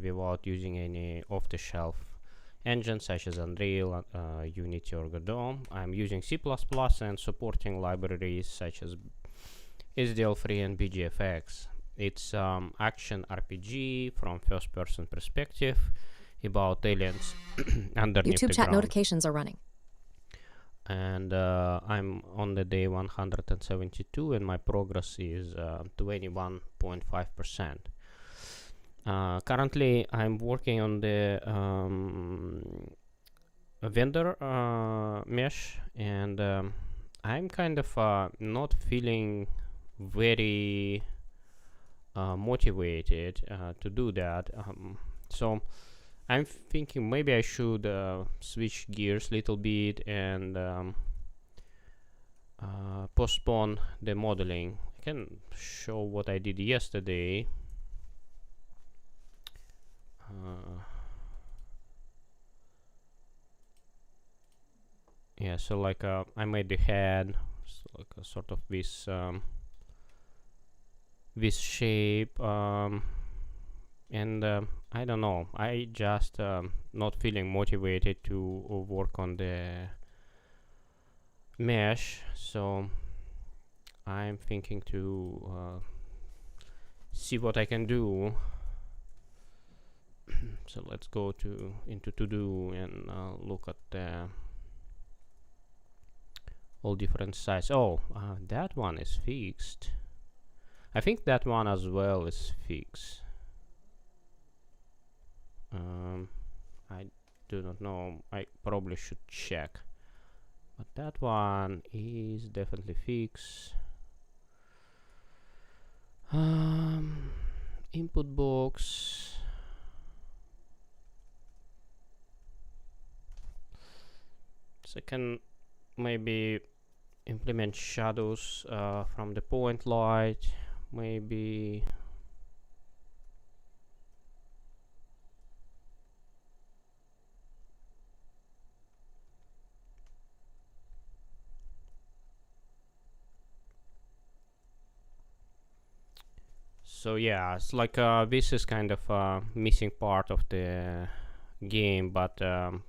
without using any off-the-shelf engines such as Unreal, Unity, or Godot. I'm using C++ and supporting libraries such as SDL3 and BGFX. It's action RPG from first-person perspective about aliens underneath YouTube the chat ground. notifications are running. And I'm on the day 172 and my progress is 21.5%. Currently I'm working on the vendor mesh, and I'm kind of not feeling very motivated to do that. So I'm thinking maybe I should switch gears a little bit and postpone the modeling. I can show what I did yesterday. Yeah, so like I made the head, so like a sort of this this shape, and I don't know, I just not feeling motivated to work on the mesh, so I'm thinking to see what I can do. So let's go into to do and look at the all different sides. Oh, that one is fixed. I think that one as well is fixed. I do not know. I probably should check. But that one is definitely fixed. Input box. So I can maybe implement shadows from the point light. Maybe so yeah, it's like this is kind of a missing part of the game, but to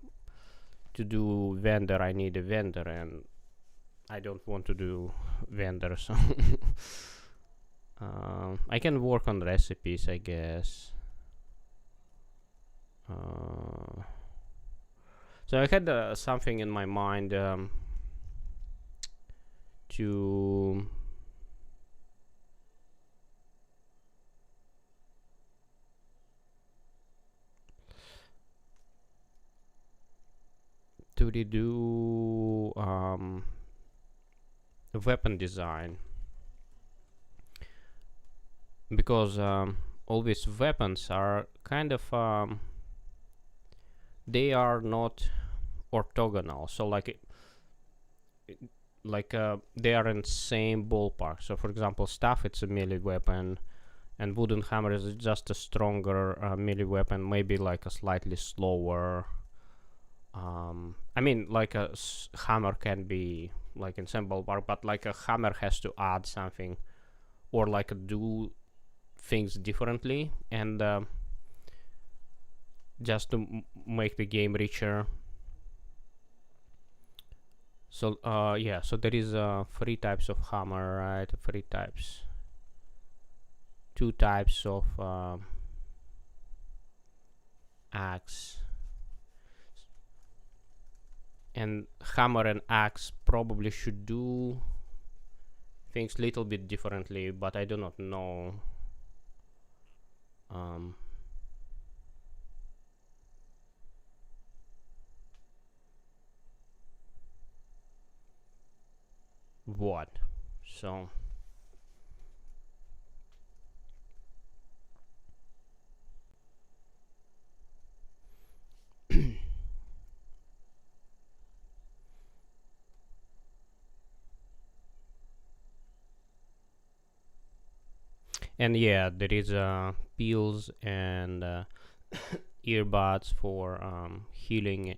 do vendor I need a vendor and I don't want to do vendor, so I can work on recipes, I guess. So I had something in my mind to redo weapon design, because all these weapons are kind of they are not orthogonal, so like they are in same ballpark. So for example, staff, it's a melee weapon, and wooden hammer is just a stronger melee weapon, maybe like a slightly slower. I mean, like a hammer can be like in same ballpark, but like a hammer has to add something or like do things differently, and just to make the game richer. So yeah, so there is 3 types of hammer, right? 3 types, 2 types of axe, and hammer and axe probably should do things a little bit differently, but I do not know. What? So and yeah, there is pills and earbuds for healing.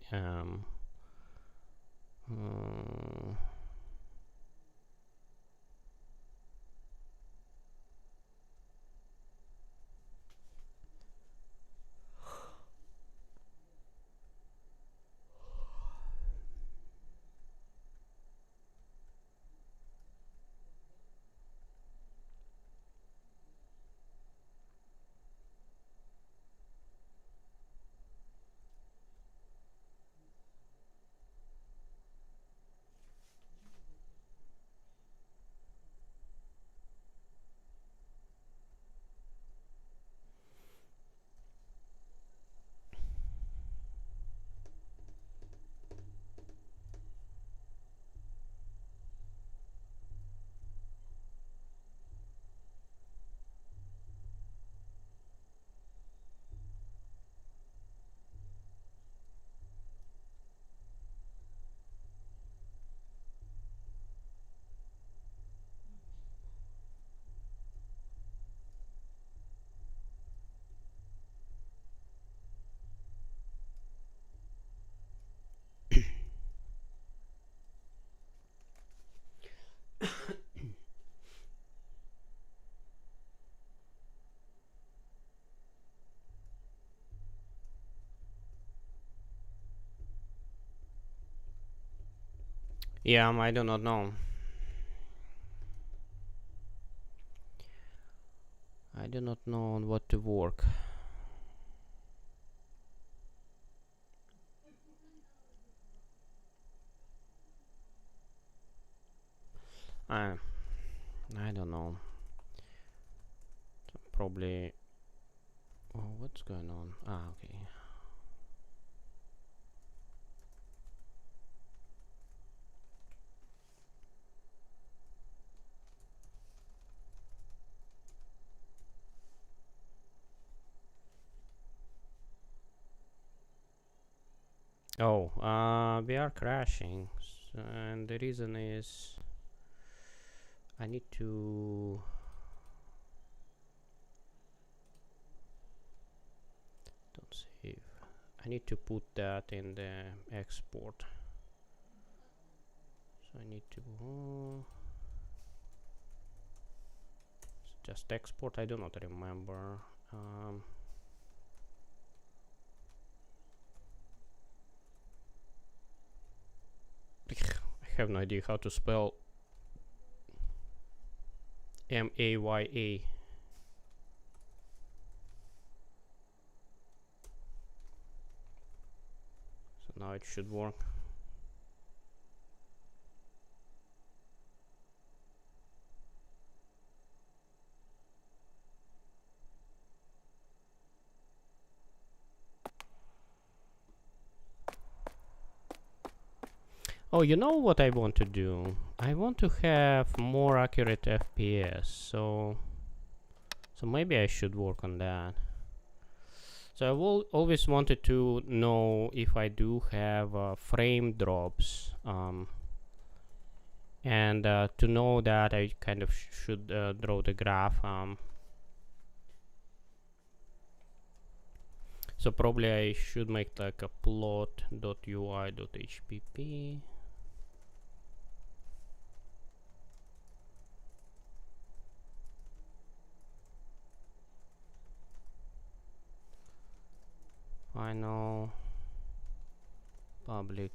Yeah, I do not know. I do not know on what to work. I I don't know. Probably. Oh, what's going on? Ah, okay. Oh, we are crashing, and the reason is I need to. Don't save. I need to put that in the export. So I need to just export. I do not remember. I have no idea how to spell Maya. So now it should work. Oh, you know what I want to do? I want to have more accurate FPS, so maybe I should work on that. So I've always wanted to know if I do have frame drops, and to know that I kind of should draw the graph. So probably I should make like a plot.ui.hpp. Final public.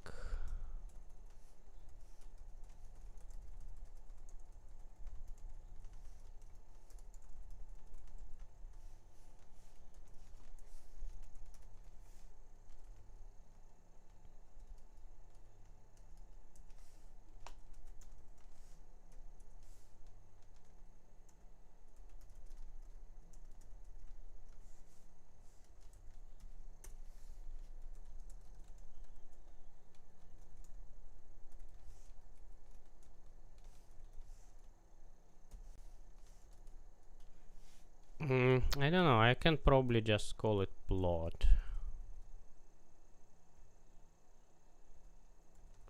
I don't know. I can probably just call it plot.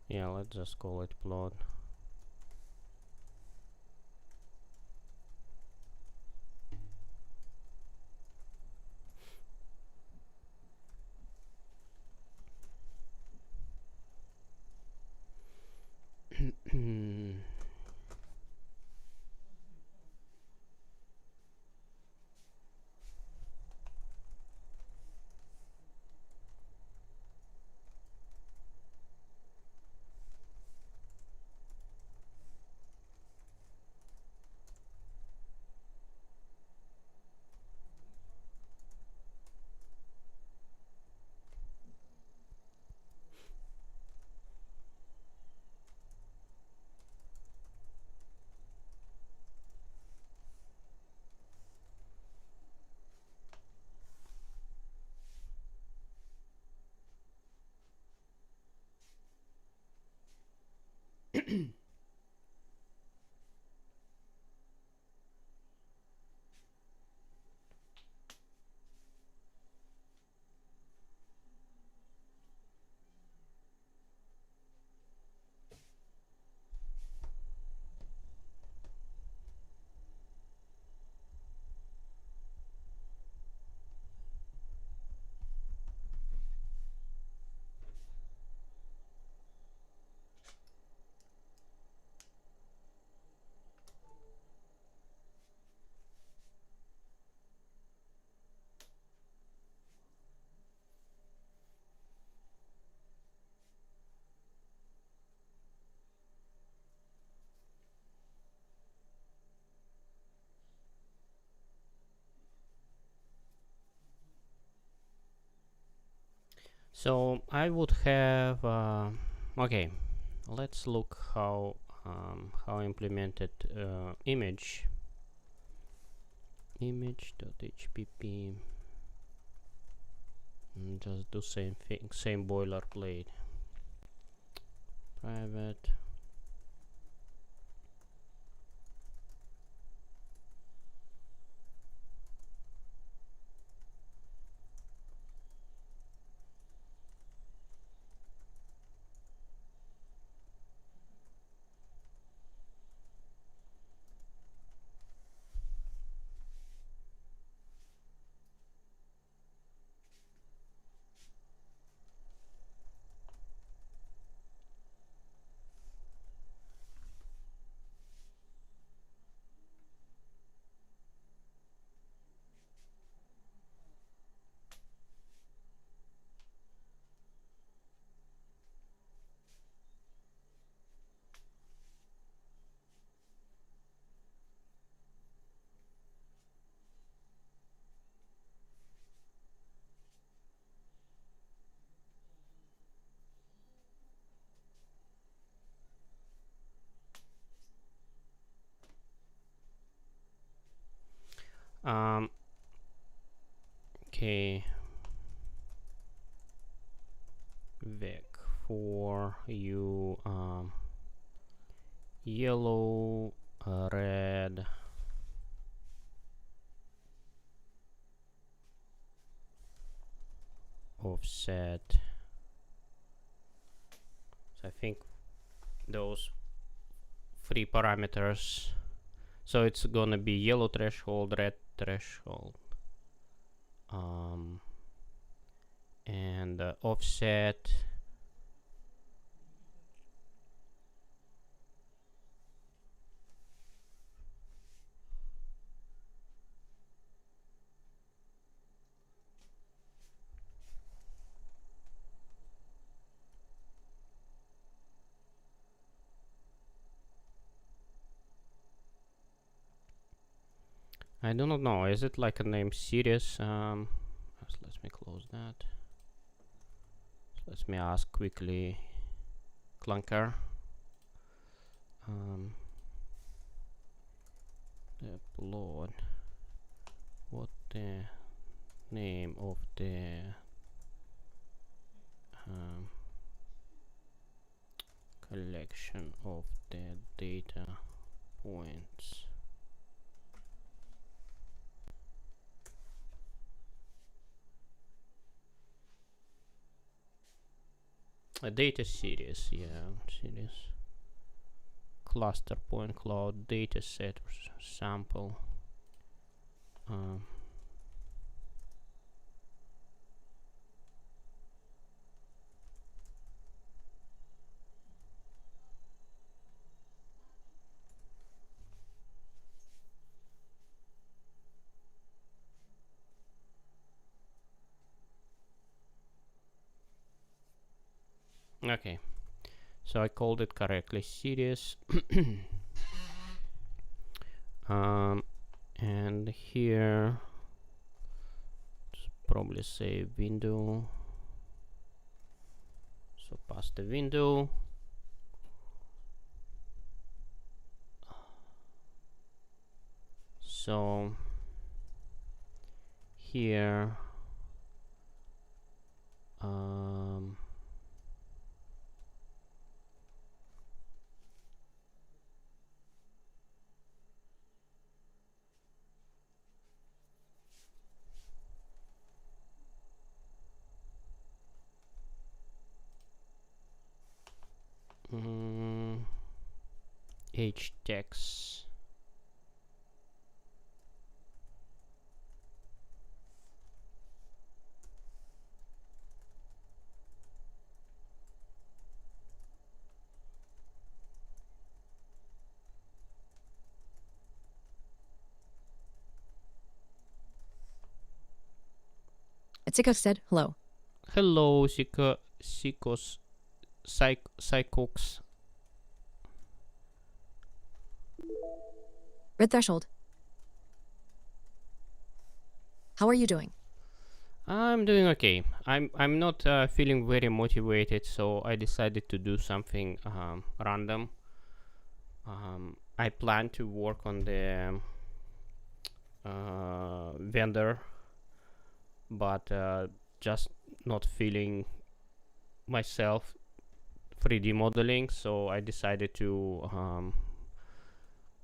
Yeah, let's just call it plot. So I would have okay, let's look how implemented image.hpp. Just do same thing, same boilerplate. Private. Okay, vec for you yellow, red, offset. So I think those 3 parameters. So it's gonna be yellow threshold, red threshold, and offset. I do not know. Is it like a name series? Let me close that. Let me ask quickly, Clunker. Upload. What the name of the collection of the data points? A data series, yeah, series. Cluster point cloud data set sample. Okay, so I called it correctly, series. And here probably say window, so pass the window. So here h-text. Siko said hello. Hello, Psychox. Red threshold. How are you doing? I'm doing okay. I'm not feeling very motivated, so I decided to do something random. I plan to work on the vendor, but just not feeling myself 3D modeling, so I decided to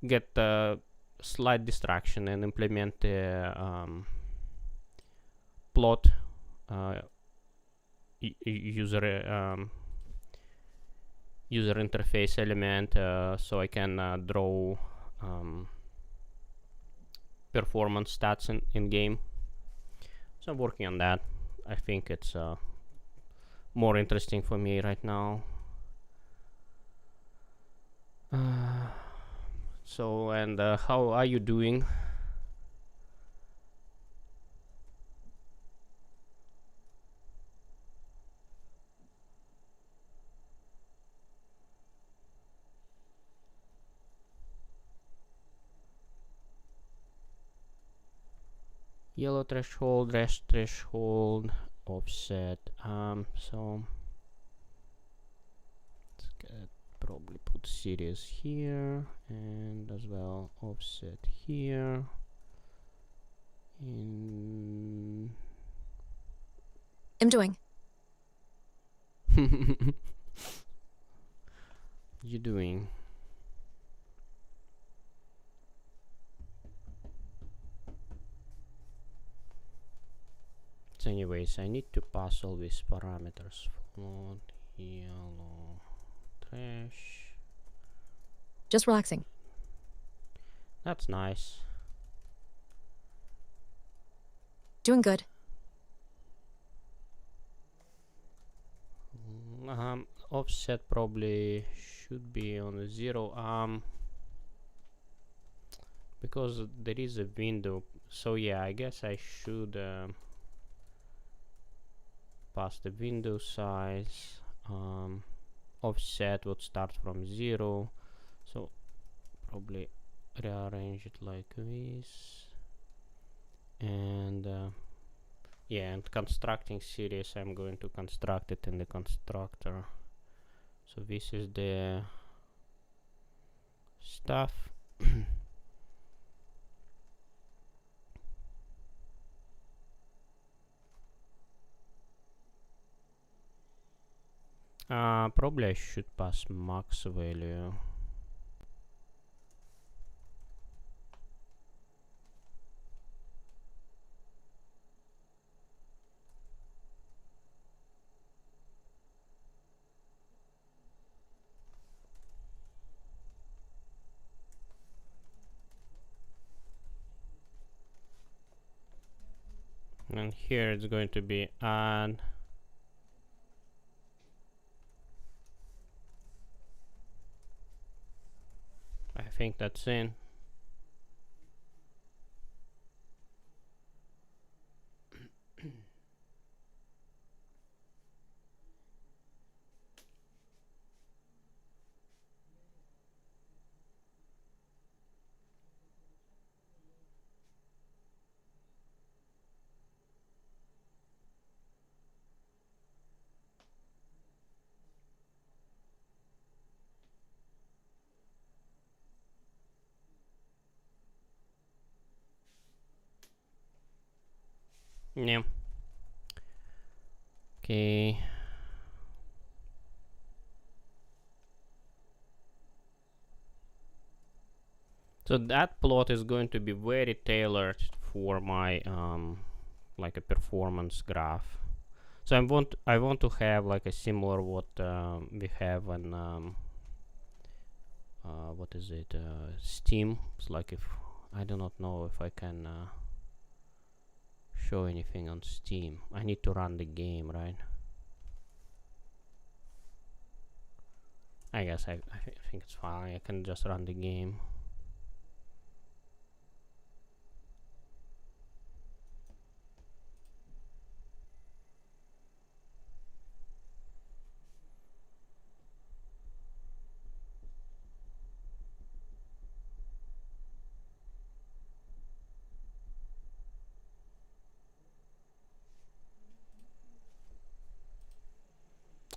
get a slight distraction and implement the plot uh, user interface element, so I can draw performance stats in game. So I'm working on that. I think it's more interesting for me right now. So, and how are you doing? Yellow threshold, red threshold, offset. So let's probably put series here, and as well offset here. I'm doing. You doing? So anyways, I need to pass all these parameters. Float, yellow, trash. Just relaxing. That's nice. Doing good. Offset probably should be on 0. Because there is a window. So yeah, I guess I should pass the window size. Offset would start from 0. So probably rearrange it like this. And yeah, and constructing series, I'm going to construct it in the constructor. So this is the stuff. Probably I should pass max value. And here it's going to be add. I think that's in. Yeah. Okay. So that plot is going to be very tailored for my like a performance graph. So I want to have like a similar what we have on what is it, Steam. It's like, if I do not know if I can show anything on Steam. I need to run the game, right? I guess I think it's fine. I can just run the game.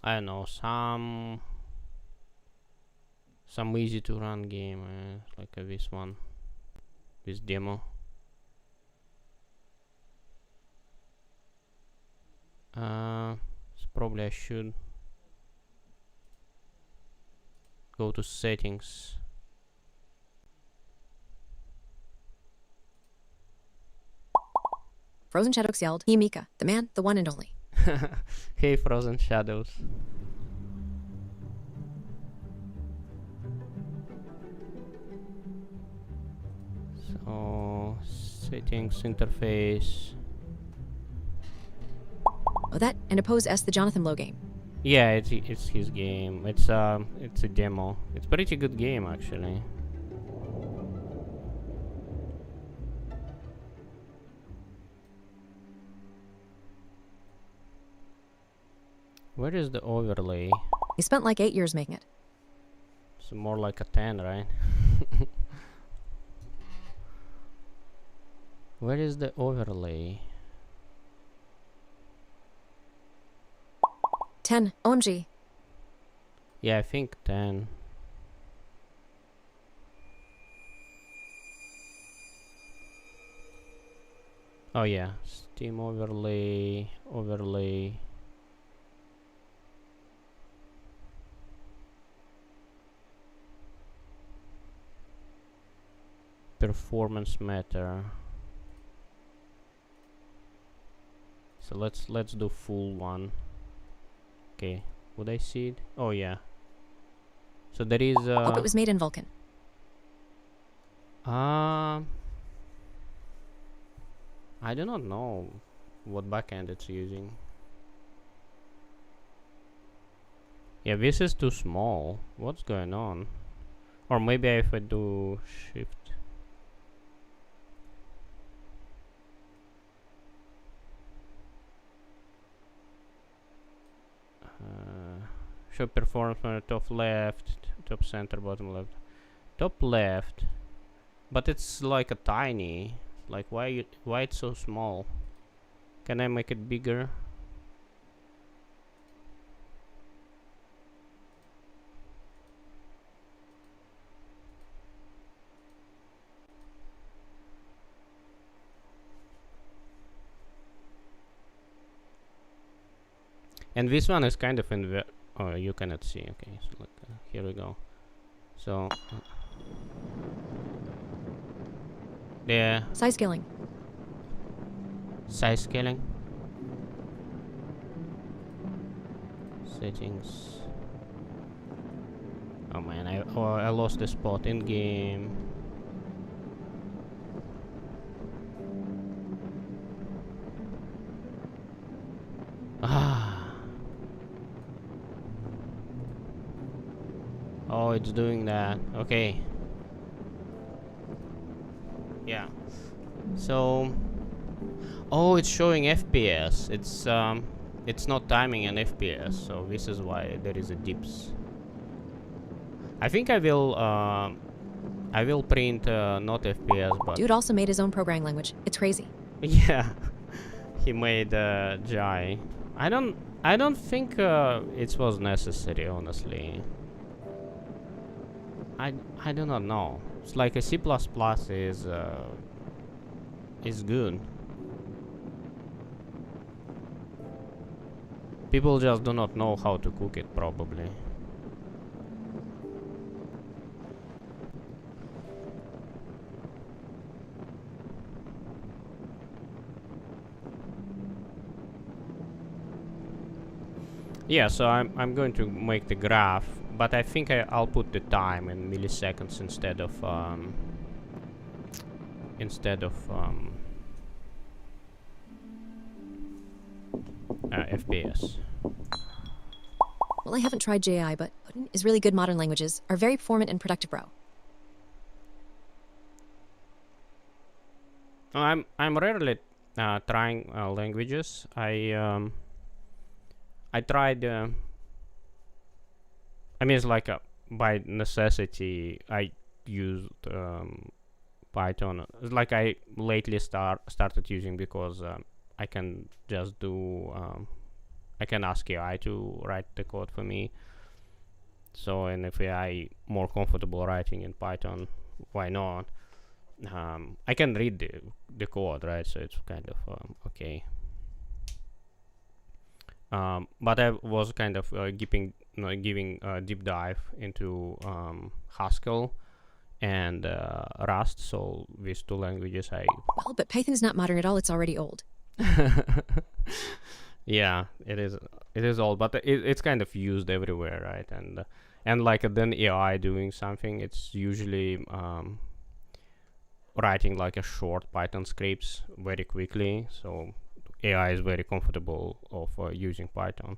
I don't know, some easy to run game, like this one, this demo. So probably I should go to settings. Frozen Shadows yelled, "He Mika, the man, the one and only." Hey, Frozen Shadows. So settings, interface. Oh, that, and oppose S the Jonathan Lowe game. Yeah, it's his game. It's a demo. It's pretty good game actually. Where is the overlay? He spent like 8 years making it. It's more like a 10, right? Where is the overlay? 10. OMG. Yeah, I think 10. Oh yeah, Steam overlay, overlay. Performance matter. So let's do full one. Okay, would I see it? Oh yeah. So there is Hope it was made in Vulkan. I do not know what backend it's using. Yeah, this is too small. What's going on? Or maybe if I do shift. Show performance on the top left, top center, bottom left. Top left. But it's like a tiny. Like why it's so small? Can I make it bigger? And this one is kind of in oh, you cannot see. Okay, so like here we go. So yeah, Size scaling. size scaling, settings. Oh man, I lost the spot in game. Ah. Oh, it's doing that. Okay. Yeah. So, oh, it's showing FPS. It's not timing an FPS. So this is why there is a dips. I think I will print not FPS, but Dude also made his own programming language. It's crazy. yeah, he made Jai. I don't think it was necessary, honestly. I do not know. It's like a C++ is good. People just do not know how to cook it, probably. Yeah, so I'm going to make the graph, but I think I'll put the time in milliseconds instead of FPS. Well, I haven't tried JI, but Odin is really good. Modern languages are very performant and productive, bro. I'm rarely trying languages. I tried. I mean, it's like by necessity. I used Python. It's like I lately started using because I can just do I can ask AI to write the code for me. So, and if AI more comfortable writing in Python, why not? I can read the code, right? So it's kind of okay. But I was kind of giving a deep dive into Haskell and Rust. So these two languages, Well, but Python is not modern at all. It's already old. yeah, it is. It is old, but it's kind of used everywhere, right? And like then AI doing something, it's usually writing like a short Python scripts very quickly. So AI is very comfortable of using Python.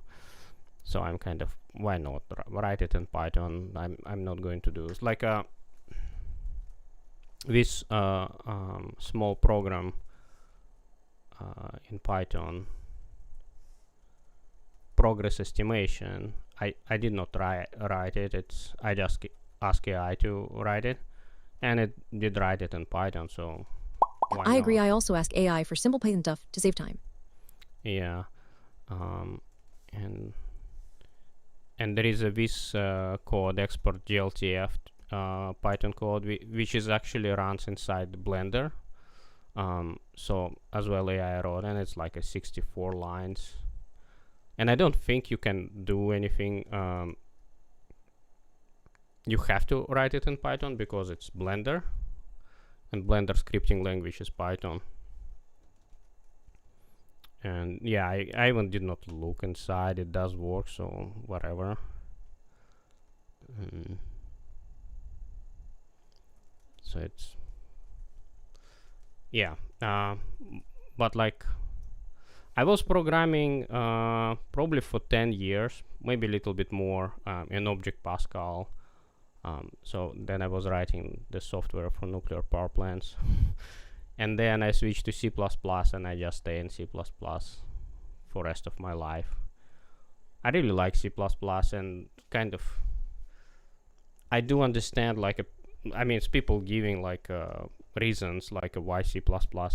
So I'm kind of, why not write it in Python? I'm not going to do it's like this small program in Python, progress estimation. I did not write it. I just asked AI to write it, and it did write it in Python. So why I agree. not? I also ask AI for simple Python stuff to save time. Yeah, and there is this code export GLTF Python code which is actually runs inside Blender. So as well AI wrote, and it's like a 64 lines. And I don't think you can do anything. You have to write it in Python because it's Blender, and Blender scripting language is Python. And yeah, I even did not look inside. It does work, so whatever. So it's yeah, but like I was programming probably for 10 years, maybe a little bit more, in Object Pascal. So then I was writing the software for nuclear power plants. And then I switched to C++, and I just stay in C++ for rest of my life. I really like C++, and kind of I do understand like it's people giving like reasons like why C++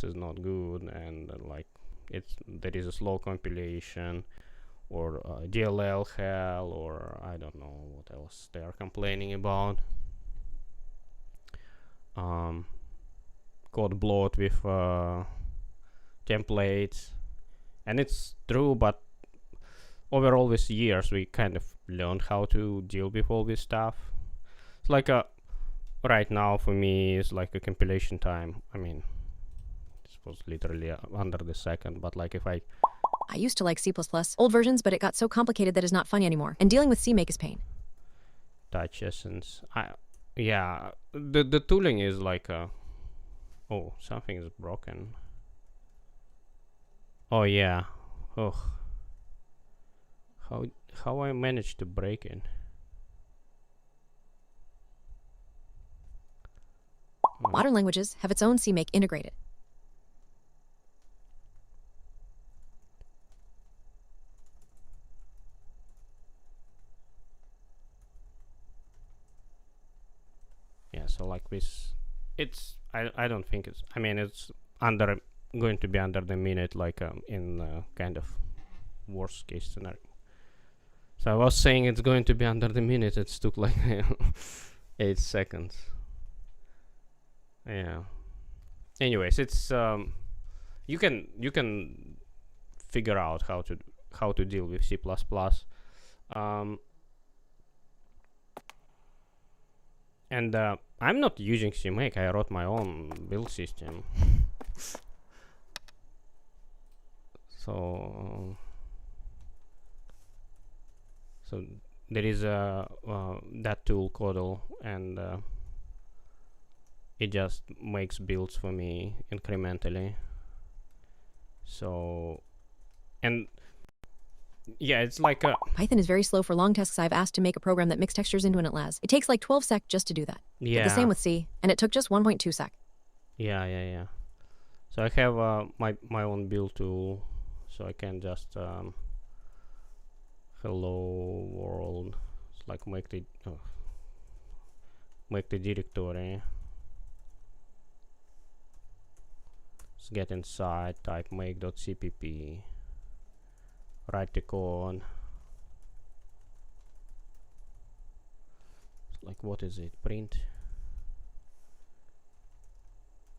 is not good, and like there is a slow compilation, or DLL hell, or I don't know what else they are complaining about. Code bloat with templates, and it's true, but over all these years we kind of learned how to deal with all this stuff. It's like right now for me is like a compilation time. This was literally under the second, but like if I used to like C++, old versions, but it got so complicated that it's not fun anymore. And dealing with CMake is pain. touch essence, yeah, the tooling is like oh, something is broken. Oh yeah. Oh, how I managed to break it? Modern languages have its own CMake integrated. Yeah, so like this, it's I don't think it's it's going to be under the minute, like in kind of worst case scenario. So I was saying it's going to be under the minute. It took like 8 seconds. Yeah. Anyways, it's you can figure out how to deal with C++. And I'm not using CMake. I wrote my own build system. So there is that tool Godot, and it just makes builds for me incrementally. So, and yeah, it's like Python is very slow for long tasks. I've asked to make a program that mixes textures into an atlas. It takes like 12 sec just to do that. yeah. But the same with C, and it took just 1.2 sec. Yeah. So I have my own build tool, so I can just hello world. It's like make the directory. Let's get inside. Type make.cpp. write the code. Like, what is it? Print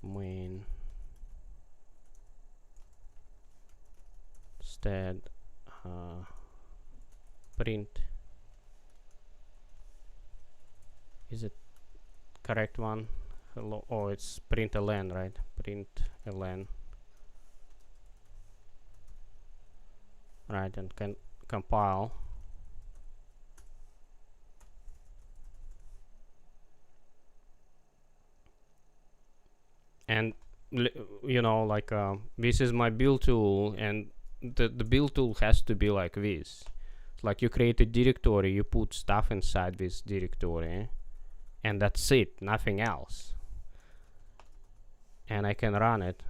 main instead print. Is it correct one? Hello. Oh, it's println, right? Println. Right, and can compile. And you know, like this is my build tool, and the build tool has to be like this. It's like you create a directory, you put stuff inside this directory, and that's it, nothing else. And I can run it.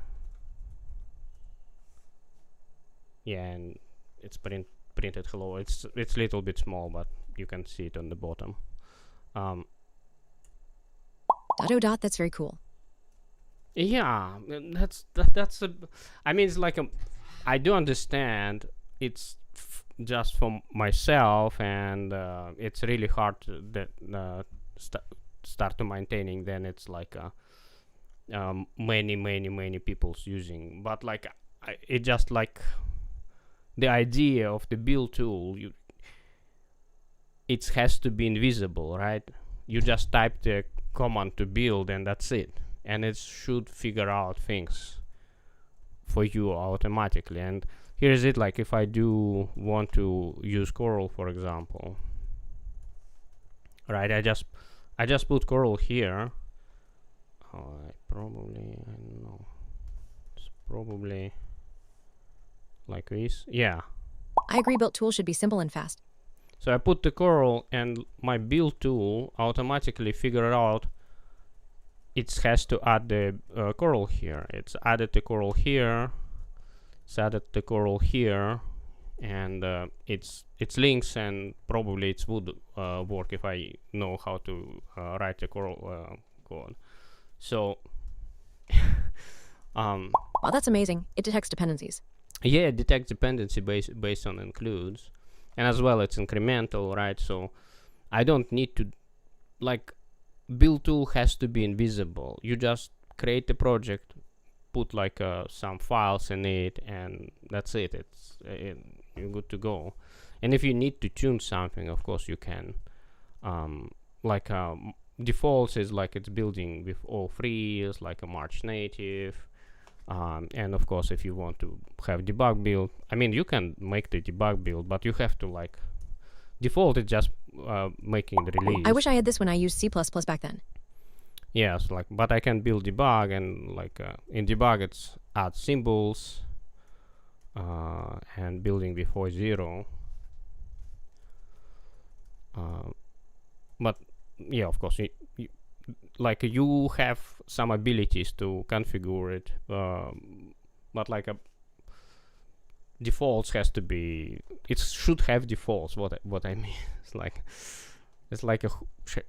Yeah, and it's printed hello. It's a little bit small, but you can see it on the bottom. Godot. That's very cool. Yeah, that's a. I mean, it's like I do understand. It's just for myself, and it's really hard to start to maintaining. Then it's like many people's using. But like it just like the idea of the build tool. It has to be invisible, right? You just type the command to build, and that's it. And it should figure out things for you automatically. And here's it, like if I do want to use Coral, for example, right? I just put Coral here. Oh, I don't know. It's probably like this. Yeah. I agree, built tool should be simple and fast. So I put the Coral, and my build tool automatically figure out it has to add the Coral here. It's added the Coral here. It's added the Coral here, and it's links, and probably it would work if I know how to write the Coral code. So, wow, that's amazing. It detects dependencies. Yeah, it detects dependency based on includes, and as well it's incremental, right? So I don't need to like. Build tool has to be invisible. You just create a project, put like some files in it, and that's it. You're good to go. And if you need to tune something, of course you can. Like defaults is like it's building with all three, is like a March native. And of course, if you want to have debug build, I mean, you can make the debug build, but you have to like default is just making the release. I wish I had this when I used C++ back then. Yes, like, but I can build debug, and like in debug it's add symbols and building before 0. But yeah, of course, like you have some abilities to configure it, but like a defaults has to be. It should have defaults. What I mean, it's like a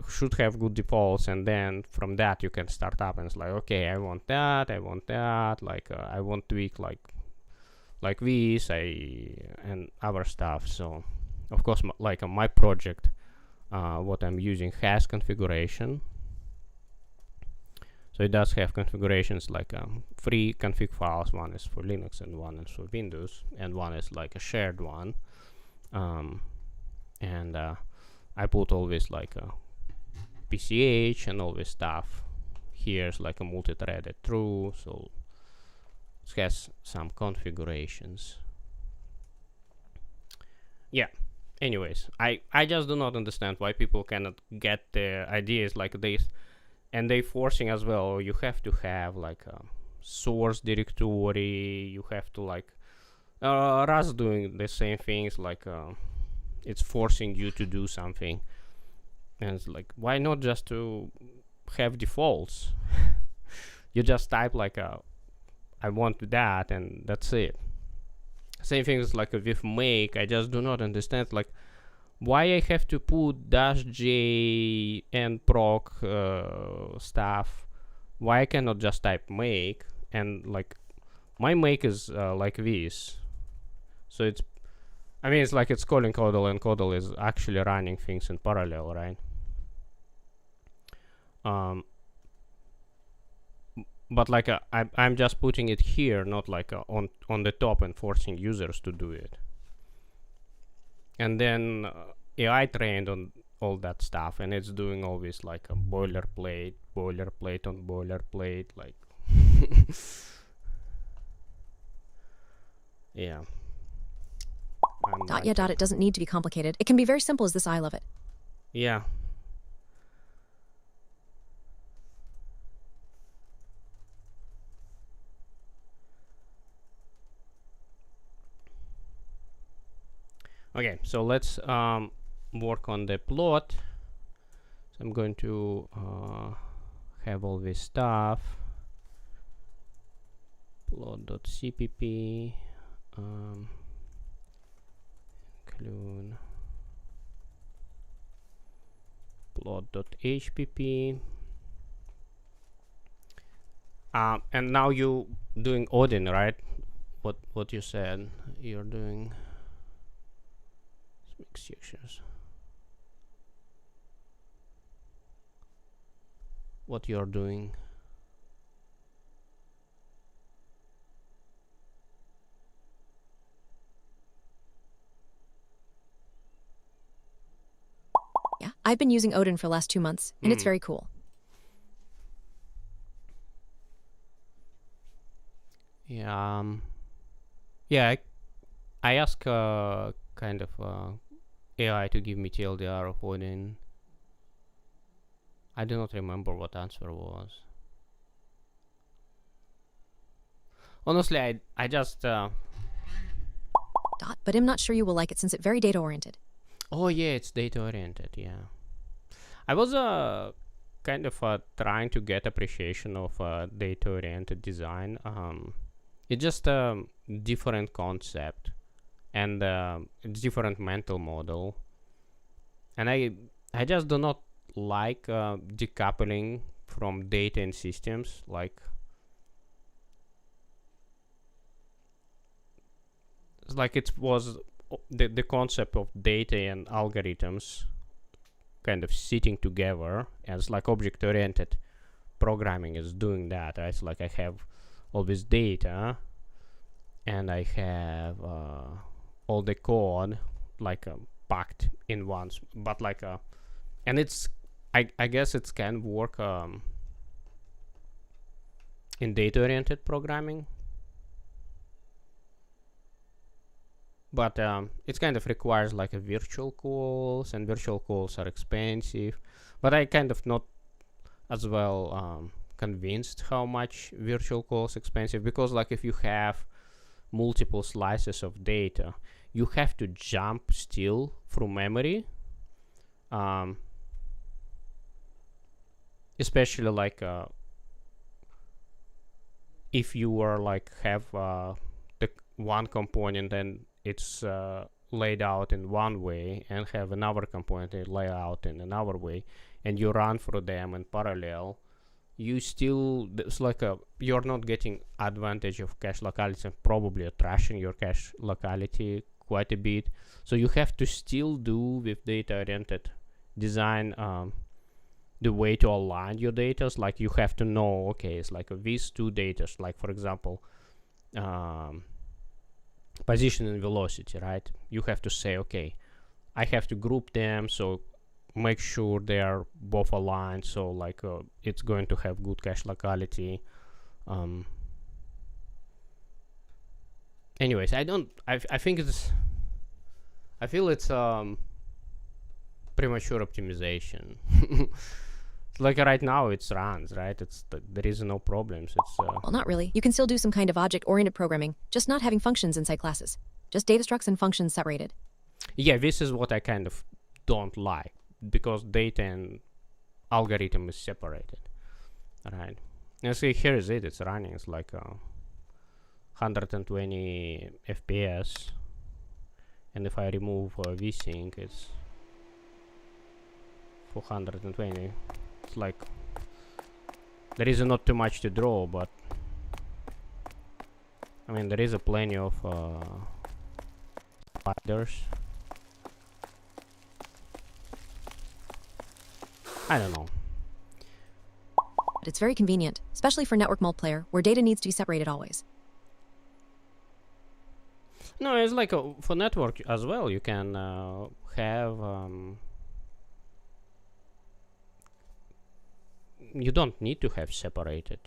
should have good defaults, and then from that you can start up, and it's like, okay, I want that, like I want tweak like this, and other stuff. So of course, like my project, what I'm using has configuration. So it does have configurations like 3 config files. One is for Linux and one is for Windows, and one is like a shared one. And I put always like a PCH and all this stuff. Here's like a multi-threaded true, so it has some configurations. Yeah. Anyways, I just do not understand why people cannot get the ideas like this. And they forcing as well, you have to have like a source directory, you have to like Rust doing the same things, like it's forcing you to do something, and it's like, why not just to have defaults? You just type like I want that, and that's it. Same things like with make. I just do not understand like why I have to put -j and proc stuff. Why I cannot just type make, and like my make is like this, so it's I mean, it's like it's calling Godot, and Godot is actually running things in parallel, right? But like I'm just putting it here, not like on the top and forcing users to do it. And then AI trained on all that stuff, and it's doing always like a boilerplate on boilerplate, like yeah. It doesn't need to be complicated. It can be very simple as this. I love it. Yeah. Okay, so let's work on the plot. So I'm going to have all this stuff. Plot.cpp include plot.hpp. And now you doing Odin, right? What you said you're doing. Mix sections. What you're doing. Yeah, I've been using Odin for the last 2 months, and it's very cool. Yeah. Yeah. I ask kind of AI to give me TLDR of Odin. I do not remember what answer was. Honestly, I just but I'm not sure you will like it since it's very data oriented. Oh yeah, it's data oriented. Yeah, I was kind of trying to get appreciation of data oriented design. It's just a different concept, and it's different mental model, and I just do not like decoupling from data and systems. Like it's like it was the concept of data and algorithms kind of sitting together as like object oriented programming is doing that, right? It's like I have all this data and I have all the code like packed in once, but like and it's I guess it can work in data oriented programming, but it kind of requires like a virtual calls, and virtual calls are expensive. But I kind of not as well convinced how much virtual calls expensive, because like if you have multiple slices of data, you have to jump still through memory, especially like if you are like have the one component and it's laid out in one way, and have another component laid out in another way, and you run through them in parallel, you still, it's like you're not getting advantage of cache locality, and probably trashing your cache locality quite a bit. So you have to still do with data oriented design the way to align your data. Like you have to know, okay, it's like these two data, like for example position and velocity, right? You have to say, okay, I have to group them, so make sure they are both aligned, so like it's going to have good cache locality. Anyways, I think it's, I feel it's premature optimization. Like right now it runs, right? There is no problems. It's well, not really. You can still do some kind of object-oriented programming, just not having functions inside classes. Just data structs and functions separated. Yeah, this is what I kind of don't like, because data and algorithm is separated, right? And see, here is it. It's running. It's like 120 FPS, and if I remove vsync, it's 420. It's like there is not too much to draw, but I mean there is a plenty of providers. I don't know. But it's very convenient, especially for network multiplayer, where data needs to be separated always. No, it's like for network as well. You can have. You don't need to have separated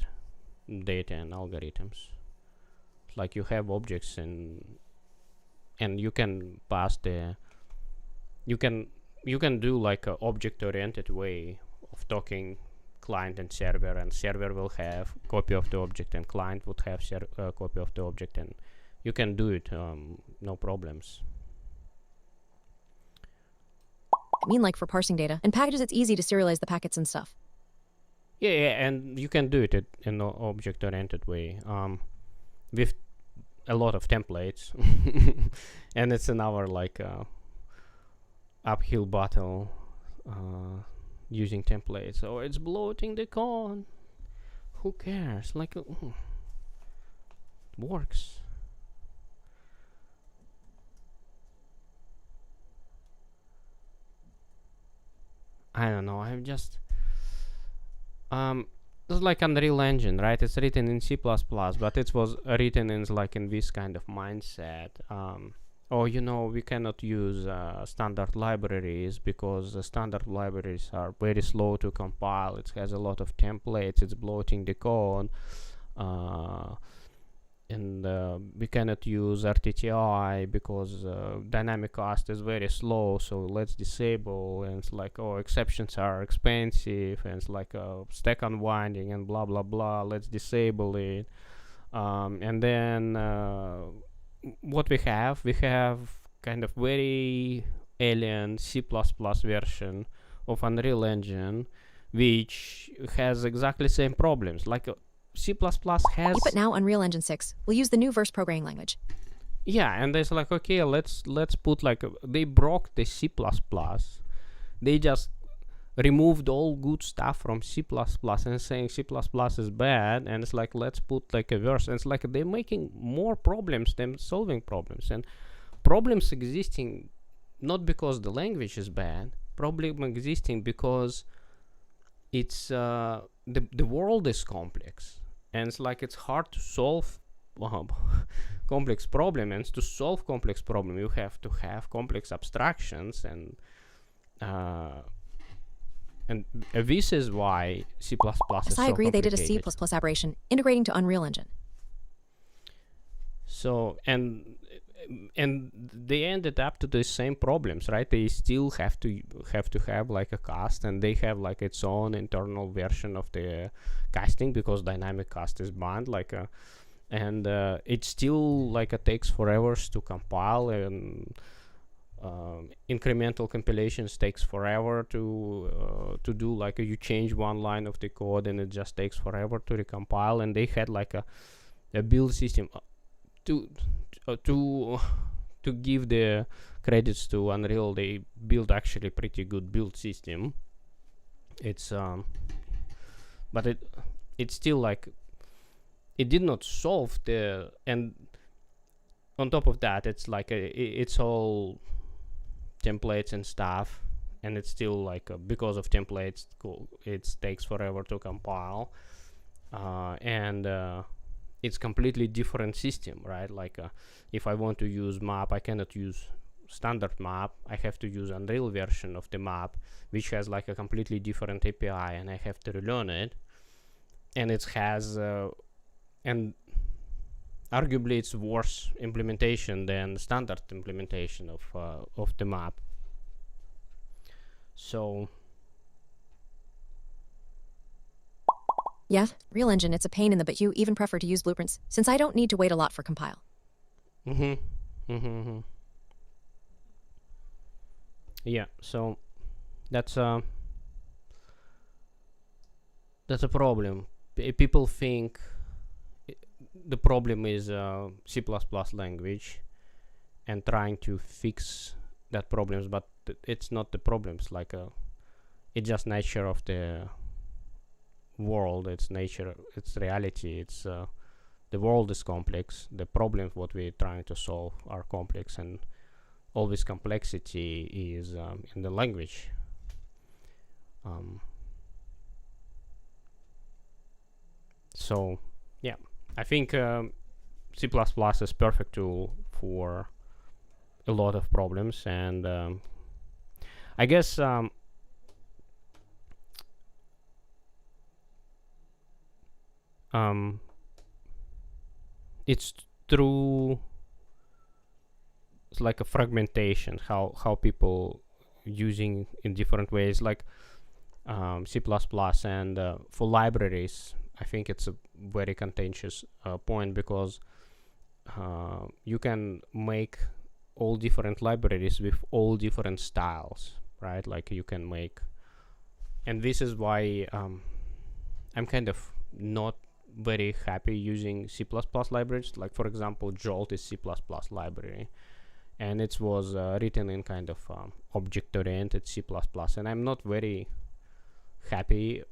data and algorithms. Like you have objects and you can pass the. You can do like a object-oriented way of talking client and server will have copy of the object and client would have copy of the object, and you can do it no problems. I mean, like for parsing data and packages, it's easy to serialize the packets and stuff. Yeah, and you can do it in an object-oriented way with a lot of templates, and it's another like uphill battle using templates. Oh, it's bloating the code. Who cares? Like, it works. I don't know. I'm just it's like Unreal Engine, right? It's written in C++, but it was written in like in this kind of mindset. Oh, you know, we cannot use standard libraries because the standard libraries are very slow to compile. It has a lot of templates. It's bloating the code. And we cannot use RTTI because dynamic cast is very slow, so let's disable. And it's like, oh, exceptions are expensive, and it's like stack unwinding and blah blah blah, let's disable it. And then what we have kind of very alien C++ version of Unreal Engine which has exactly same problems. Like C++ has... Yeah, but now Unreal Engine 6 will use the new verse programming language. Yeah, and there's like, okay, let's put like... they broke the C++. They just removed all good stuff from C++ and saying C++ is bad, and it's like, let's put like a verse. And it's like they're making more problems than solving problems. And problems existing not because the language is bad, problem existing because it's the world is complex, and it's like it's hard to solve complex problem, and to solve complex problem you have to have complex abstractions, and this is why C++ is so I agree, they did a C++ complicated. aberration integrating to Unreal Engine. So and they ended up to the same problems, right? They still have to have like a cast, and they have like its own internal version of the casting because dynamic cast is banned, like and it still like it takes forever to compile, and incremental compilations takes forever to do. Like you change one line of the code and it just takes forever to recompile. And they had like a build system to give the credits to Unreal. They built actually pretty good build system. It's but it's still like it did not solve the, and on top of that it's like it's all templates and stuff, and it's still like because of templates it takes forever to compile, and it's completely different system, right? Like if I want to use map, I cannot use standard map. I have to use Unreal version of the map, which has like a completely different API, and I have to relearn it. And it has and arguably it's worse implementation than standard implementation of the map. So Yeah, Real Engine, it's a pain in the butt. You even prefer to use blueprints, since I don't need to wait a lot for compile. Yeah, so that's a problem. People think the problem is C++ language and trying to fix that problems, but it's not the problems. Like it's just nature of the world. It's nature, it's reality. It's the world is complex. The problems what we're trying to solve are complex, and all this complexity is in the language. So yeah, I think C++ is perfect tool for a lot of problems, and I guess it's through it's like a fragmentation, how people using in different ways, like C++ and for libraries. I think it's a very contentious point, because you can make all different libraries with all different styles, right? Like you can make, and this is why I'm kind of not very happy using C++ libraries. Like for example, Jolt is C++ library, and it was written in kind of object-oriented C++, and I'm not very happy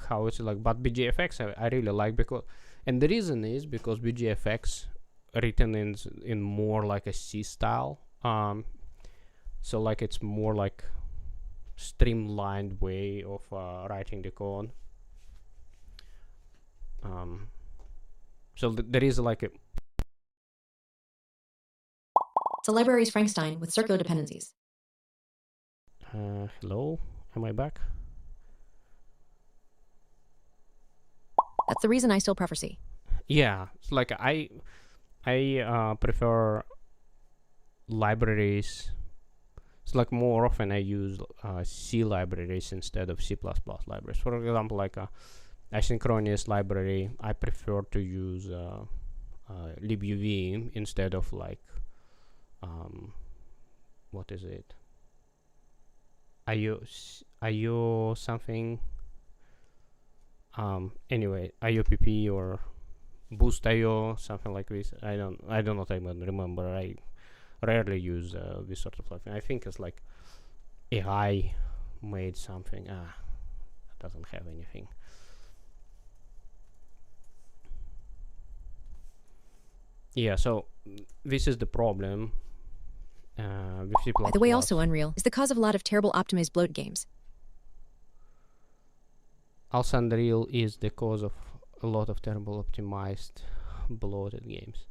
how it's like. But BGFX I really like, because, and the reason is because BGFX written in more like a C style, so like it's more like streamlined way of writing the code. So there is like a So libraries Frankenstein with circular dependencies. hello, am I back? That's the reason I still prefer C. Yeah, it's like I prefer libraries. It's like more often I use C libraries instead of C++ libraries. For example, like a asynchronous library, I prefer to use libuv instead of like what is it? IO something. Anyway, IOPP or Boost IO, something like this. I do not even remember. I rarely use this sort of thing. I think it's like AI made something. It doesn't have anything. Yeah, so this is the problem with C++. By the way, also Unreal is the cause of a lot of terrible optimized bloated games. Also, Unreal is the cause of a lot of terrible optimized bloated games.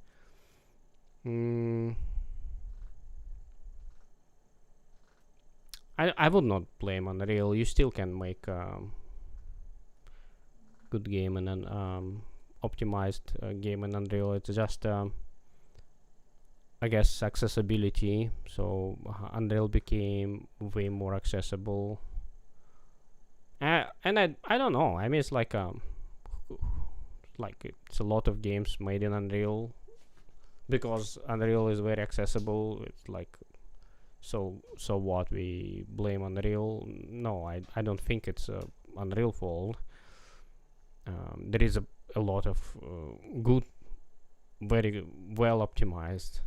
I would not blame Unreal. You still can make good game and an optimized game in Unreal. It's just I guess accessibility. So Unreal became way more accessible. And I don't know. I mean, it's like it's a lot of games made in Unreal, because Unreal is very accessible. It's like, so what, we blame Unreal? No, I don't think it's Unreal fault. There is a lot of good, very well optimized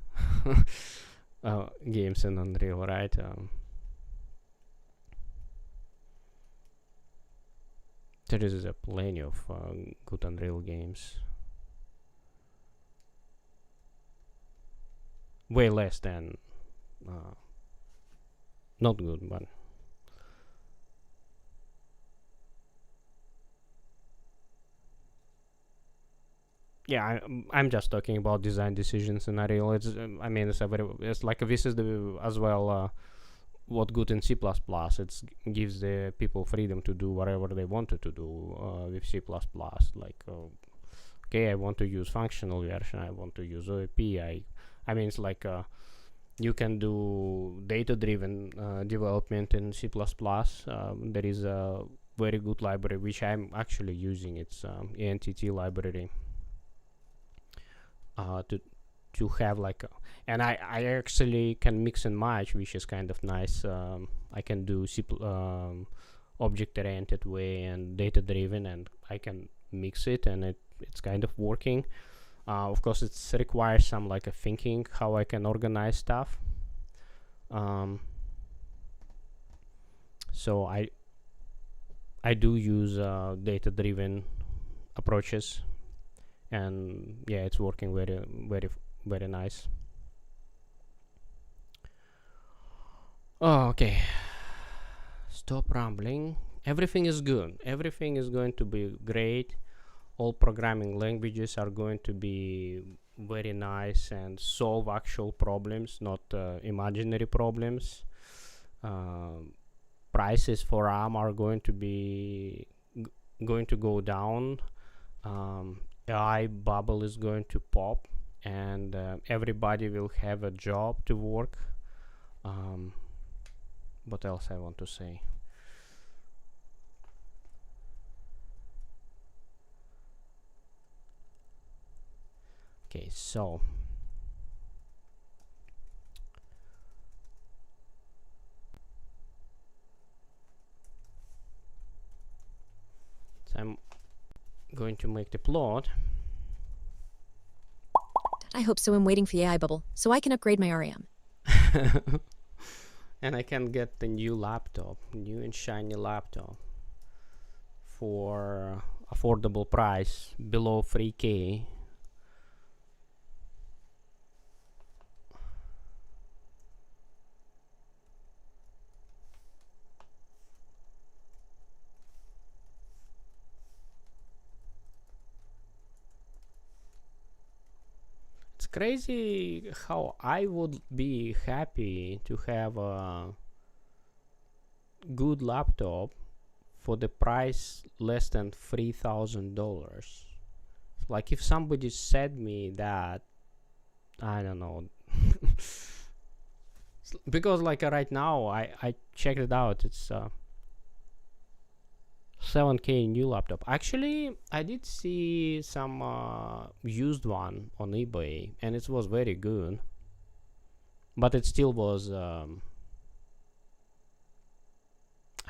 games in Unreal, right? There is plenty of good Unreal games. Way less than not good, but yeah, I'm just talking about design decisions in Unreal. It's I mean, it's like this is the as well what good in C++. It gives the people freedom to do whatever they wanted to do with C++. Like okay, I want to use functional version, I want to use OOP. I mean, it's like you can do data-driven development in C++. There is a very good library which I'm actually using. It's ENTT library to have like and I actually can mix and match, which is kind of nice. I can do object-oriented way and data-driven, and I can mix it, and it's kind of working. Of course, it requires some like a thinking how I can organize stuff. So I do use data-driven approaches, and yeah, it's working very nice. Oh, okay. Stop rambling. Everything is good. Everything is going to be great. All programming languages are going to be very nice and solve actual problems, not imaginary problems. Prices for RAM are going to be going to go down. AI bubble is going to pop, and everybody will have a job to work. What else I want to say? Okay, so I'm going to make the plot. I hope so. I'm waiting for the AI bubble so I can upgrade my RAM. And I can get the new laptop, new and shiny laptop for affordable price below 3K. It's crazy how I would be happy to have a good laptop for the price less than $3,000. Like if somebody said me that, I don't know, because like right now I checked it out. It's 7K new laptop. Actually, I did see some used one on eBay, and it was very good. But it still was. I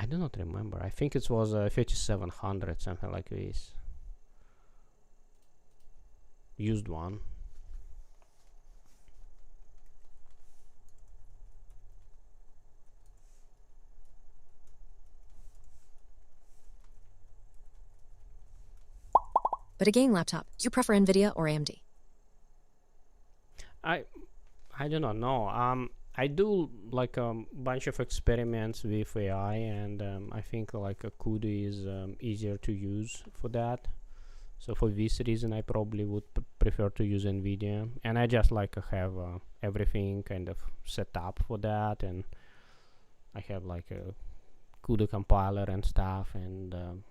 do not remember. I think it was 5700, something like this. Used one. But a game laptop, you prefer NVIDIA or AMD? I do not know. I do like a bunch of experiments with AI, and I think like a Godot is easier to use for that. So for this reason, I probably would prefer to use NVIDIA, and I just like have everything kind of set up for that, and I have like a Godot compiler and stuff, and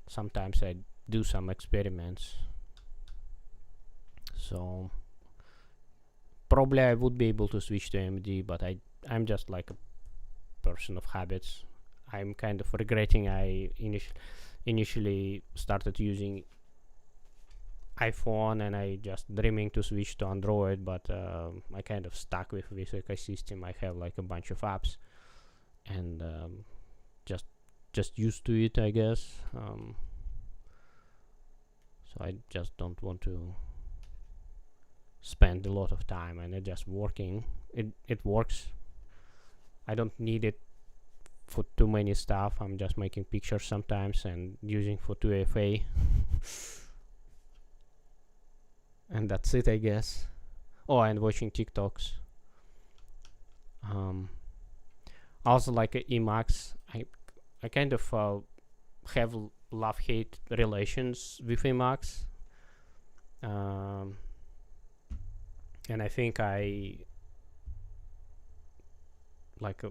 sometimes I do some experiments. So probably I would be able to switch to AMD, but I'm just like a person of habits. I'm kind of regretting I initially started using iPhone, and I just dreaming to switch to Android, but I kind of stuck with this ecosystem. I have like a bunch of apps, and just used to it, I guess. So I just don't want to spend a lot of time, and it just working. It works. I don't need it for too many stuff. I'm just making pictures sometimes and using for 2FA. And that's it, I guess. Oh, and watching TikToks. Also like Emacs, I kind of have love-hate relations with Emacs. And I think I like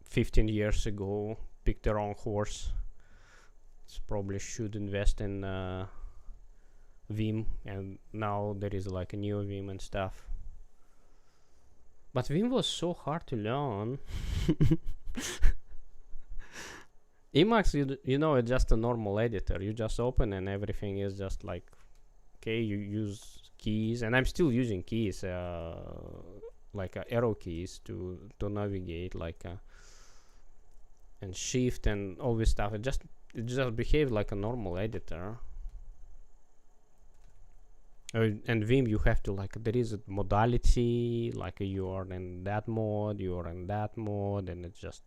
15 years ago picked the wrong horse. Probably should invest in Vim, and now there is like a new Vim and stuff. But Vim was so hard to learn. Emacs, you know, it's just a normal editor. You just open and everything is just like, okay, you use keys, and I'm still using keys, like arrow keys to navigate, like and shift and all this stuff. It just behaves like a normal editor. And Vim, you have to like, there is a modality, like you are in that mode, you are in that mode, and it's just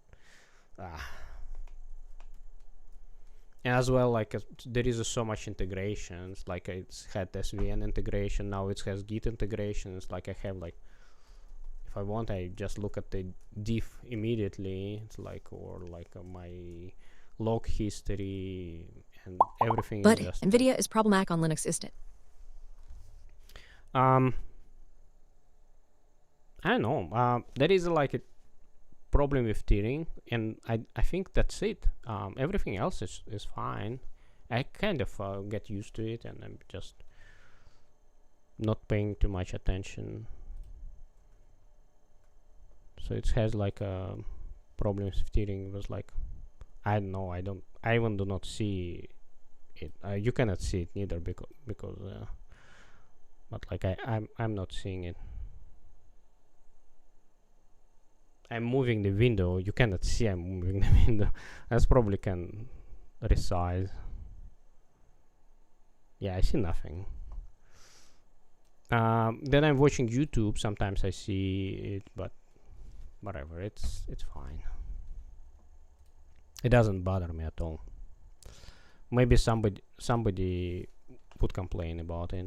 and as well, like there is so much integrations. Like it's had SVN integration, now it has Git integrations. Like I have like if I want, I just look at the diff immediately. It's like, or like my log history and everything But is just NVIDIA is problematic on Linux, isn't it? I don't know. There is like a problem with tearing, and I think that's it. Everything else is fine. I kind of get used to it, and I'm just not paying too much attention. So it has like a problems with tearing. It was like, I don't know. I even do not see it. You cannot see it neither because but like I'm not seeing it. I'm moving the window. You cannot see I'm moving the window. That's probably can resize. Yeah, I see nothing. Then I'm watching YouTube. Sometimes I see it, but whatever. It's fine. It doesn't bother me at all. Maybe somebody would complain about it.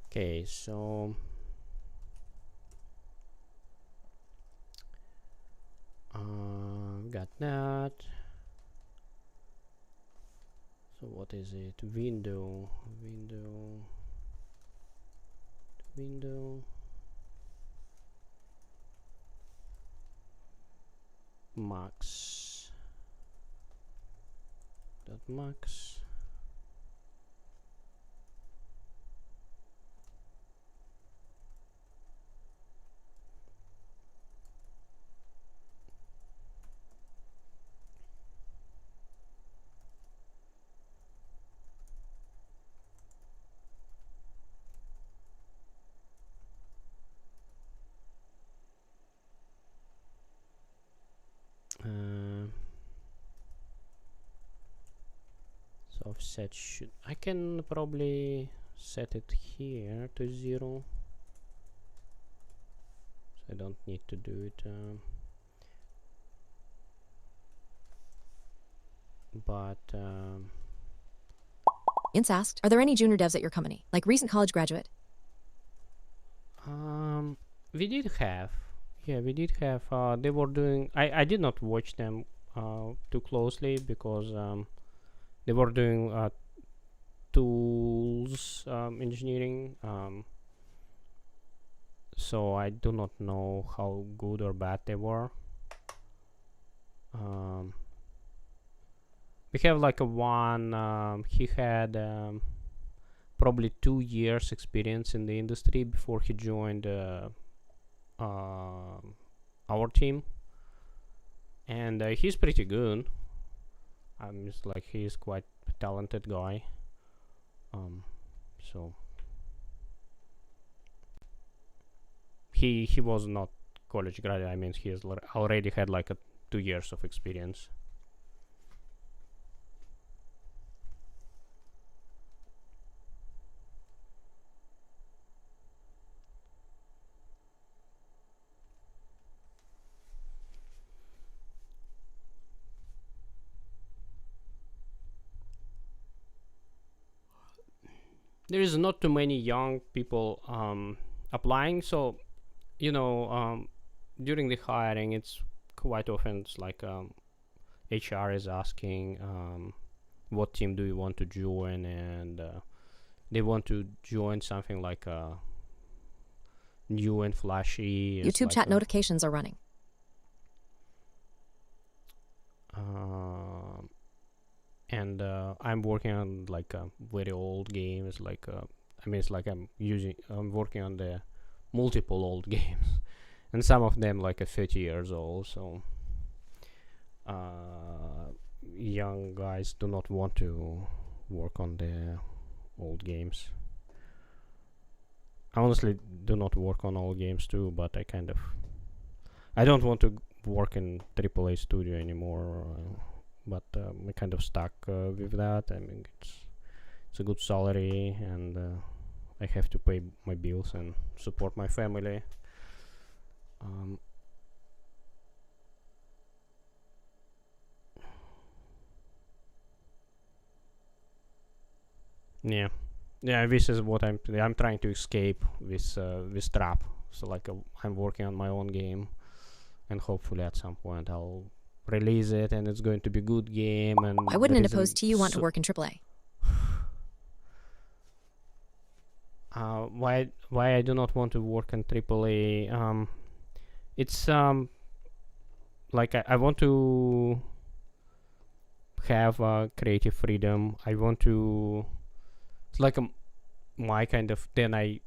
Okay, so got that. So what is it? Window max dot max. So offset should, I can probably set it here to 0, so I don't need to do it. Ince asked, are there any junior devs at your company, like recent college graduate? We did have, yeah, we did have. They were doing. I did not watch them too closely because they were doing tools engineering. So I do not know how good or bad they were. We have like a one. He had probably 2 years experience in the industry before he joined our team, and he's pretty good. It's like he's quite a talented guy. So he was not college graduate. I mean, he has already had like 2 years of experience. There is not too many young people applying, so during the hiring, it's quite often it's like HR is asking what team do you want to join, and they want to join something like new and flashy. YouTube chat notifications are running. And I'm working on like very old games. Like I mean, it's like I'm working on the multiple old games, and some of them like 30 years old. So young guys do not want to work on the old games. I honestly do not work on old games too, but I don't want to work in AAA studio anymore. But I'm kind of stuck with that. I mean, it's a good salary, and I have to pay my bills and support my family. Yeah, yeah. This is what I'm trying to escape with trap. So like I'm working on my own game, and hopefully at some point I'll release it, and it's going to be a good game. And Why wouldn't an opposed to you want to work in AAA? Why I do not want to work in AAA? It's like I want to have creative freedom. I want to. It's like my kind of. Then I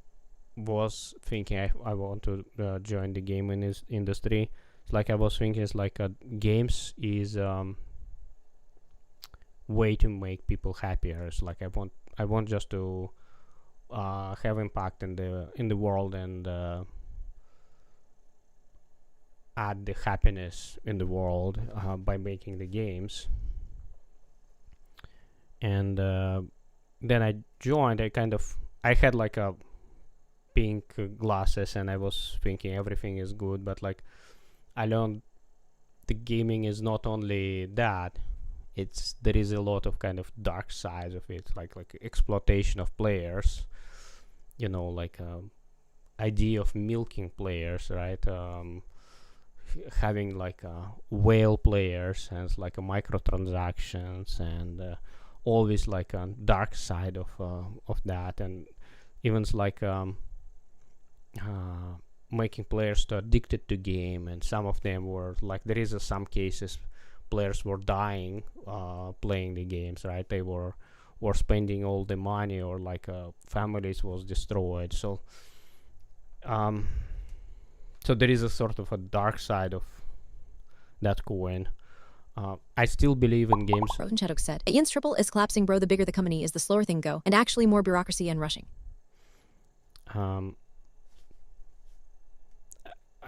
was thinking I want to join the gaming industry. It's like I was thinking it's like games is way to make people happier. It's like I want just to have impact in the world and add the happiness in the world by making the games. And then I joined. I had like a pink glasses, and I was thinking everything is good, but like I learned the gaming is not only that. There is a lot of kind of dark sides of it, like exploitation of players. Like idea of milking players, right? Having like whale players and it's like a microtransactions and always like a dark side of that, and even like making players too addicted to game, and some of them were like there is some cases players were dying playing the games, right? They were spending all the money, or like families was destroyed. So there is a sort of a dark side of that coin. I still believe in games. Roten Chadok said, Ian's triple is collapsing, bro. The bigger the company is, the slower thing go, and actually more bureaucracy and rushing.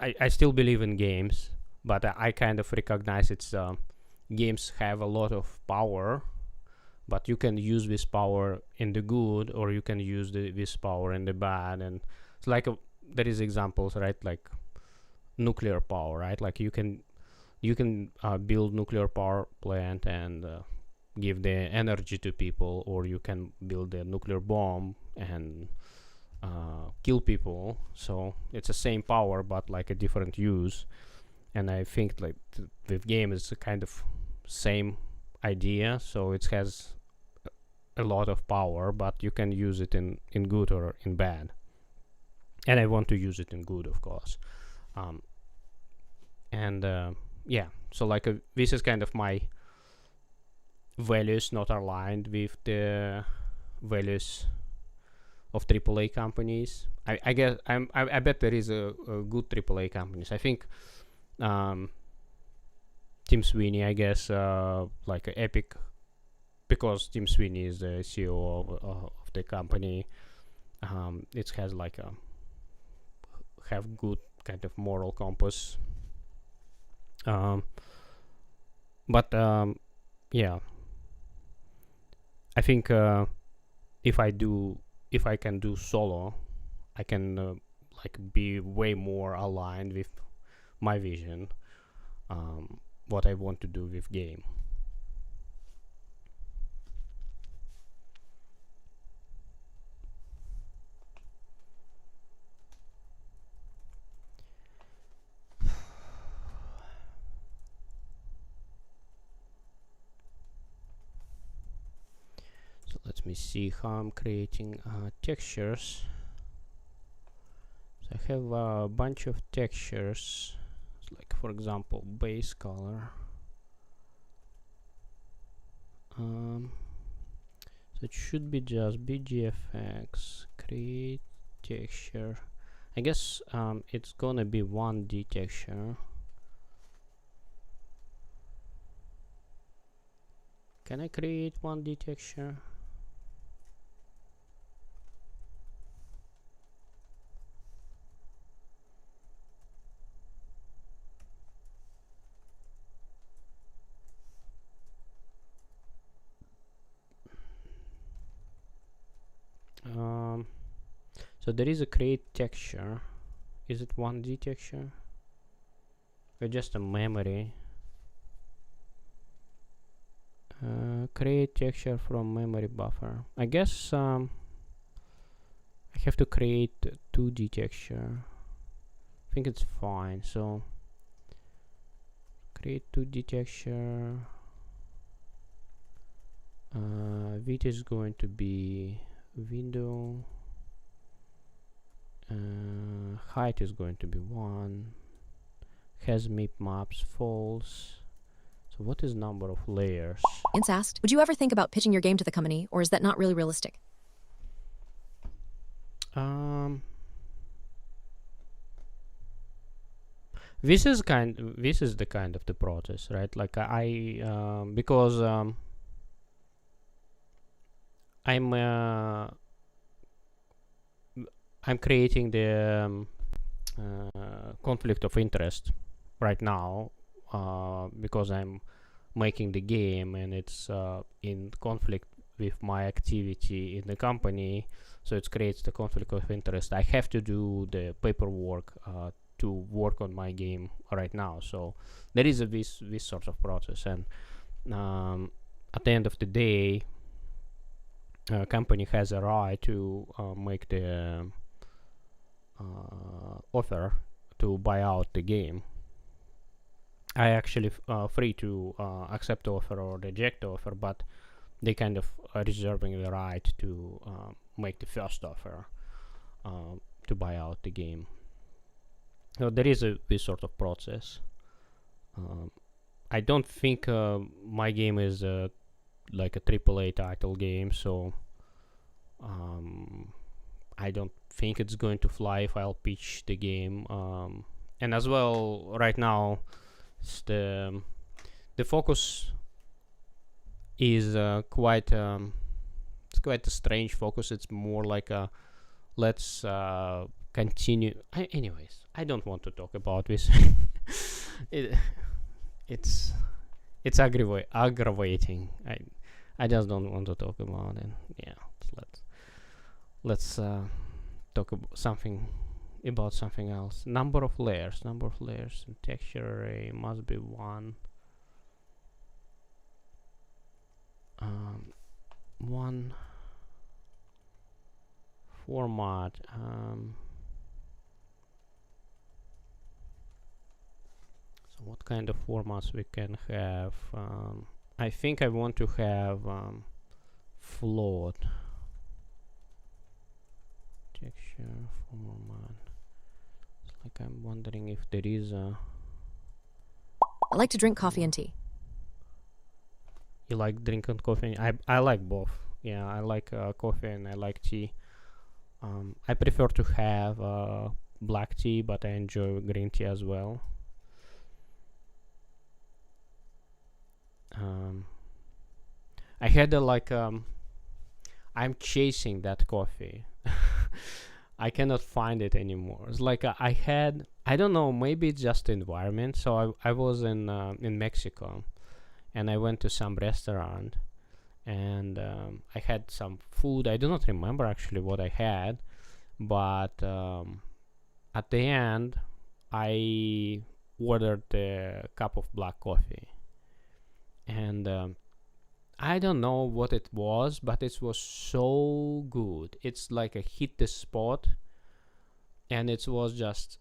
I still believe in games, but I kind of recognize it's games have a lot of power, but you can use this power in the good, or you can use this power in the bad. And it's like there is examples, right? Like nuclear power, right? Like you can build nuclear power plant and give the energy to people, or you can build a nuclear bomb and kill people. So it's the same power, but like a different use. And I think like the game is a kind of same idea. So it has a lot of power, but you can use it in good or in bad. And I want to use it in good, of course. Yeah, so like this is kind of my values not aligned with the values of AAA companies. I guess I bet there is a good AAA companies. I think Tim Sweeney, I guess, like Epic, because Tim Sweeney is the CEO of the company. It has like have good kind of moral compass. But yeah, I think if I can do solo, I can like be way more aligned with my vision, what I want to do with game. So let me see how I'm creating textures. So I have a bunch of textures, like for example base color. So it should be just BGFX create texture. I guess it's gonna be 1D texture. Can I create 1D texture? So there is a create texture. Is it 1D texture? Or just a memory? Create texture from memory buffer. I guess I have to create 2D texture. I think it's fine. So create 2D texture. Width is going to be window. Height is going to be 1. Has mip maps false. So what is number of layers? Ince asked, would you ever think about pitching your game to the company, or is that not really realistic? This is the kind of the process, right? Like because I'm creating the conflict of interest right now because I'm making the game and it's in conflict with my activity in the company, so it creates the conflict of interest. I have to do the paperwork to work on my game right now, so there is this sort of process, and at the end of the day, company has a right to make the offer to buy out the game. I actually free to accept the offer or reject the offer, but they kind of are reserving the right to make the first offer to buy out the game. So there is this sort of process. I don't think my game is like a AAA title game, so I don't think it's going to fly if I'll pitch the game. And as well, right now, the focus is quite it's quite a strange focus. It's more like a let's continue. Anyways, I don't want to talk about this. It's aggravating. I just don't want to talk about it. Yeah, let's talk about something else. Number of layers in texture array must be 1. One format. So what kind of formats we can have? I think I want to have float texture format. It's like I'm wondering if there is a. I like to drink coffee and tea. You like drinking coffee? I like both. Yeah, I like coffee and I like tea. I prefer to have black tea, but I enjoy green tea as well. I had I'm chasing that coffee. I cannot find it anymore. It's like I don't know, maybe it's just the environment. So I was in Mexico, and I went to some restaurant, and I had some food. I do not remember actually what I had, but at the end I ordered a cup of black coffee, and I don't know what it was, but it was so good. It's like a hit the spot, and it was just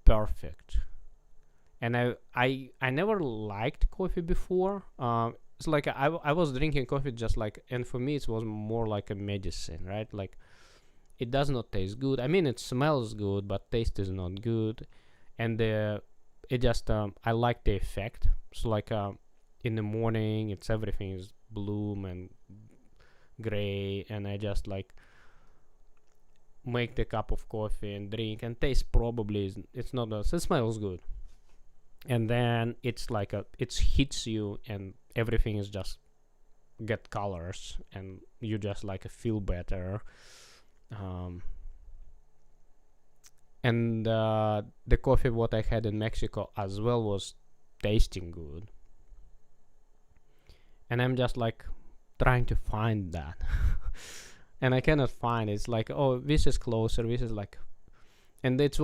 perfect. And I never liked coffee before. It's like I was drinking coffee just like, and for me it was more like a medicine, right? Like it does not taste good. I mean, it smells good, but taste is not good. And it just I like the effect. So like in the morning, it's everything is bloom and gray, and I just like make the cup of coffee and drink, and taste probably it's not it smells good, and then it's like it hits you, and everything is just get colors, and you just like feel better. And the coffee what I had in Mexico as well was tasting good. And I'm just like trying to find that. And I cannot find it. It's like, oh, this is closer, this is like, and it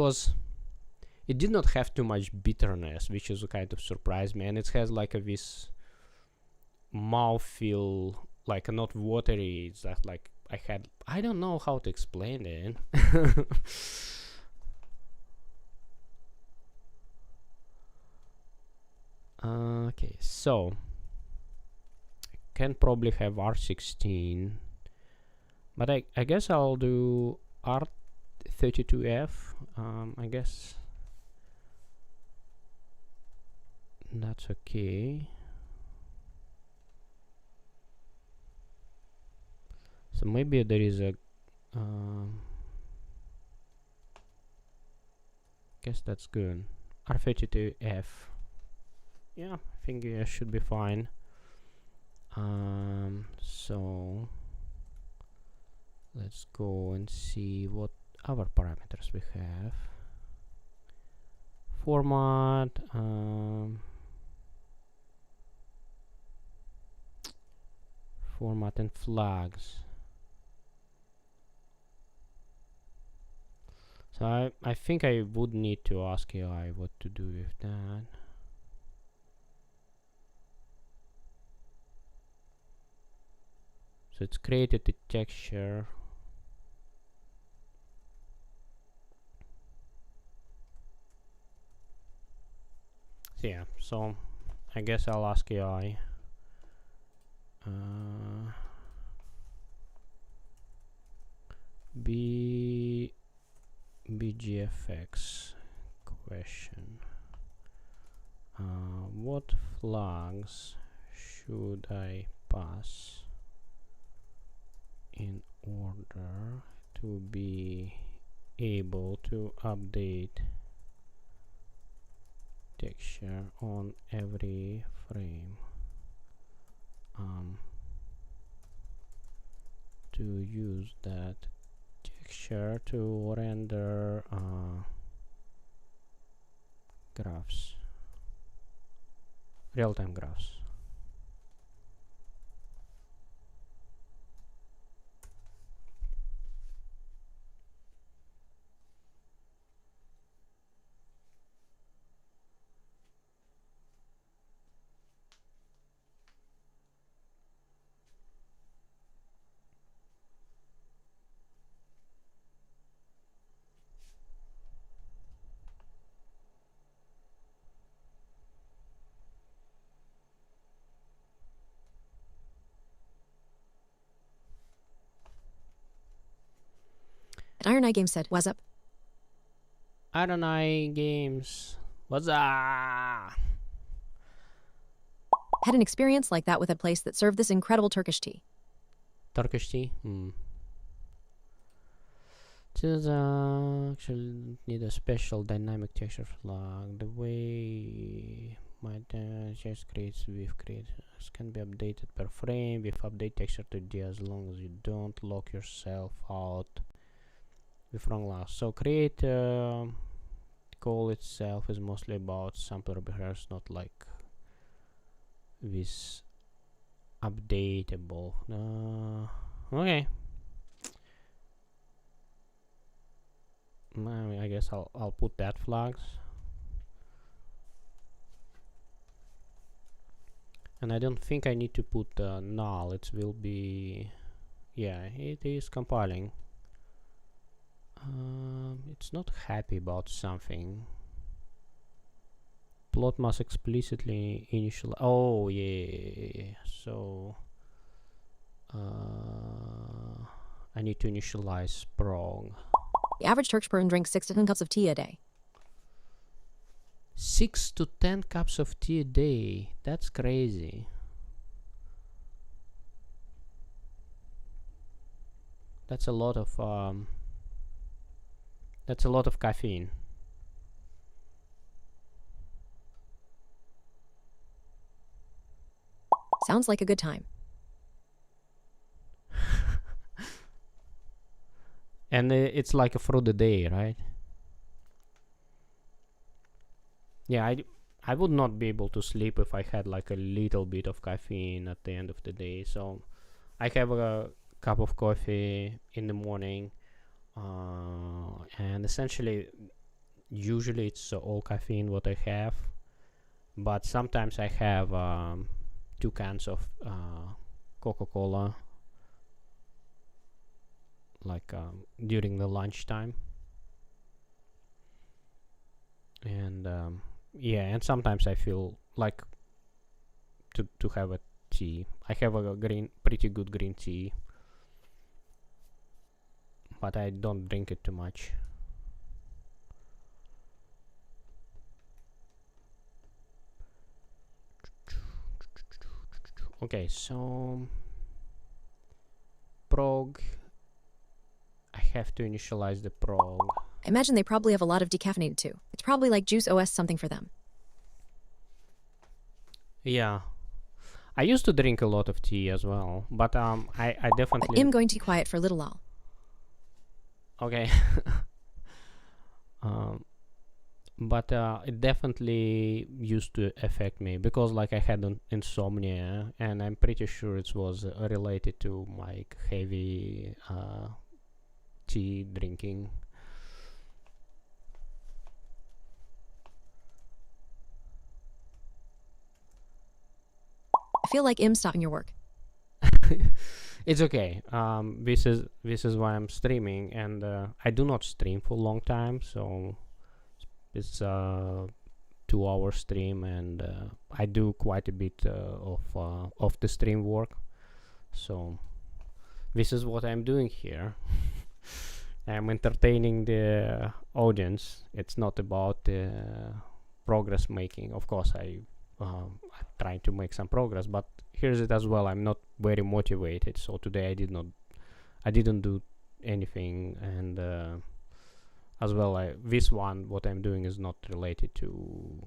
did not have too much bitterness, which is kind of surprised me. And it has like this mouth feel like not watery. It's that like I don't know how to explain it. Okay, so I can probably have R16, but I guess I'll do R32F. I guess that's okay. So maybe there is a guess that's good. R32F. Yeah, I think it should be fine. So let's go and see what other parameters we have. Format, format and flags. So I think I would need to ask AI what to do with that. So it's created a texture. So yeah, so I guess I'll ask AI. BGFX question. What flags should I pass in order to be able to update texture on every frame? To use that texture to render graphs, real-time graphs. And Iron Eye Games said, "What's up?" Iron Eye Games, what's up? Had an experience like that with a place that served this incredible Turkish tea. Turkish tea? Actually need a special dynamic texture flag. The way my just creates with creators can be updated per frame with update texture to D as long as you don't lock yourself out with wrong last. So create call itself is mostly about sampler behaviors, not like this updatable. Okay. I guess I'll put that flags. And I don't think I need to put null. It will be, yeah, it is compiling. It's not happy about something. Plot must explicitly initialize. Oh yeah. So I need to initialize prog. The average Turkish person drinks 6 to 10 cups of tea a day. 6 to 10 cups of tea a day. That's crazy. That's a lot of caffeine. Sounds like a good time. And it's like a through the day, right? Yeah, I would not be able to sleep if I had like a little bit of caffeine at the end of the day. So I have a cup of coffee in the morning, and essentially usually it's all caffeine what I have, but sometimes I have 2 cans of Coca-Cola, like during the lunchtime. And yeah, and sometimes I feel like to have a tea. I have a pretty good green tea, but I don't drink it too much. Okay, so prog. I have to initialize the prog. I imagine they probably have a lot of decaffeinated too. It's probably like Juice OS something for them. Yeah. I used to drink a lot of tea as well, but I But definitely... I'm going to be quiet for a little while. Okay. But it definitely used to affect me because like I had an insomnia, and I'm pretty sure it was related to my heavy tea drinking. I feel like I'm stopping your work. It's okay. This is why I'm streaming, and I do not stream for a long time, so it's a 2-hour stream, and I do quite a bit of the stream work. So this is what I'm doing here. I'm entertaining the audience. It's not about progress making. Of course, I'm trying to make some progress, but here's it as well. I'm not very motivated, so today I didn't do anything, and as well, this one, what I'm doing is not related to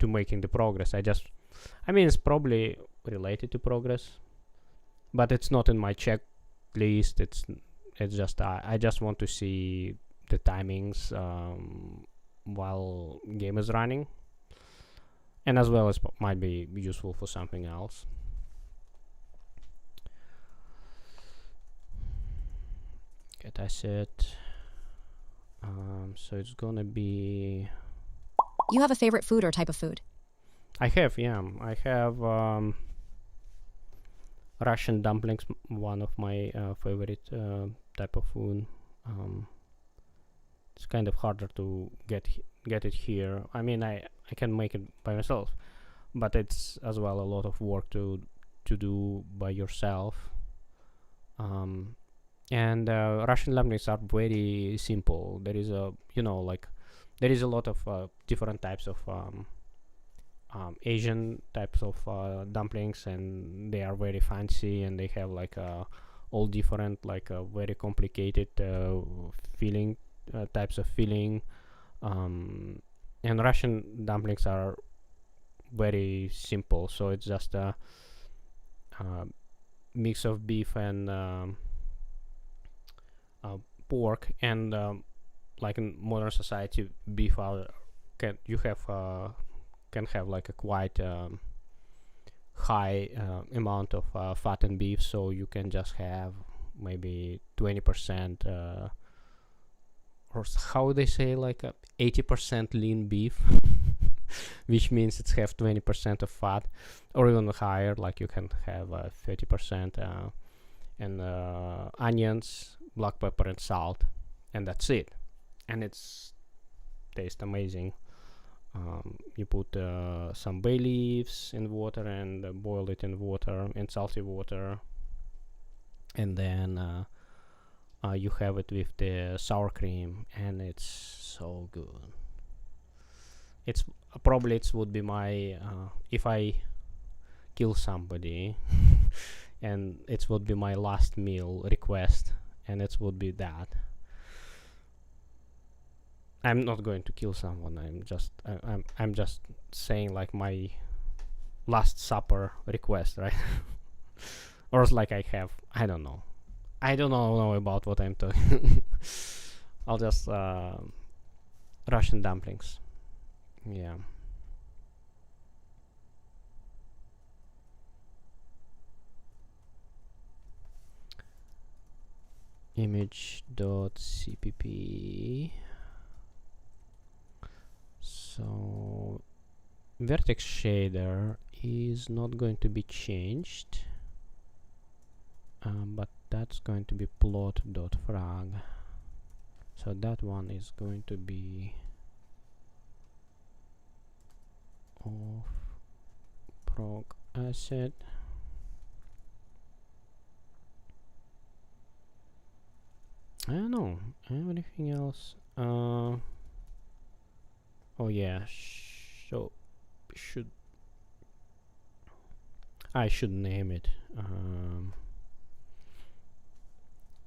making the progress. I mean, it's probably related to progress, but it's not in my checklist. It's just I just want to see the timings while game is running, and as well as might be useful for something else. Get asset. So it's gonna be... You have a favorite food or type of food? I have Russian dumplings, one of my favorite type of food. It's kind of harder to get it here. I mean, I can make it by myself, but it's as well a lot of work to do by yourself. And Russian dumplings are very simple. There is a there is a lot of different types of Asian types of dumplings, and they are very fancy, and they have like all different very complicated filling types of filling. And Russian dumplings are very simple, so it's just a mix of beef and pork, and like in modern society, beef can have like a quite high amount of fat in beef, so you can just have maybe 20% or how they say, like 80% lean beef, which means it's have 20% of fat, or even higher, like you can have 30% and onions, black pepper, and salt, and that's it. And it's tastes amazing. You put some bay leaves in water and boil it in water, in salty water, and then you have it with the sour cream, and it's so good. It's probably it would be my if I kill somebody and it would be my last meal request, and it would be that. I'm not going to kill someone. I'm just saying like my last supper request, right? Or it's like I don't know about what I'm talking. I'll just Russian dumplings. Yeah. Image.cpp. So vertex shader is not going to be changed, but that's going to be plot.frag. So that one is going to be of prog asset. I don't know, everything else. Oh yeah, so I should name it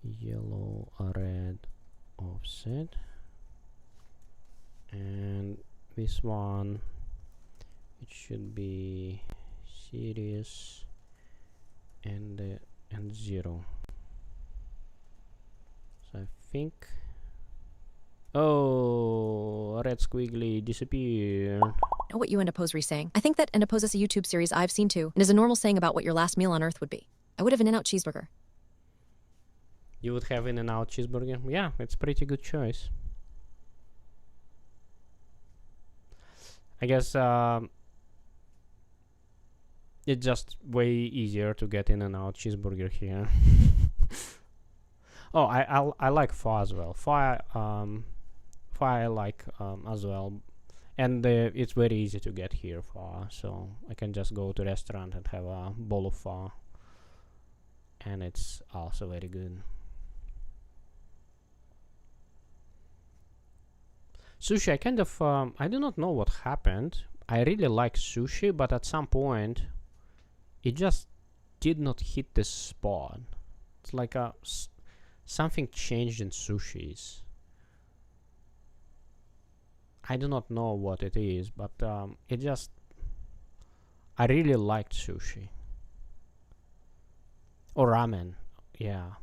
yellow red offset, and this one it should be series and 0. So I think, oh, red squiggly disappear. Know what you and Opposery saying. I think that and Oppose is a YouTube series I've seen too, and is a normal saying about what your last meal on Earth would be. I would have an In-N-Out cheeseburger. You would have In-N-Out cheeseburger? Yeah, it's a pretty good choice. I guess it's just way easier to get In-N-Out cheeseburger here. Oh, I like pho as well. Pho I like as well, and it's very easy to get here pho. So I can just go to restaurant and have a bowl of pho, and it's also very good. Sushi, I kind of I do not know what happened. I really like sushi, but at some point it just did not hit the spot. It's like something changed in sushis. I do not know what it is, but it just, I really liked sushi. Or ramen, yeah,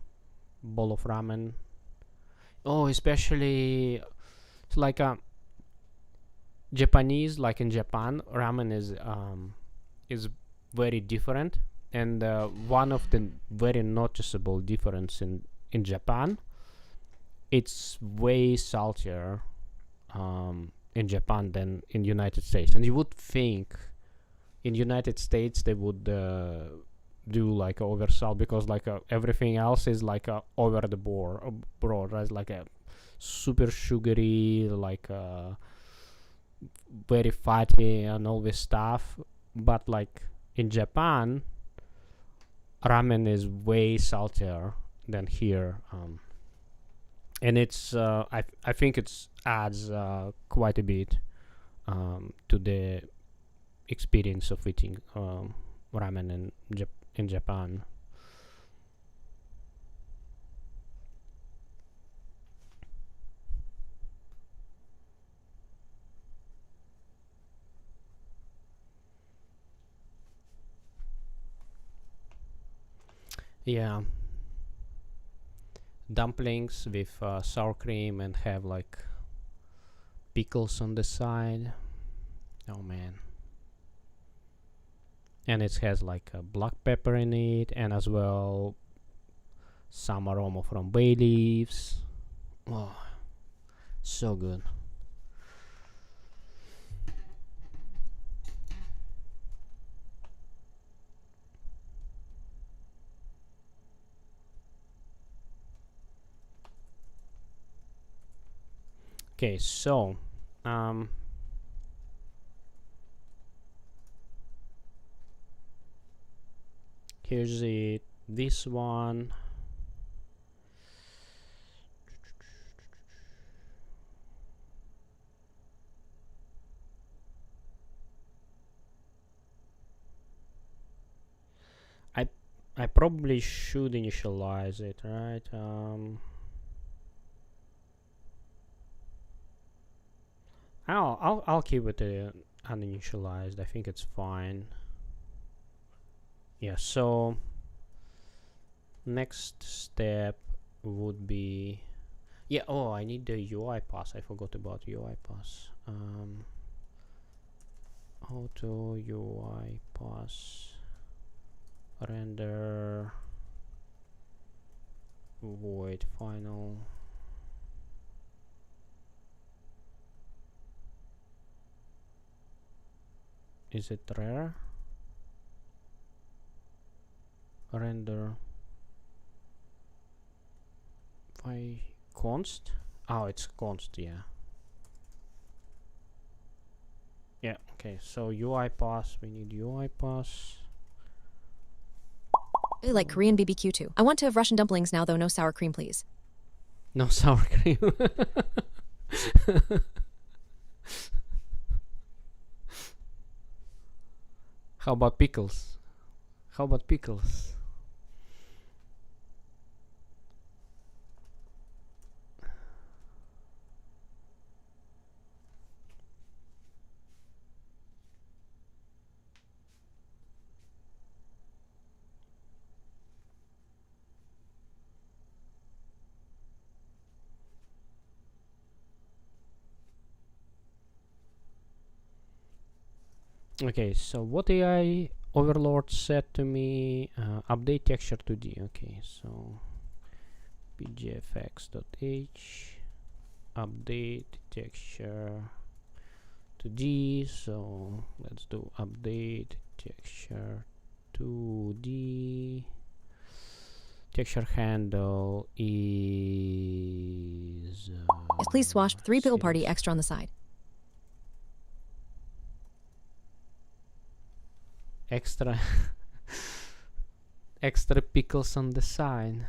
bowl of ramen. Oh, especially it's like Japanese, like in Japan, ramen is very different, and one of the very noticeable difference in Japan, it's way saltier in Japan than in United States. And you would think in United States they would do like over salt, because like everything else is like over the broad, right? Like a super sugary, like very fatty and all this stuff. But like in Japan, ramen is way saltier than here, and it's I think it's adds quite a bit to the experience of eating ramen in Japan. Yeah, dumplings with sour cream and have like pickles on the side. Oh man. And it has like a black pepper in it, and as well some aroma from bay leaves. Oh, so good. Okay, so here's this one. I probably should initialize it, right? I'll keep it uninitialized. I think it's fine. Yeah. So next step would be, yeah. Oh, I need the UI pass. I forgot about UI pass. Auto UI pass render void final. Is it rare? render by const. Oh, it's const, yeah. Yeah, okay, so UI pass, we need UI pass. I like Korean BBQ too. I want to have Russian dumplings now, though no sour cream, please. No sour cream. How about pickles? How about pickles? Okay, so what AI overlord said to me, update texture to D. Okay, so BGFX.h update texture to D. So let's do update texture to D. Texture handle is Yes, please swash 3 pickle party series. extra on the side. Extra extra pickles on the side.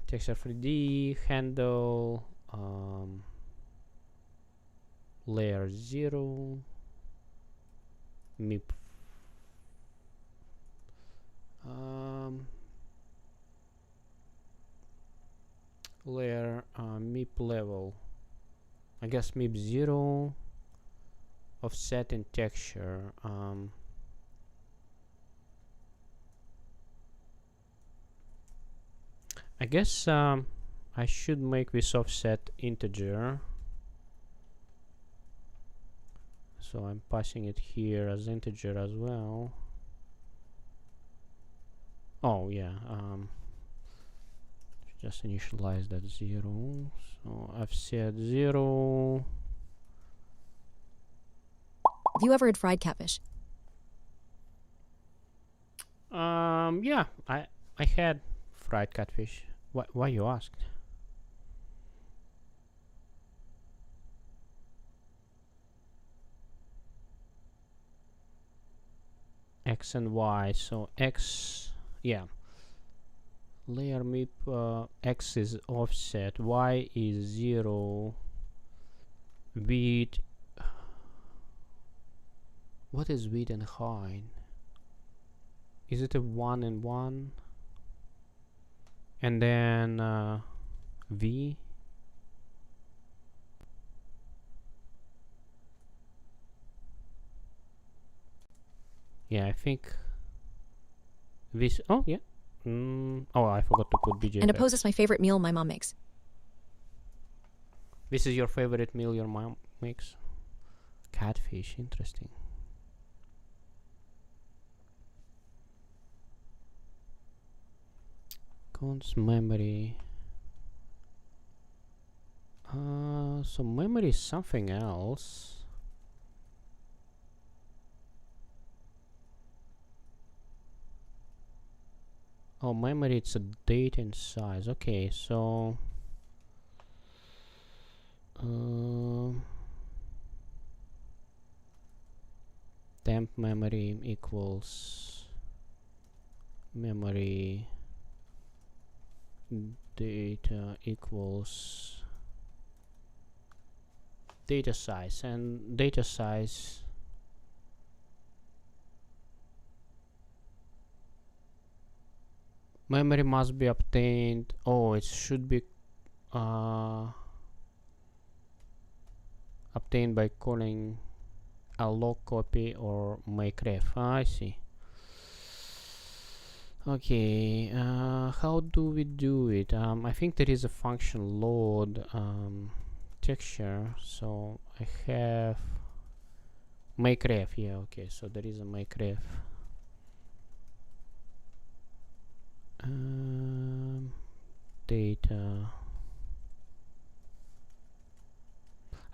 Texture 3D handle layer 0 MIP layer MIP level, I guess MIP 0 offset and texture. I guess I should make this offset integer, so I'm passing it here as integer as well. Oh yeah, just initialize that 0. So I've set 0. Have you ever had fried catfish? Yeah, I had fried catfish. Why you asked? X and Y. So X, yeah. Layer MIP X is offset, Y is 0. Width. What is width and height? Is it a 1 and 1? And then V. Yeah, I think this. Oh yeah. Oh, I forgot to put BGFX. And oppose is my favorite meal my mom makes. This is your favorite meal your mom makes? Catfish, interesting. Cons memory. So memory is something else. Oh, memory, it's a date and size. Okay, so temp memory equals memory data equals data size, and data size memory must be obtained. Oh, it should be obtained by calling alloc copy or make ref. I see. Okay, how do we do it? I think there is a function load texture, so I have make ref. Yeah, okay, so there is a make ref. Data,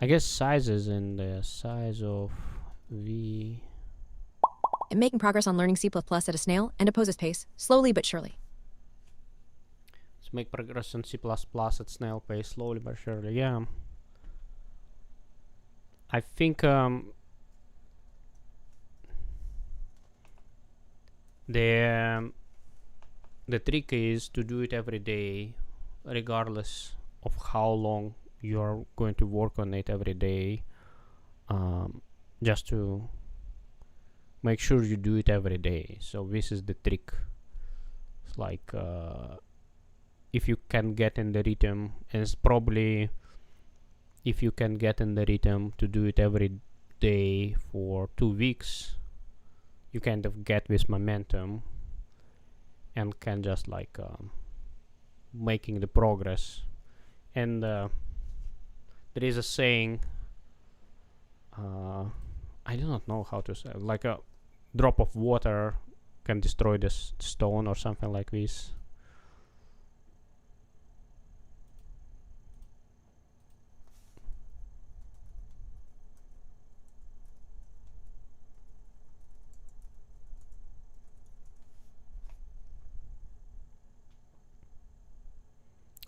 I guess sizes in the size of V. I'm making progress on learning C++ at a snail and opposes pace, slowly but surely. Let's make progress on C++ at snail pace, slowly but surely. Yeah. I think the trick is to do it every day, regardless of how long you're going to work on it every day. Just to make sure you do it every day. So this is the trick. It's like if you can get in the rhythm, and it's probably if you can get in the rhythm to do it every day for 2 weeks, you kind of get this momentum and can just like making the progress. And there is a saying, I do not know how to say, like a drop of water can destroy the stone or something like this.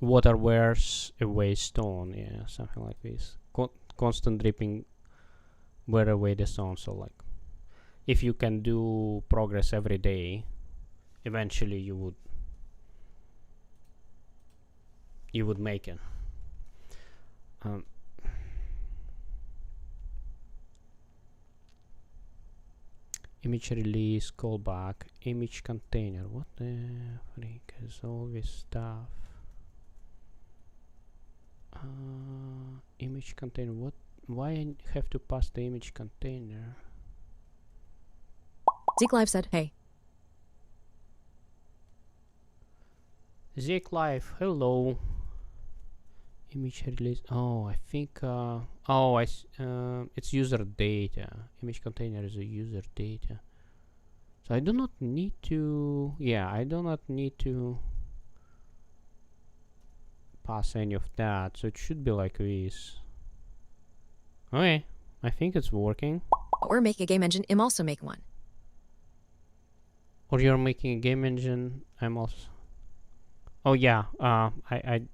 Water wears away stone, yeah, something like this. Constant dripping wear away the stone. So like, if you can do progress every day, eventually you would make it. Image release, callback, image container. What the freak is all this stuff? Image container. What? Why I have to pass the image container? Zeke Live said, hey. Zeke Live, hello. Image release. Oh, I think. It's user data. Image container is a user data. So I do not need to. Yeah, I do not need to pass any of that. So it should be like this. Okay, I think it's working. Or make a game engine, I'm also making one. Or you're making a game engine, I'm also. Oh yeah, I'm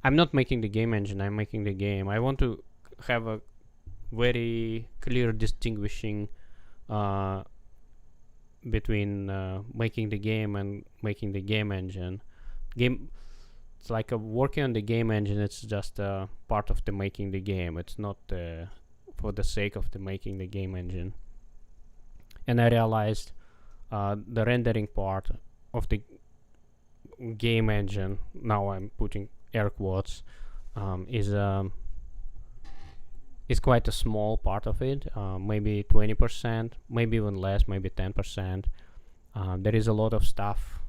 not making the game engine, I'm making the game. I want to have a very clear distinguishing between making the game and making the game engine. It's like working on the game engine, it's just part of the making the game. It's not for the sake of the making the game engine. And I realized the rendering part of the game engine, now I'm putting air quotes, is quite a small part of it, maybe 20%, maybe even less, maybe 10%. There is a lot of stuff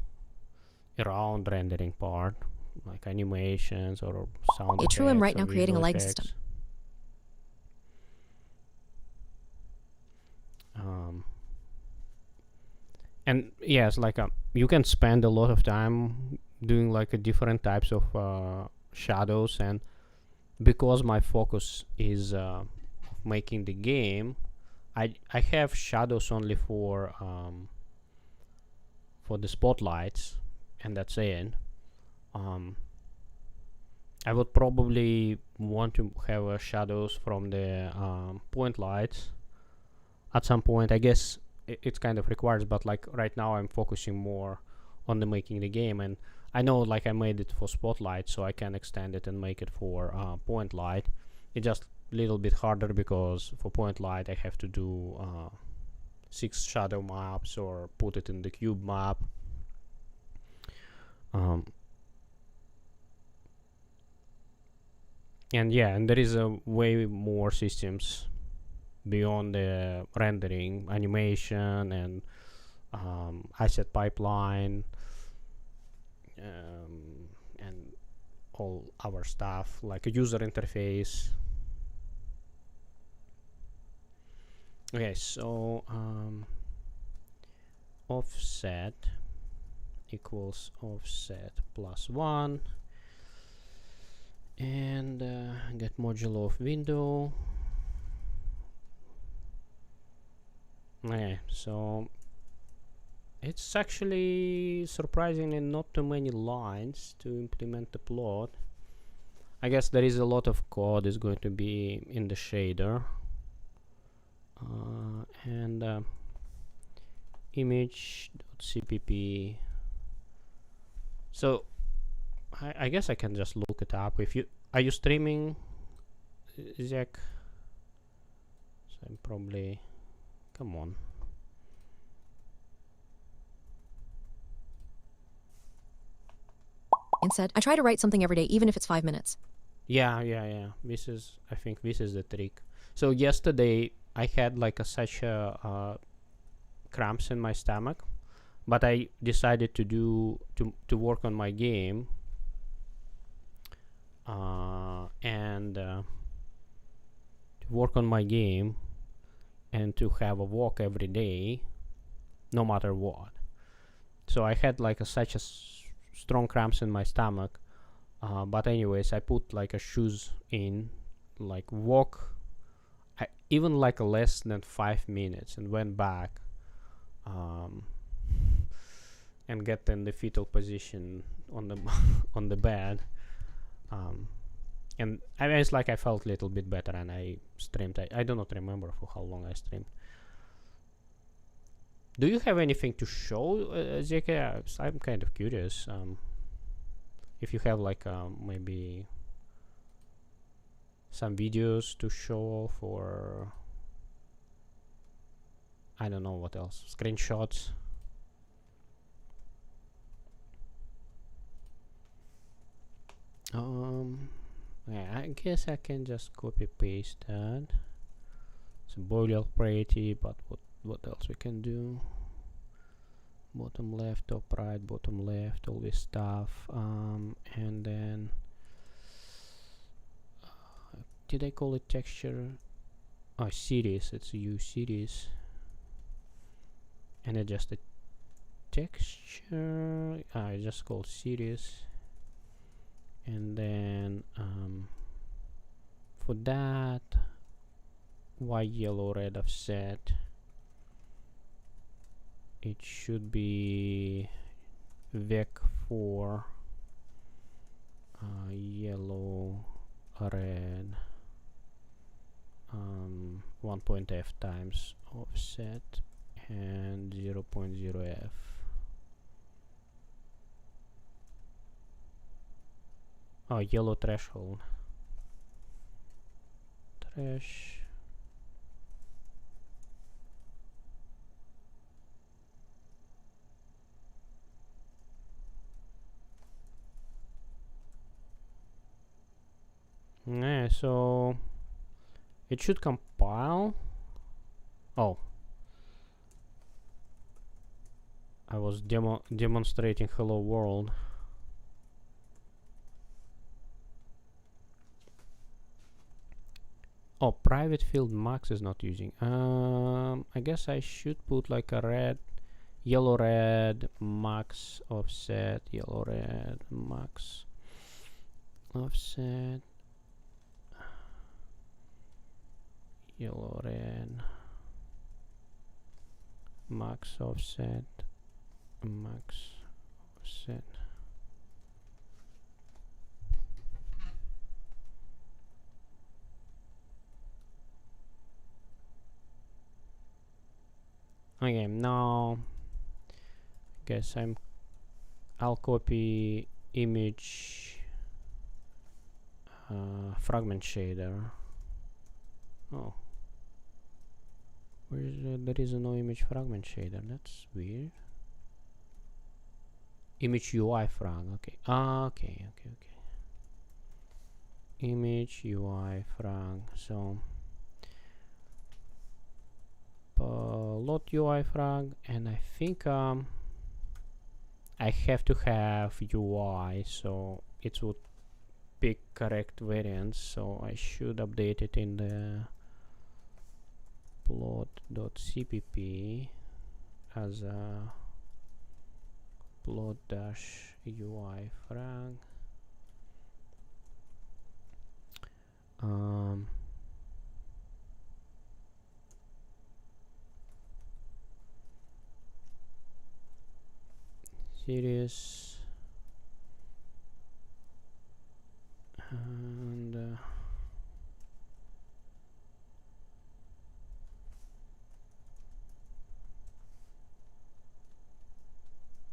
around rendering part, like animations or sound effects. True, I'm right now creating a lighting system. And yes, like you can spend a lot of time doing like different types of shadows, and because my focus is making the game, I have shadows only for the spotlights, and that's it. I would probably want to have shadows from the point lights at some point. I guess it's kind of requires, but like right now I'm focusing more on the making the game, and I know like I made it for spotlight, so I can extend it and make it for point light. It's just a little bit harder because for point light I have to do 6 shadow maps or put it in the cube map. And yeah, and there is way more systems beyond the rendering, animation, and asset pipeline, and all our stuff like a user interface. Okay, so offset equals offset plus 1, and get modulo of window. Okay, so it's actually surprisingly not too many lines to implement the plot. I guess there is a lot of code is going to be in the shader. And image.cpp. So I guess I can just look it up. If you are you streaming, Zach? So I'm probably, come on. Instead, I try to write something every day, even if it's 5 minutes. Yeah. This is, I think this is the trick. So yesterday I had like such a cramps in my stomach, but I decided to work on my game, and to work on my game and to have a walk every day, no matter what. So I had like such a strong cramps in my stomach, but anyways, I put like a shoes in, like walk, even like less than 5 minutes, and went back, and get in the fetal position on the on the bed, and I mean, it's like I felt a little bit better, and I streamed. I do not remember for how long I streamed. Do you have anything to show, ZK? I'm kind of curious. If you have like maybe some videos to show off, or I don't know what else, screenshots. Yeah, I guess I can just copy paste that. It's boilerplate, but what else we can do? Bottom left, top right, bottom left, all this stuff. And then did I call it texture? Oh, series. It's a U series, and adjust the texture. I just called series, and then for that, white, yellow, red offset. It should be vec4 yellow, red, 1.f times offset, and 0.0f. Oh, yellow threshold. Trash. Yeah, so it should compile. Oh, I was demonstrating hello world. Oh, private field max is not using. I guess I should put like a red, yellow, red, max offset, yellow, red, max offset, yellow, red, max offset, max offset. Okay, now guess I'll copy image fragment shader. Oh, there is no image fragment shader. That's weird. Image UI frag. Okay. Okay. Image UI frag. So load UI frag, and I think I have to have UI, so it would pick correct variants. So I should update it in the plot.cpp as a plot-ui frag. series, and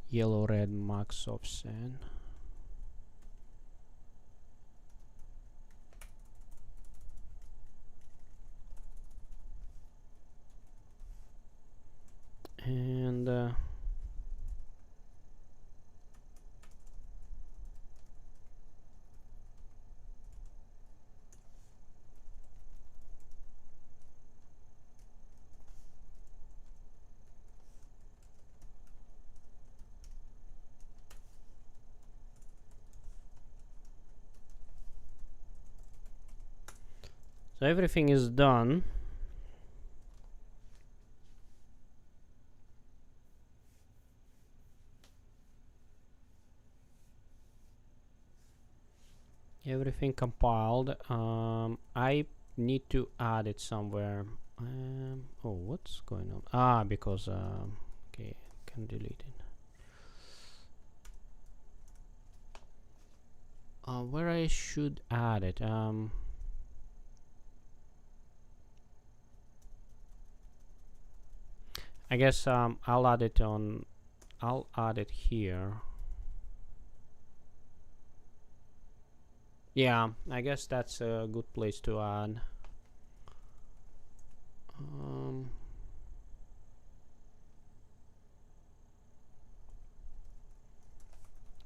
yellow red max offset. And so everything is done. Everything compiled. I need to add it somewhere. Oh, what's going on? Ah, because okay, can delete it. Where I should add it? I guess I'll add it on. I'll add it here. Yeah, I guess that's a good place to add.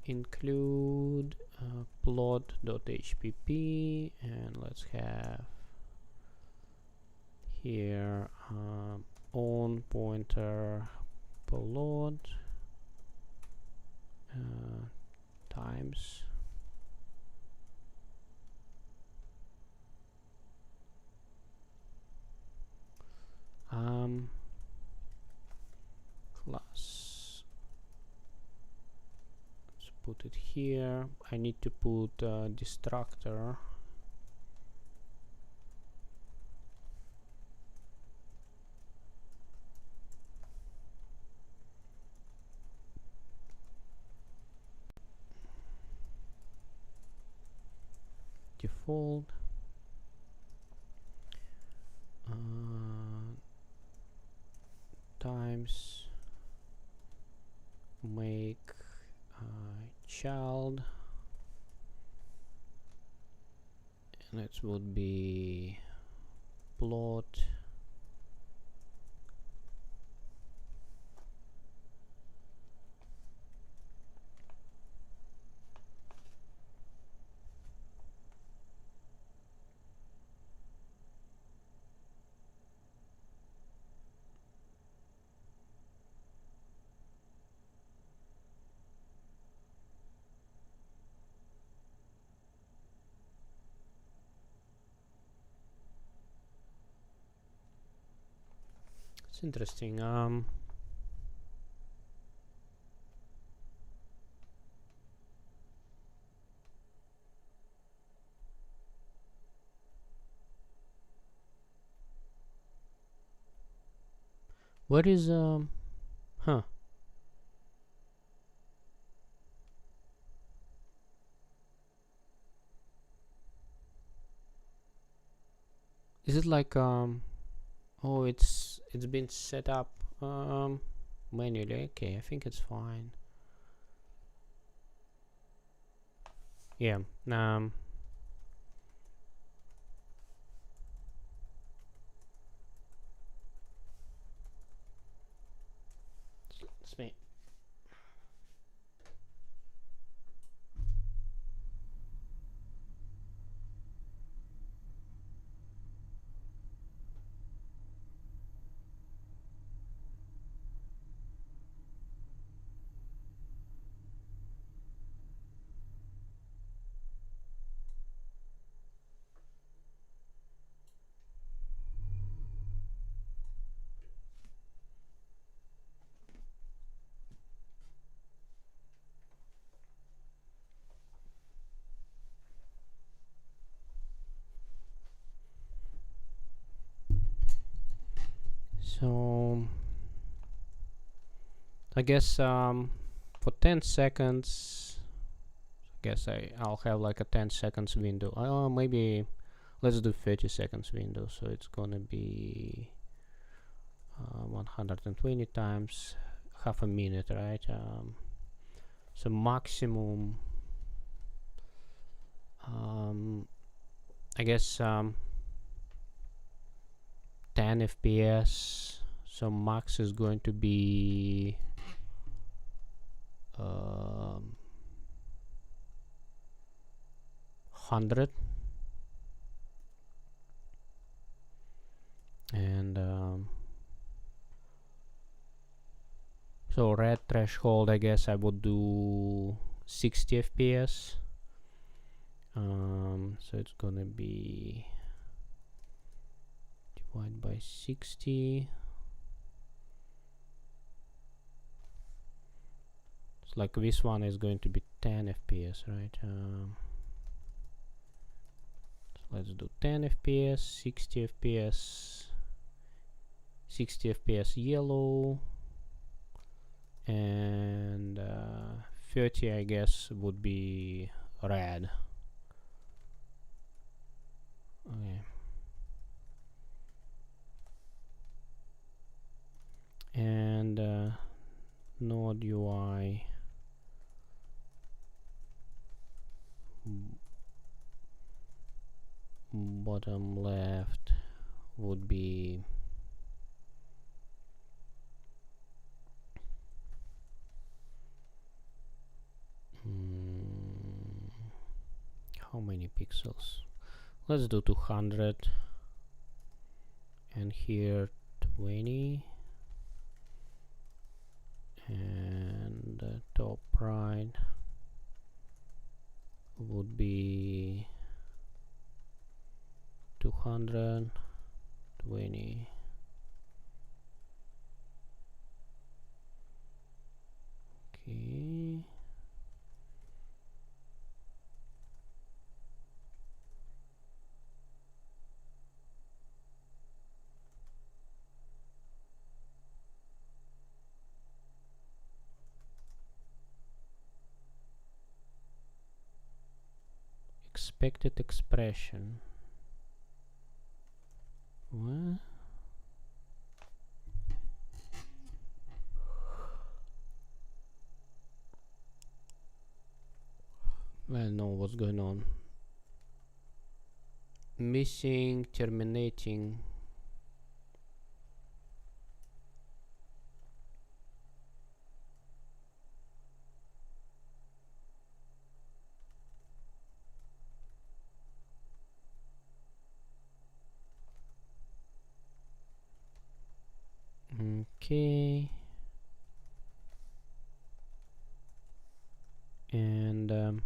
Include plot.hpp, and let's have here on pointer plot times class. Let's put it here. I need to put destructor. Default times make child, and it would be plot It's interesting. What is huh? Is it like oh, it's been set up manually. Okay, I think it's fine. Yeah. It's me. So I guess for 10 seconds, I guess I'll have like a 10 seconds window. Maybe let's do 30 seconds window. So it's gonna be 120 times half a minute, right? So maximum, I guess 10 FPS. So max is going to be 100, and so red threshold, I guess I would do 60 FPS. So it's gonna be divided by 60. It's like this one is going to be 10 FPS, right? So let's do 10 FPS, 60 FPS, 60 FPS yellow, and 30, I guess, would be red. Okay. And node UI bottom left would be how many pixels? Let's do 200, and here 20, and top right would be 220. Okay. Expected expression. What? I don't know what's going on. Missing, terminating. Okay. And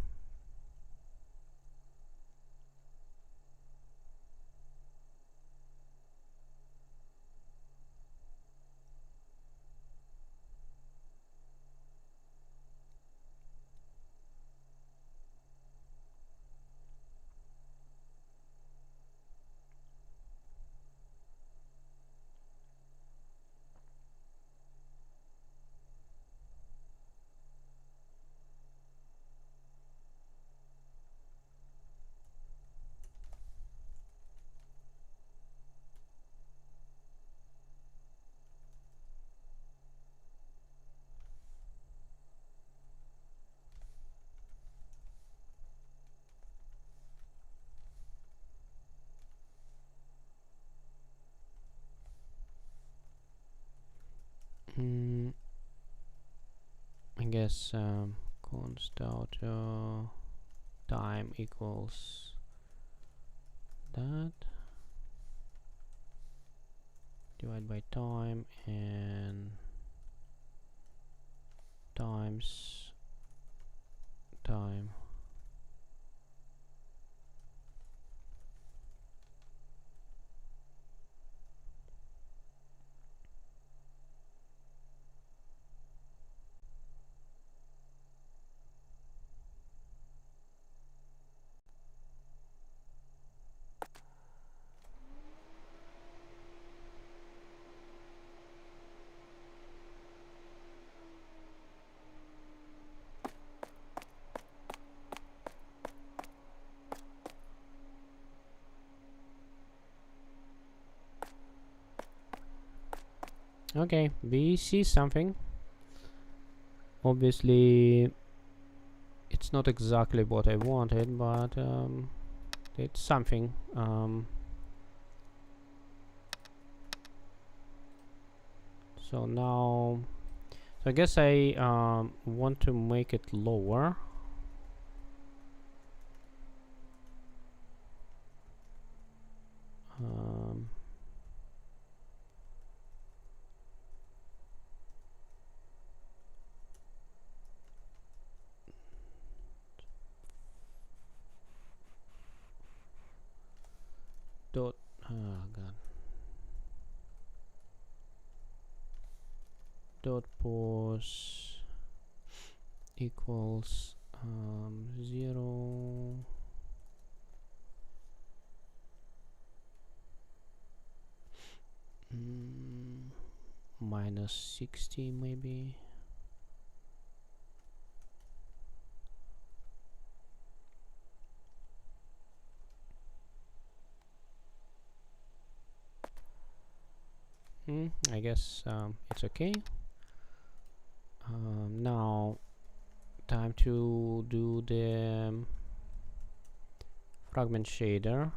I guess const auto time equals that divided by time, and times time. Okay, we see something. Obviously, it's not exactly what I wanted, but it's something. So now, so I guess I want to make it lower. Dot. Oh God. Dot pose equals 0. Minus 60 maybe. I guess it's okay. Now time to do the fragment shader.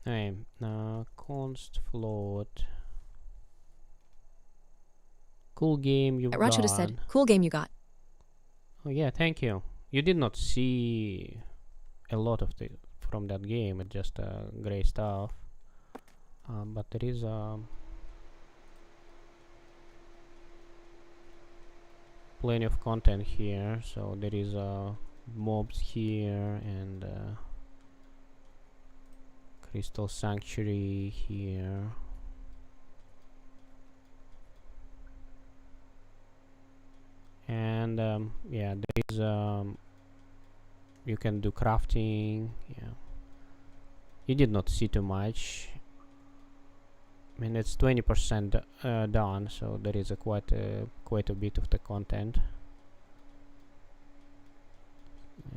Okay, const float. Cool game you've Raj should have got. said, cool game you got. Oh yeah, thank you. You did not see a lot of the from that game. It's just great stuff. But there is plenty of content here. So there is mobs here and crystal sanctuary here. And yeah, there is you can do crafting. Yeah, you did not see too much. I mean, it's 20% done, so there is a quite a bit of the content.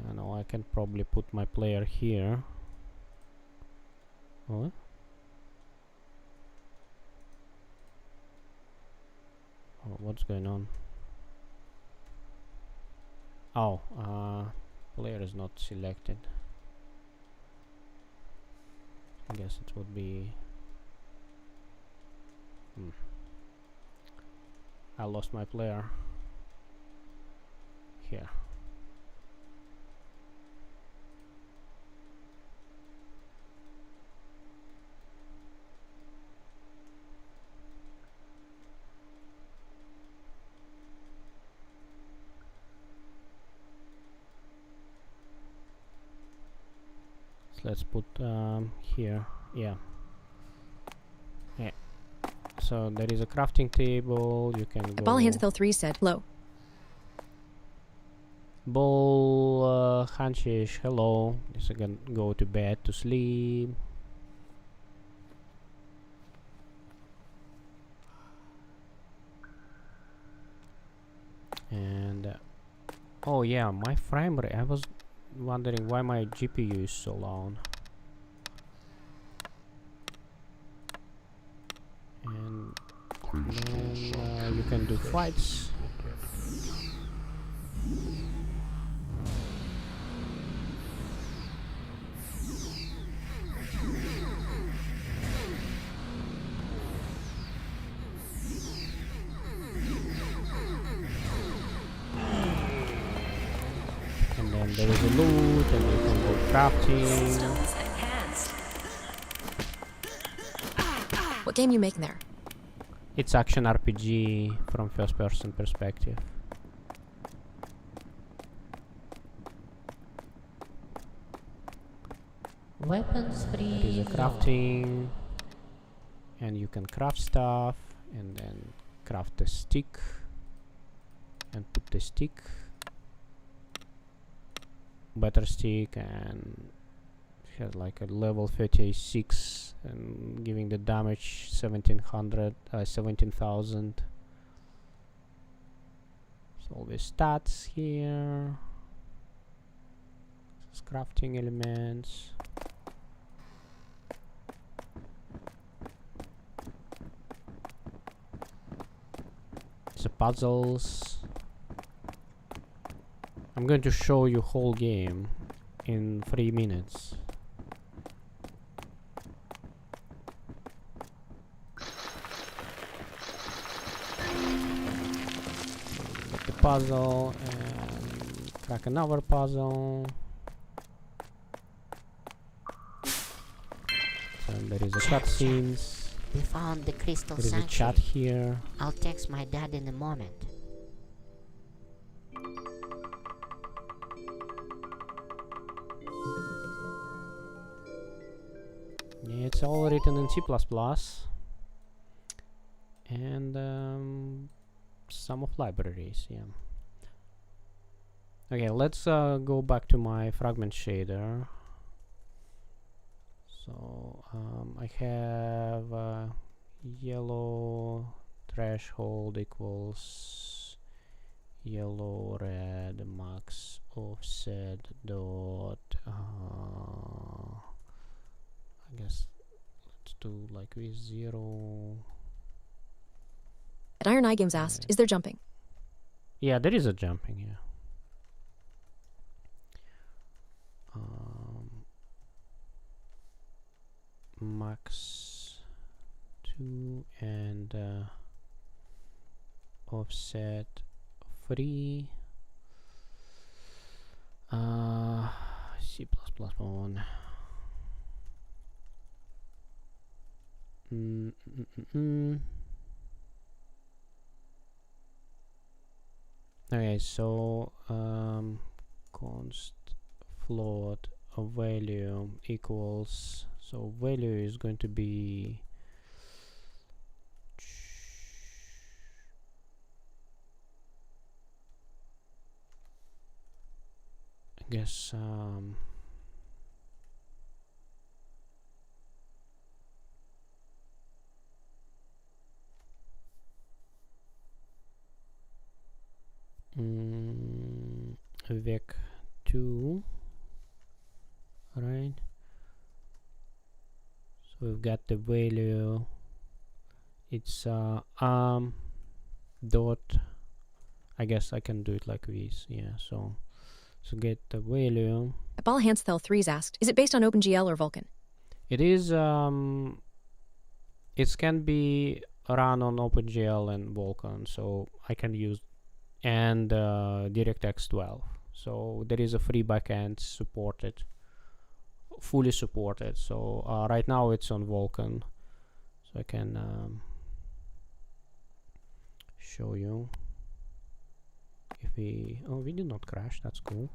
You know, I can probably put my player here. What? Oh, what's going on? Oh, player is not selected. I guess it would be. I lost my player here. So let's put here. Yeah. So there is a crafting table. You can go. Ball Handsethil 3 said, hello. Ball Hanshish, hello. Just again go to bed to sleep. And oh yeah, my frame rate. I was wondering why my GPU is so long. And then you can do fights. And then there is a loot, and you can go crafting. What game you making there? It's action RPG from first-person perspective. Weapons free. There is a crafting, and you can craft stuff, and then craft a stick, and put the stick, better stick, and has like a level 36 and giving the damage 17,000. So all the stats here. Crafting elements. The puzzles. I'm going to show you whole game in 3 minutes. Get the puzzle and crack another puzzle. And there is a cutscenes. We found the crystal There is a sanctuary. chat here. I'll text my dad in a moment. Yeah, it's all written in C++. And some of libraries, yeah. Okay, let's go back to my fragment shader. So I have yellow threshold equals yellow red max offset dot I guess let's do like with 0. At Iron Eye Games asked, is there jumping? Yeah, there is a jumping, yeah. Max 2 and offset 3. C++ one. Okay, so const float of value equals, so value is going to be I guess vec2, right? So we've got the value, it's dot, I guess I can do it like this, yeah. So get the value. Ball Hansthel 3's asked, is it based on OpenGL or Vulkan? It is it can be run on OpenGL and Vulkan, so I can use, and DirectX 12. So there is a free backend supported, fully supported. So right now it's on Vulkan, so I can show you. If we did not crash, that's cool.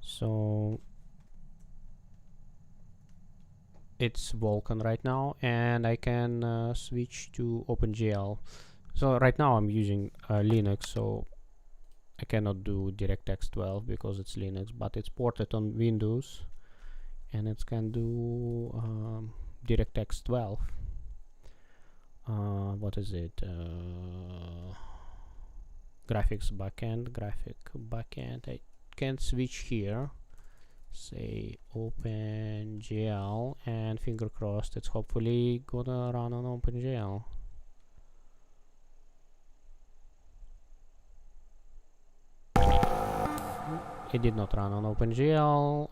So it's Vulkan right now, and I can switch to OpenGL. So right now I'm using Linux, so I cannot do DirectX 12 because it's Linux, but it's ported on Windows, and it can do DirectX 12. What is it? Graphic backend. I can switch here, say OpenGL, and finger crossed it's hopefully gonna run on OpenGL. It did not run on OpenGL,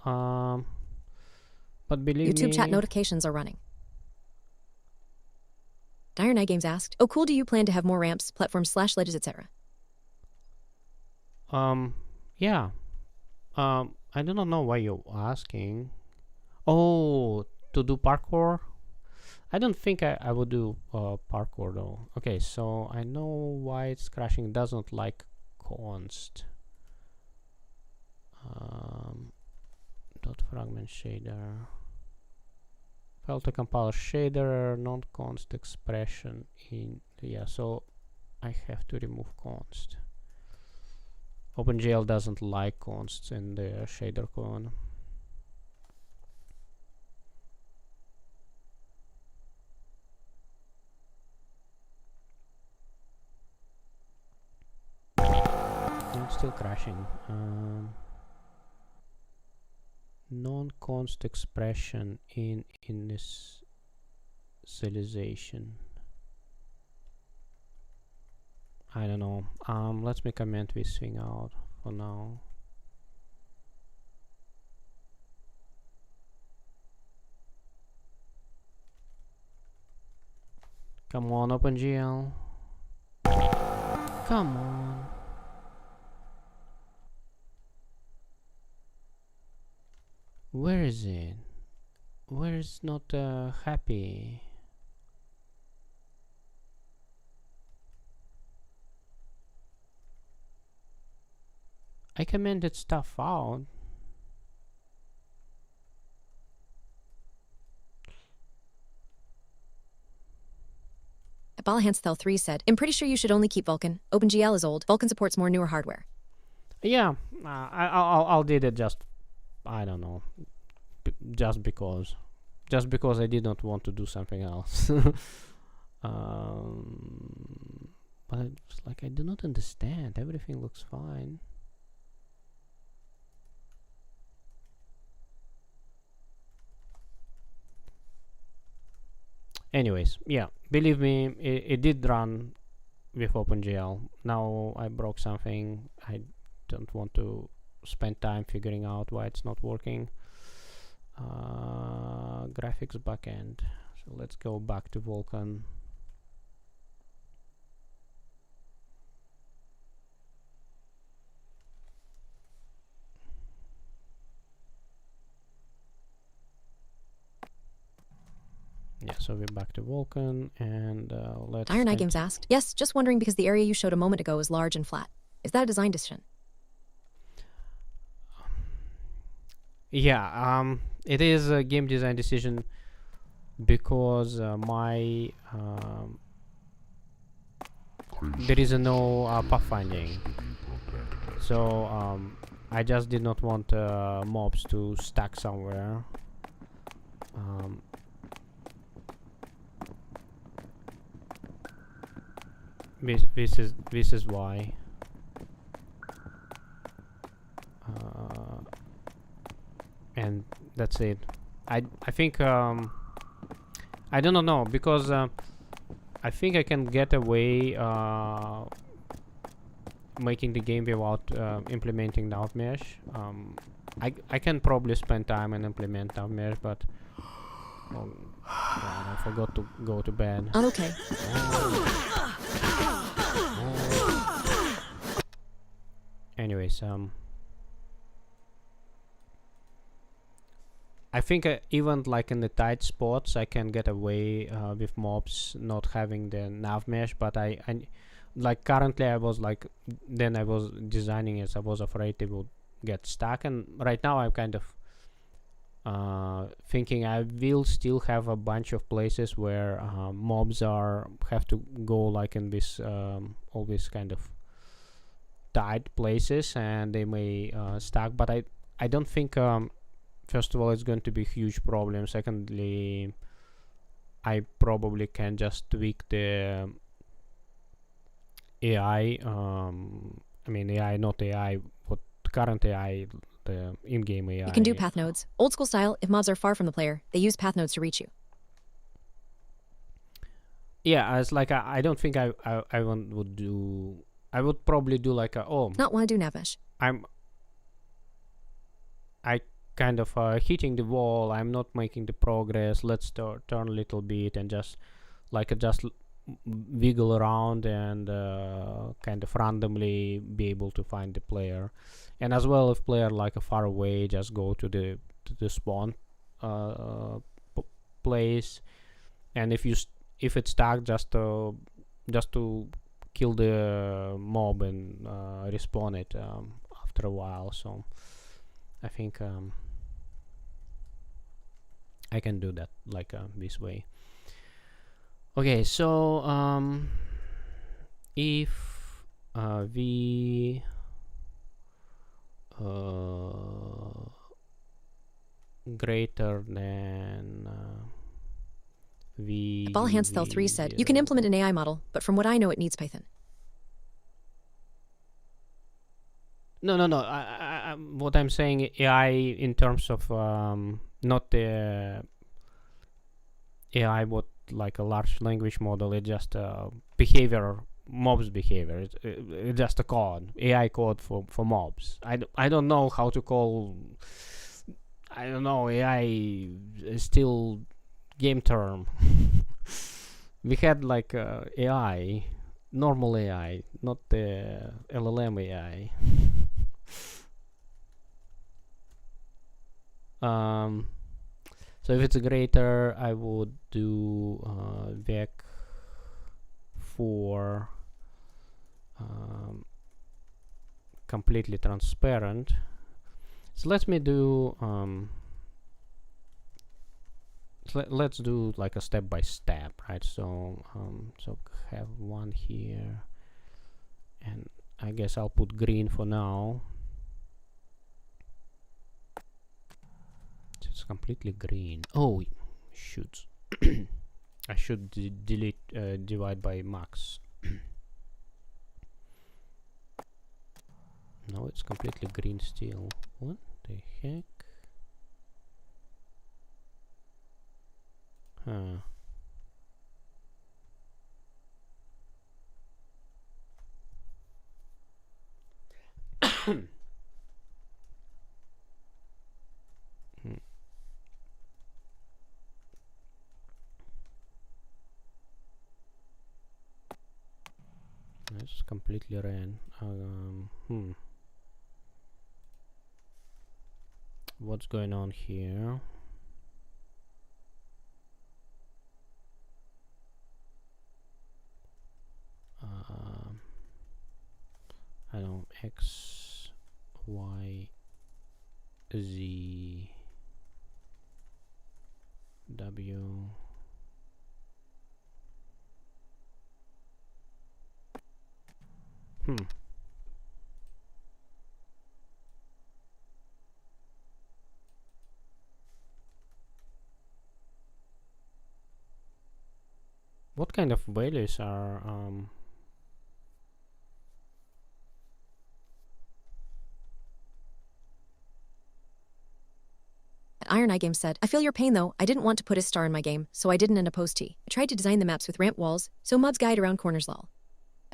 but believe YouTube me, chat notifications are running. Iron Eye Games asked, oh cool, do you plan to have more ramps, platforms, /ledges, etc.? Yeah. I do not know why you're asking. Oh, to do parkour? I don't think I would do parkour though. Okay, so I know why it's crashing. It doesn't like const. Dot fragment shader. File to compile shader, non-const expression in, yeah, so I have to remove const. OpenGL doesn't like consts in the shader code. Still crashing. Non-const expression in initialization. I don't know. Let me comment this thing out for now. Come on, OpenGL. Come on. Where is it? Where is not happy? I commented stuff out. Balahanthel3 said, I'm pretty sure you should only keep Vulkan. OpenGL is old. Vulkan supports more newer hardware. Yeah, I'll did it just, I don't know, just because I did not want to do something else. But it's like I do not understand. Everything looks fine. Anyways, yeah, believe me, it did run with OpenGL. Now I broke something. I don't want to spend time figuring out why it's not working. Graphics backend. So let's go back to Vulkan. Yeah, so we're back to Vulkan, and let's... Iron Eye Games asked, yes, just wondering because the area you showed a moment ago is large and flat. Is that a design decision? Yeah, it is a game design decision because my... there is no pathfinding. So I just did not want mobs to stack somewhere. This is why. And that's it. I think I don't know because I think I can get away making the game without implementing NavMesh. I can probably spend time and implement NavMesh, but oh, God, I forgot to go to bed. I'm okay. Anyways, I think even like in the tight spots I can get away with mobs not having the nav mesh, but I like currently I was like, then I was designing it, I was afraid it would get stuck, and right now I'm kind of thinking I will still have a bunch of places where mobs have to go like in this all these kind of tight places, and they may stack, but I don't think first of all it's going to be a huge problem. Secondly, I probably can just tweak the AI, I mean AI, not AI, what current AI, the in-game AI. You can do path nodes. Old school style, if mobs are far from the player, they use path nodes to reach you. Yeah, it's like I don't think I would do. I would probably do like a Not want to do navmesh. I kind of hitting the wall. I'm not making the progress. Let's turn a little bit and just wiggle around and kind of randomly be able to find the player. And as well, if player like far away, just go to the spawn place, and if it's stuck, just to kill the mob and respawn it after a while. So I think I can do that like this way. Okay, so if we greater than v Ballhandstel3 said, you can implement an AI model, but from what I know it needs Python. No. What I'm saying, AI in terms of not the AI, what like a large language model. It's just behavior, mobs behavior. It's just a code, AI code for mobs. I don't know how to call. I don't know, AI is still game term. We had like AI, normal AI, not the LLM AI. So if it's a greater, I would do vec for completely transparent. So let me do let's do like a step by step, right? So so have one here, and I guess I'll put green for now. It's completely green. Oh shoot. I should delete divide by max. No, it's completely green still. What the heck? Huh. It's completely ran. What's going on here? I don't X, Y, Z, W. What kind of values are Iron Eye Games said, I feel your pain though. I didn't want to put a star in my game, so I didn't end a post T. I tried to design the maps with ramp walls, so mobs guide around corners lol.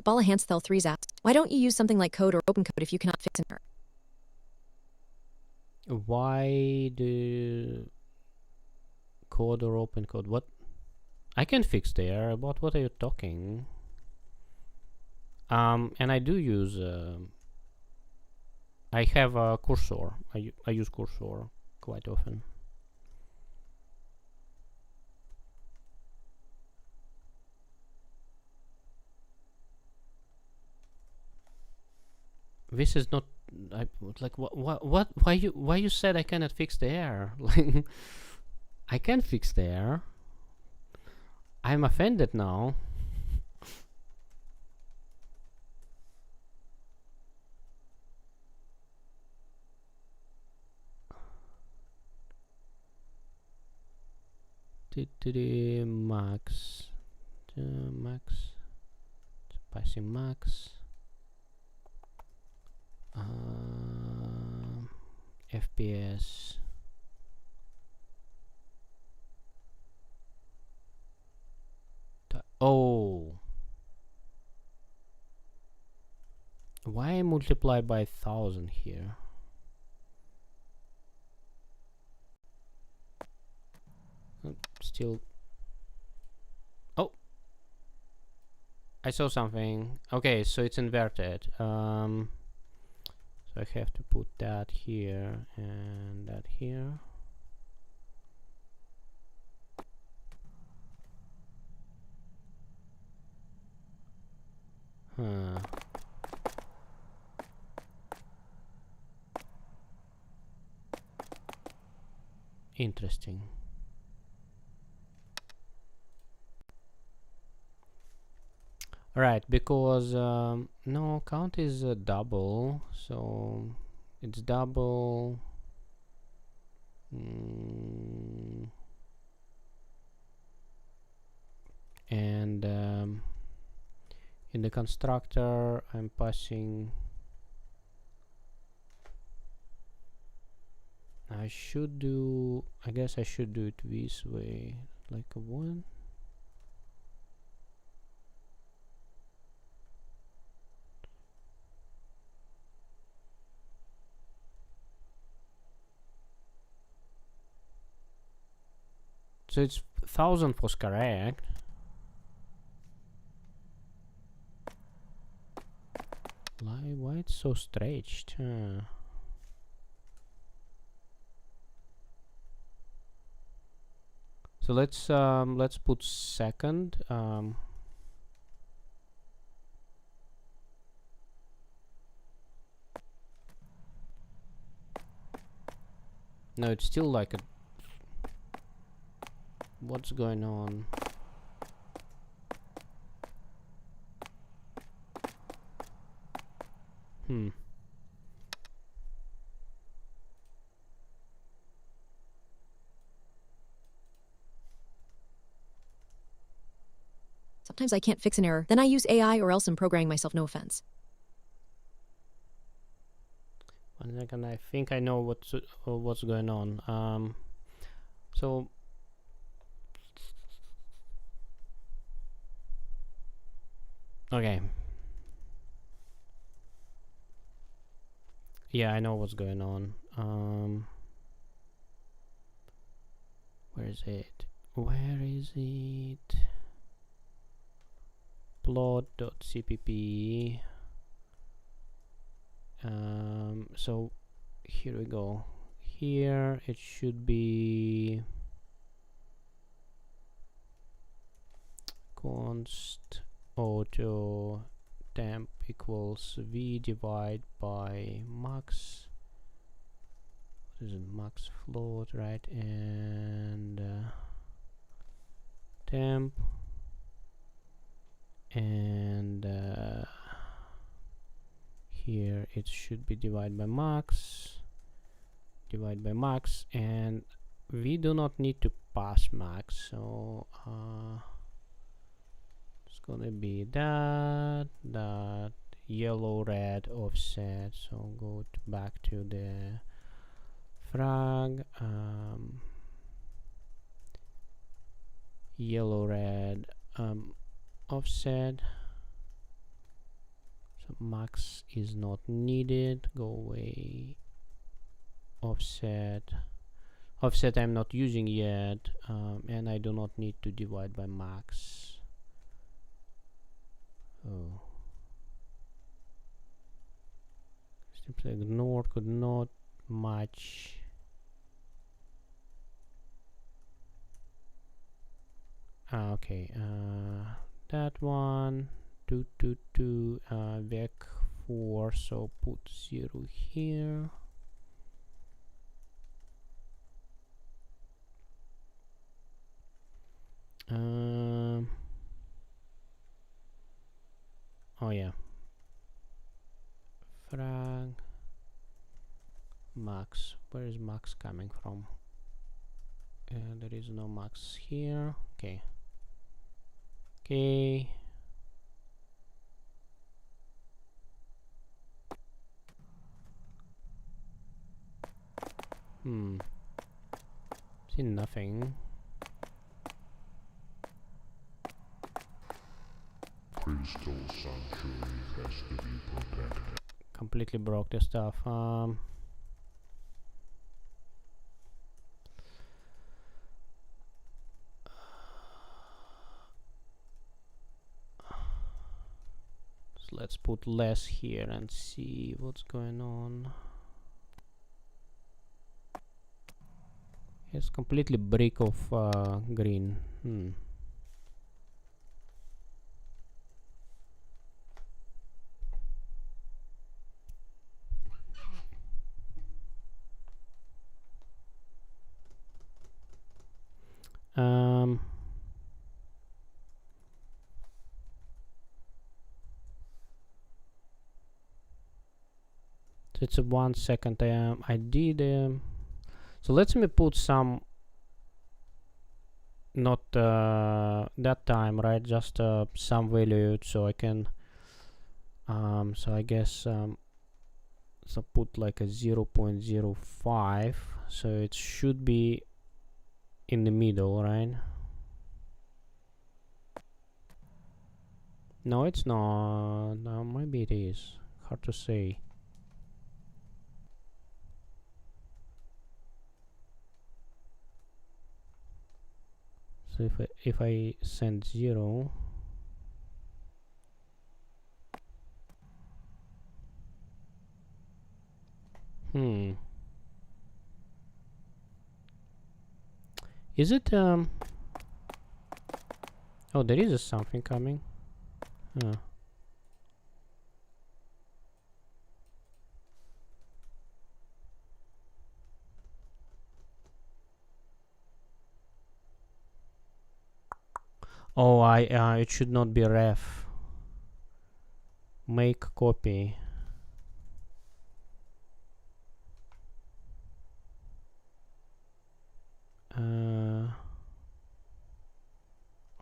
Bala Hansthel 3 zaps. Why don't you use something like code or open code if you cannot fix an error? why the code or open code? What? I can fix the error. About what are you talking? And I do use. I have a cursor. I use cursor quite often. This is not. I like what? Why you said I cannot fix the error? Like, I can fix the error. I'm offended now. Max, max, passing max. FPS. Oh, why multiply by 1000 here? Still. Oh, I saw something. Okay, so it's inverted. So I have to put that here and that here. Huh. Interesting. Right, because no, count is double, so it's double. And in the constructor I'm passing I guess I should do it this way, like a 1. So it's 1000 was correct. Why it's so stretched? So let's put second. No, it's still like a. What's going on? Sometimes I can't fix an error. Then I use AI or else I'm programming myself, no offense. 1 second, I think I know what's going on. So okay. Yeah, I know what's going on. Where is it? Where is it? Plot.cpp. So here we go. Here it should be const auto temp equals v divide by max. What is it? Max float, right? And temp and here it should be divide by max, and we do not need to pass max, so it's gonna be that yellow red offset. So go back to the frag, yellow red offset. So max is not needed, go away. Offset I'm not using yet, and I do not need to divide by max. Oh, simply ignore, could not match. Okay, that one 222 vec 4, so put 0 here. Oh yeah, frag max. Where is max coming from? There is no max here. Okay. See nothing. Crystal Sanctuary has to be protected. Completely broke the stuff. So let's put less here and see what's going on. It's completely brick of green. So it's a 1 second. I did. So let me put some. Not that time, right? Just some value, so I can. So I guess So put like a 0.05, so it should be in the middle, right? No, it's not. No, maybe it is. Hard to say. So if I send 0, is it oh, there is something coming. Huh. Oh, it should not be ref. Make copy.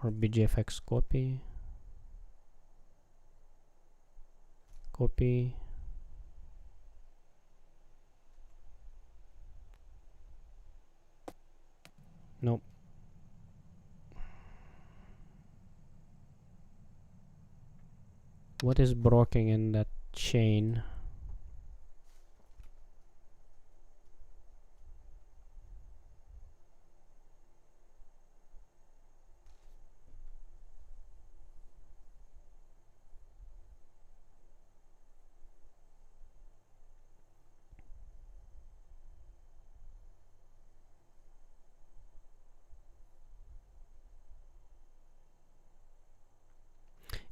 Or BGFX copy. Copy. Nope. What is broken in that chain?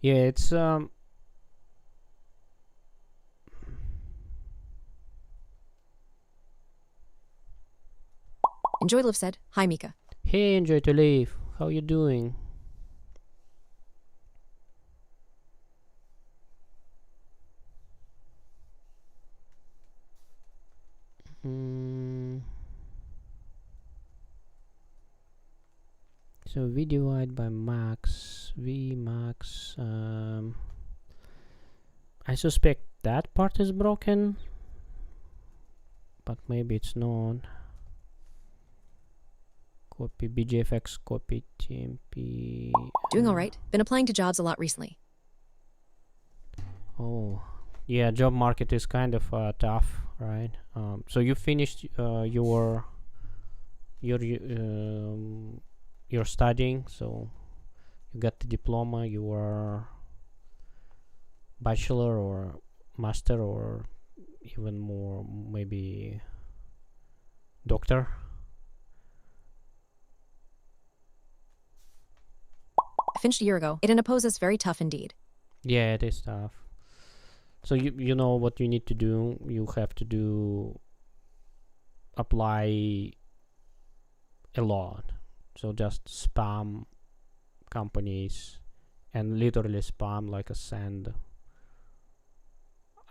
Yeah, it's Enjoy Live said, Hi Mika. Hey, enjoy to live. How you doing? So v divide by max, v max. I suspect that part is broken, but maybe it's not. Copy BGFX, copy TMP. Doing alright. Been applying to jobs a lot recently. Oh, yeah, job market is kind of tough, right? So you finished your studying, so you got the diploma, your bachelor or master or even more, maybe doctor. I finished a year ago. It imposes very tough indeed. Yeah, it is tough. So you know what you need to do. You have to do apply a lot. So just spam companies and literally spam like a send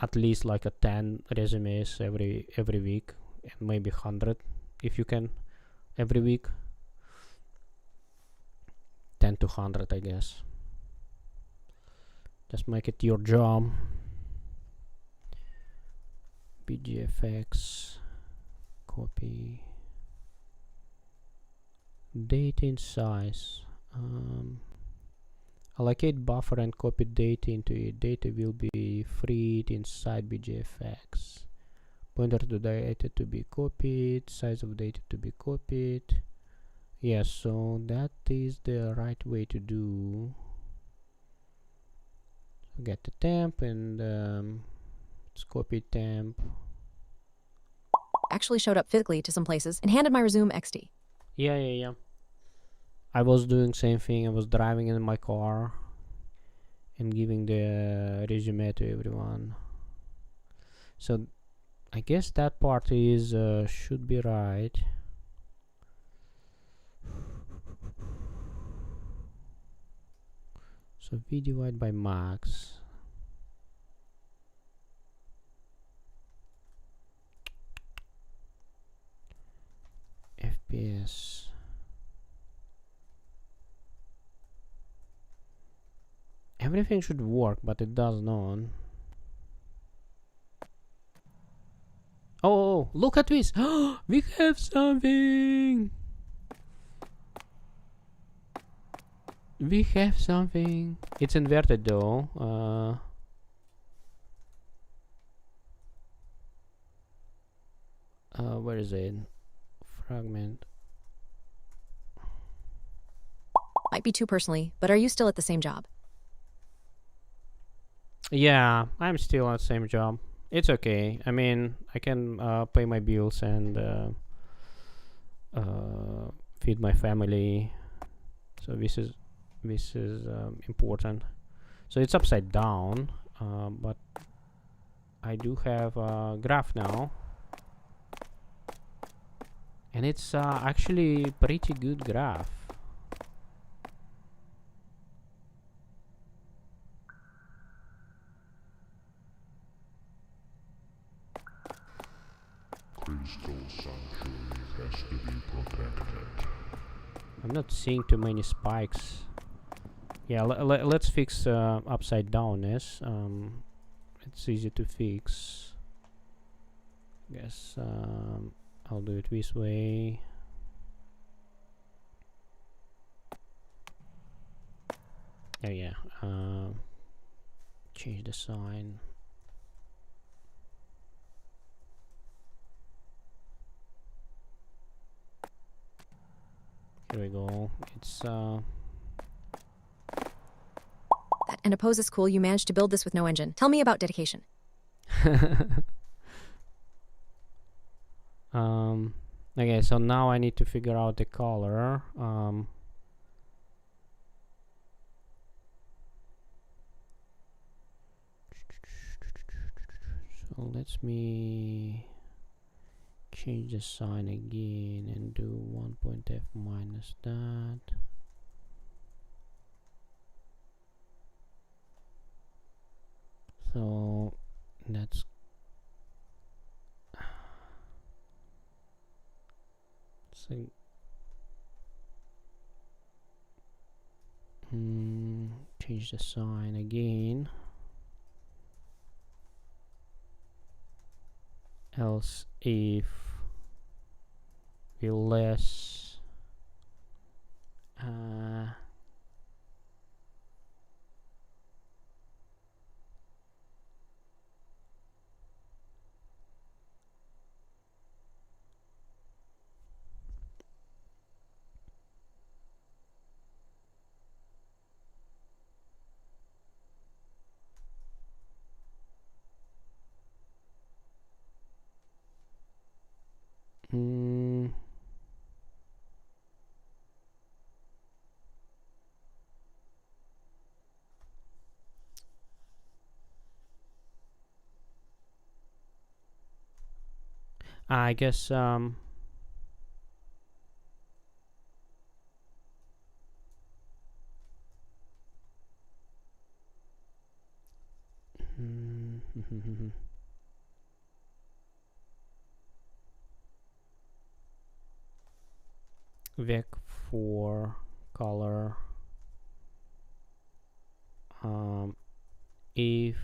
at least like a 10 resumes every week, and maybe 100 if you can every week. 10 to 100, I guess. Just make it your job. BGFX, copy, data in size. Allocate buffer and copy data into it. Data will be freed inside BGFX. Pointer to data to be copied, size of data to be copied. Yes, so that is the right way to do. So get the temp and let's copy temp. Actually showed up physically to some places and handed my resume XD. Yeah. I was doing same thing. I was driving in my car and giving the resume to everyone. So I guess that part is should be right. So v divide by max. FPS. Everything should work, but it does not. go. Look at this. We have something. We have something. It's inverted though. Where is it? Fragment. Might be too personally, but are you still at the same job? Yeah, I'm still at the same job. It's okay. I mean, I can pay my bills and feed my family. So this is important. So it's upside down, but I do have a graph now, and it's actually pretty good graph. Crystal Sanctuary has to be protected. I'm not seeing too many spikes. Yeah, let's fix upside downness. It's easy to fix. Guess I'll do it this way. Oh yeah. Change the sign. Here we go. It's That and a pose is cool. You managed to build this with no engine. Tell me about dedication. Okay, so now I need to figure out the color. So let me change the sign again and do 1.f minus that. So that's so, change the sign again. Else if we less I guess vec for color if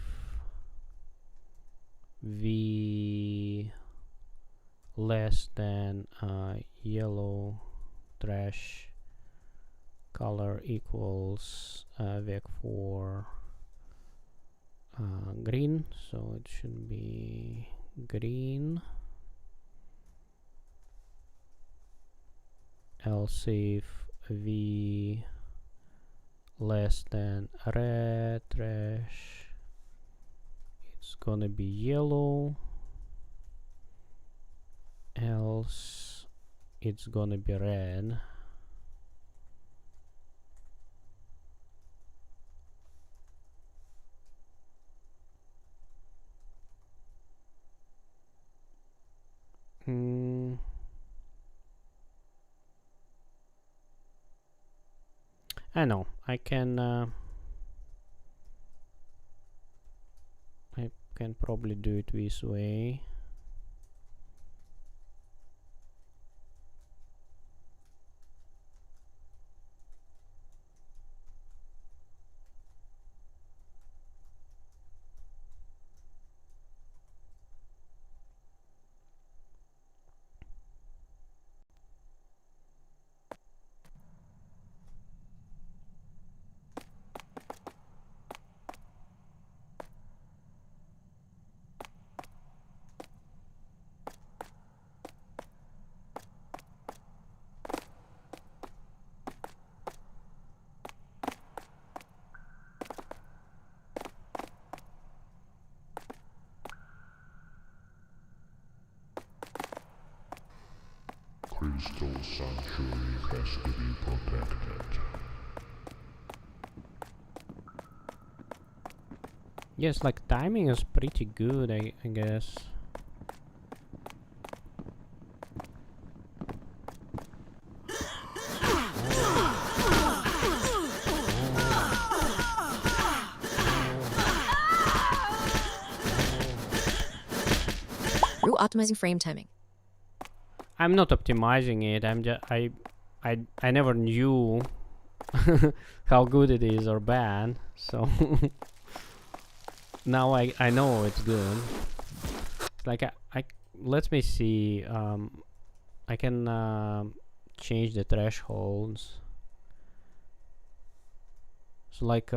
v less than yellow trash color equals vec for green, so it should be green. Else if v less than red trash, it's gonna be yellow. Else it's gonna be red. I know I can probably do it this way. Crystal Sanctuary has to be protected. Yes, like timing is pretty good, I guess. Rue optimizing frame timing. I'm not optimizing it. I'm just I never knew how good it is or bad. So now I know it's good. It's like I let me see. I can change the thresholds. So like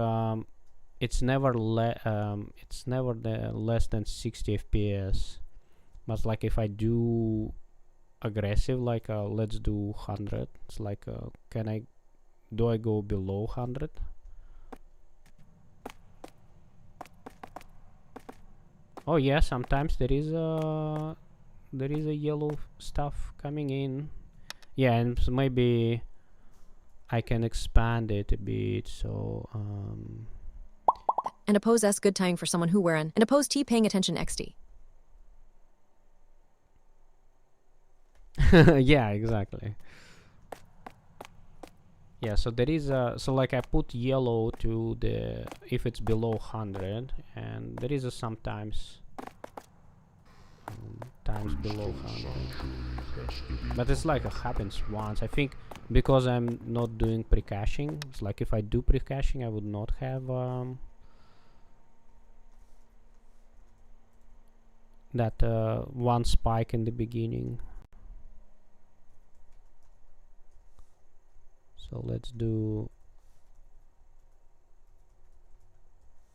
it's never the less than 60 FPS. But like if I do aggressive, like let's do 100. It's like do I go below 100? Oh yeah, sometimes there is a yellow stuff coming in. Yeah, and so maybe I can expand it a bit. So And oppose S good timing for someone who wearing. And oppose T paying attention XD. yeah, exactly. Yeah, so there is a so like I put yellow to the if it's below 100, and there is a sometimes times below 100. But it's like it happens once. I think because I'm not doing pre-caching. It's like if I do pre-caching, I would not have that one spike in the beginning. So let's do.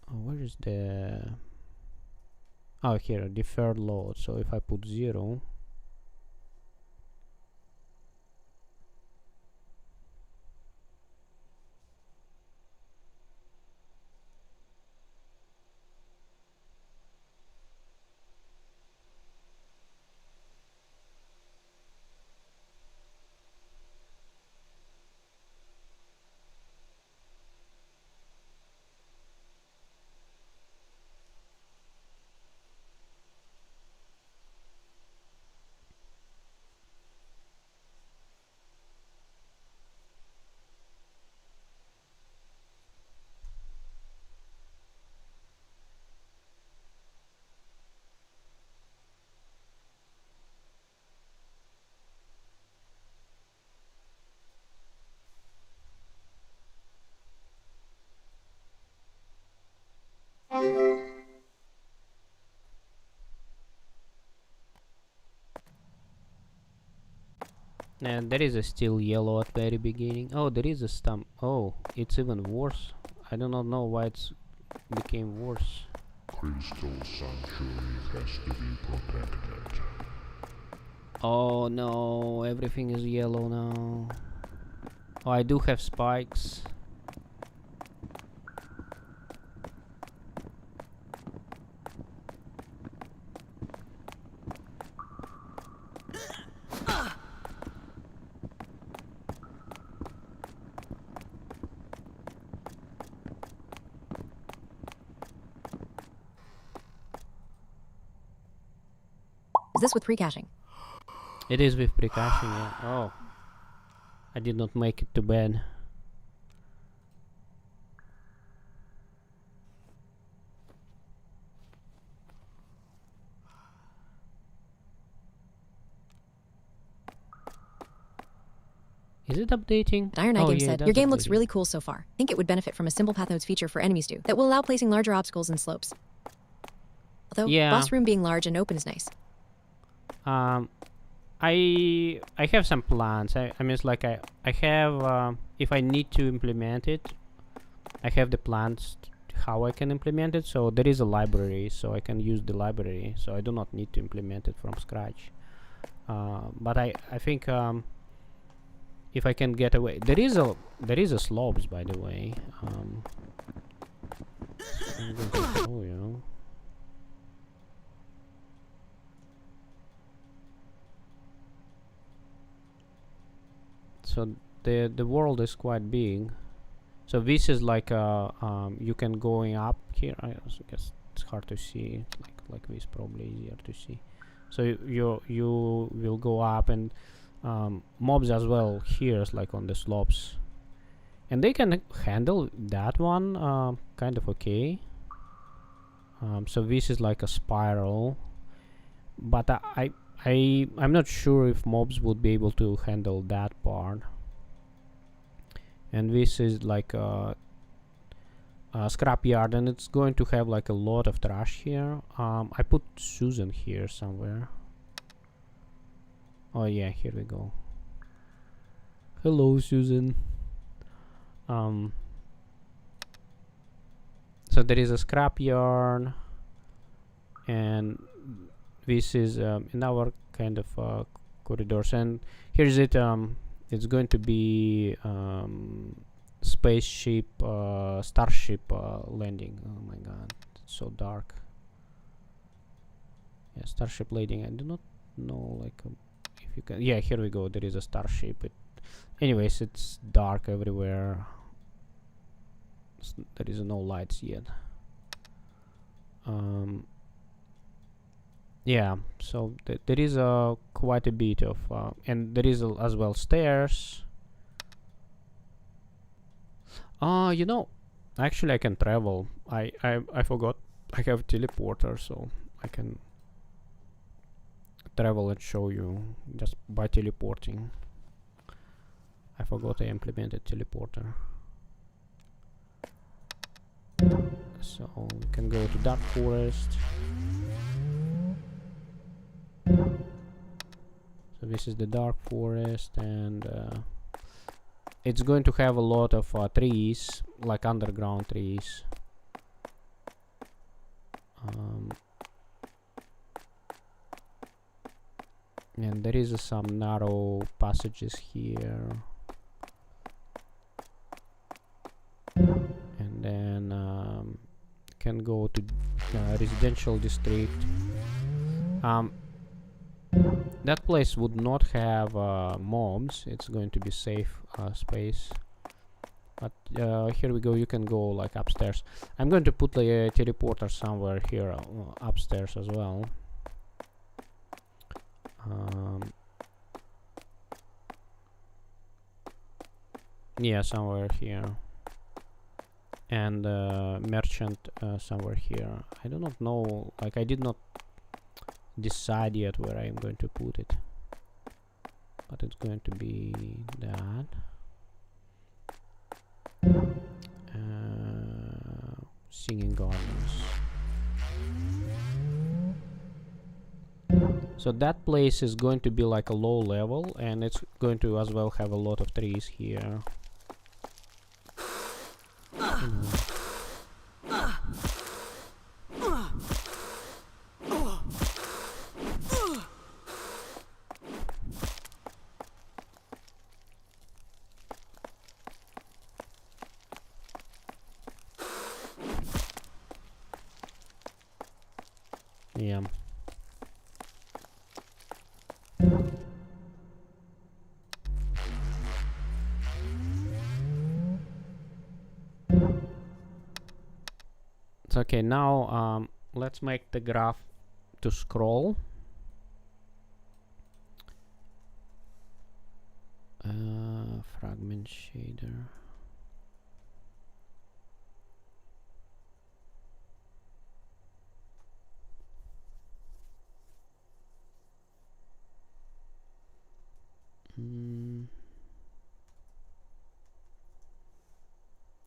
Oh, where is the? Oh, here, deferred load. So if I put 0. And there is a still yellow at very beginning. Oh, there is a stump. Oh, it's even worse. I do not know why it's became worse. Crystal Sanctuary has to be protected. Oh no, everything is yellow now. Oh, I do have spikes. Is this with pre-caching? It is with pre-caching, yeah. Oh. I did not make it to bed. Is it updating? Iron Eye Oh, Game yeah, said, it your does game looks update. really cool so far. Think it would benefit from a simple path nodes feature for enemies too, that will allow placing larger obstacles and slopes. Although, Yeah. boss room being large and open is nice. I have some plans. I mean, it's like I have if I need to implement it, I have the plans how I can implement it. So there is a library, so I can use the library. So I do not need to implement it from scratch. But I think if I can get away, there is a slopes, by the way. I'm going to show you. So the world is quite big. So this is like you can going up here. I also guess it's hard to see. Like this, probably easier to see. So you will go up, and mobs as well here is like on the slopes, and they can handle that one kind of okay. So this is like a spiral, but I'm not sure if mobs would be able to handle that part. And this is like a scrapyard, and it's going to have like a lot of trash here. I put Susan here somewhere. Oh yeah, here we go. Hello, Susan. So there is a scrapyard, and this is in our kind of corridors, and here's it. It's going to be spaceship, starship landing. Oh my god, it's so dark. Yeah, starship landing. I do not know, like, if you can. Yeah, here we go. There is a starship. Anyways, it's dark everywhere. There is no lights yet. Yeah, so there is quite a bit of and there is as well stairs. You know, actually I can travel. I forgot I have teleporter, so I can travel and show you just by teleporting. I forgot I implemented teleporter. So we can go to Dark Forest. So this is the Dark Forest, and it's going to have a lot of trees, like underground trees. And there is some narrow passages here. And then can go to residential district. That place would not have mobs. It's going to be safe space. But here we go. You can go like upstairs. I'm going to put a teleporter somewhere here upstairs as well. Yeah, somewhere here. And merchant somewhere here. I do not know. Like, I did not decide yet where I'm going to put it, but it's going to be that. Singing gardens. So that place is going to be like a low level, and it's going to as well have a lot of trees here. Yeah. It's okay. Now let's make the graph to scroll. Fragment shader.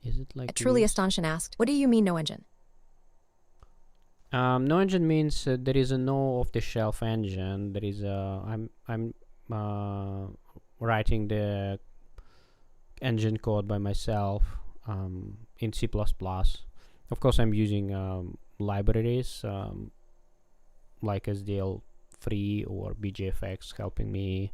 Is it like Truly Astonishing asked, what do you mean no engine? No engine means there is a no off-the-shelf engine. There is a I'm writing the engine code by myself in C++. Of course, I'm using libraries like SDL3 or BGFX helping me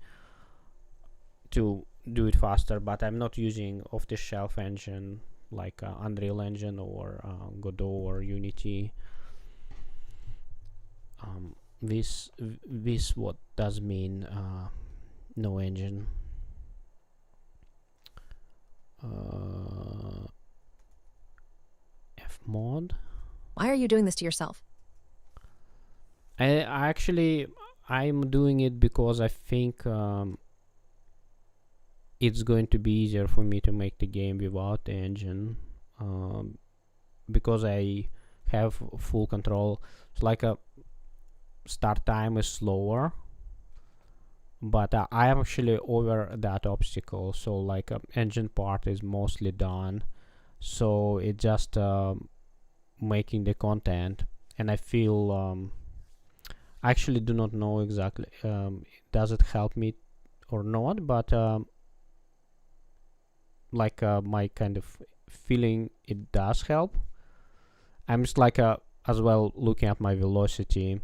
to do it faster, but I'm not using off-the-shelf engine like Unreal Engine or Godot or Unity. This what does mean no engine. Fmod. Why are you doing this to yourself? I actually I'm doing it because I think it's going to be easier for me to make the game without the engine, because I have full control. It's like a start time is slower, but I am actually over that obstacle. So like engine part is mostly done, so it just making the content, and I feel I actually do not know exactly does it help me or not, but like my kind of feeling it does help. I'm just like as well looking at my velocity.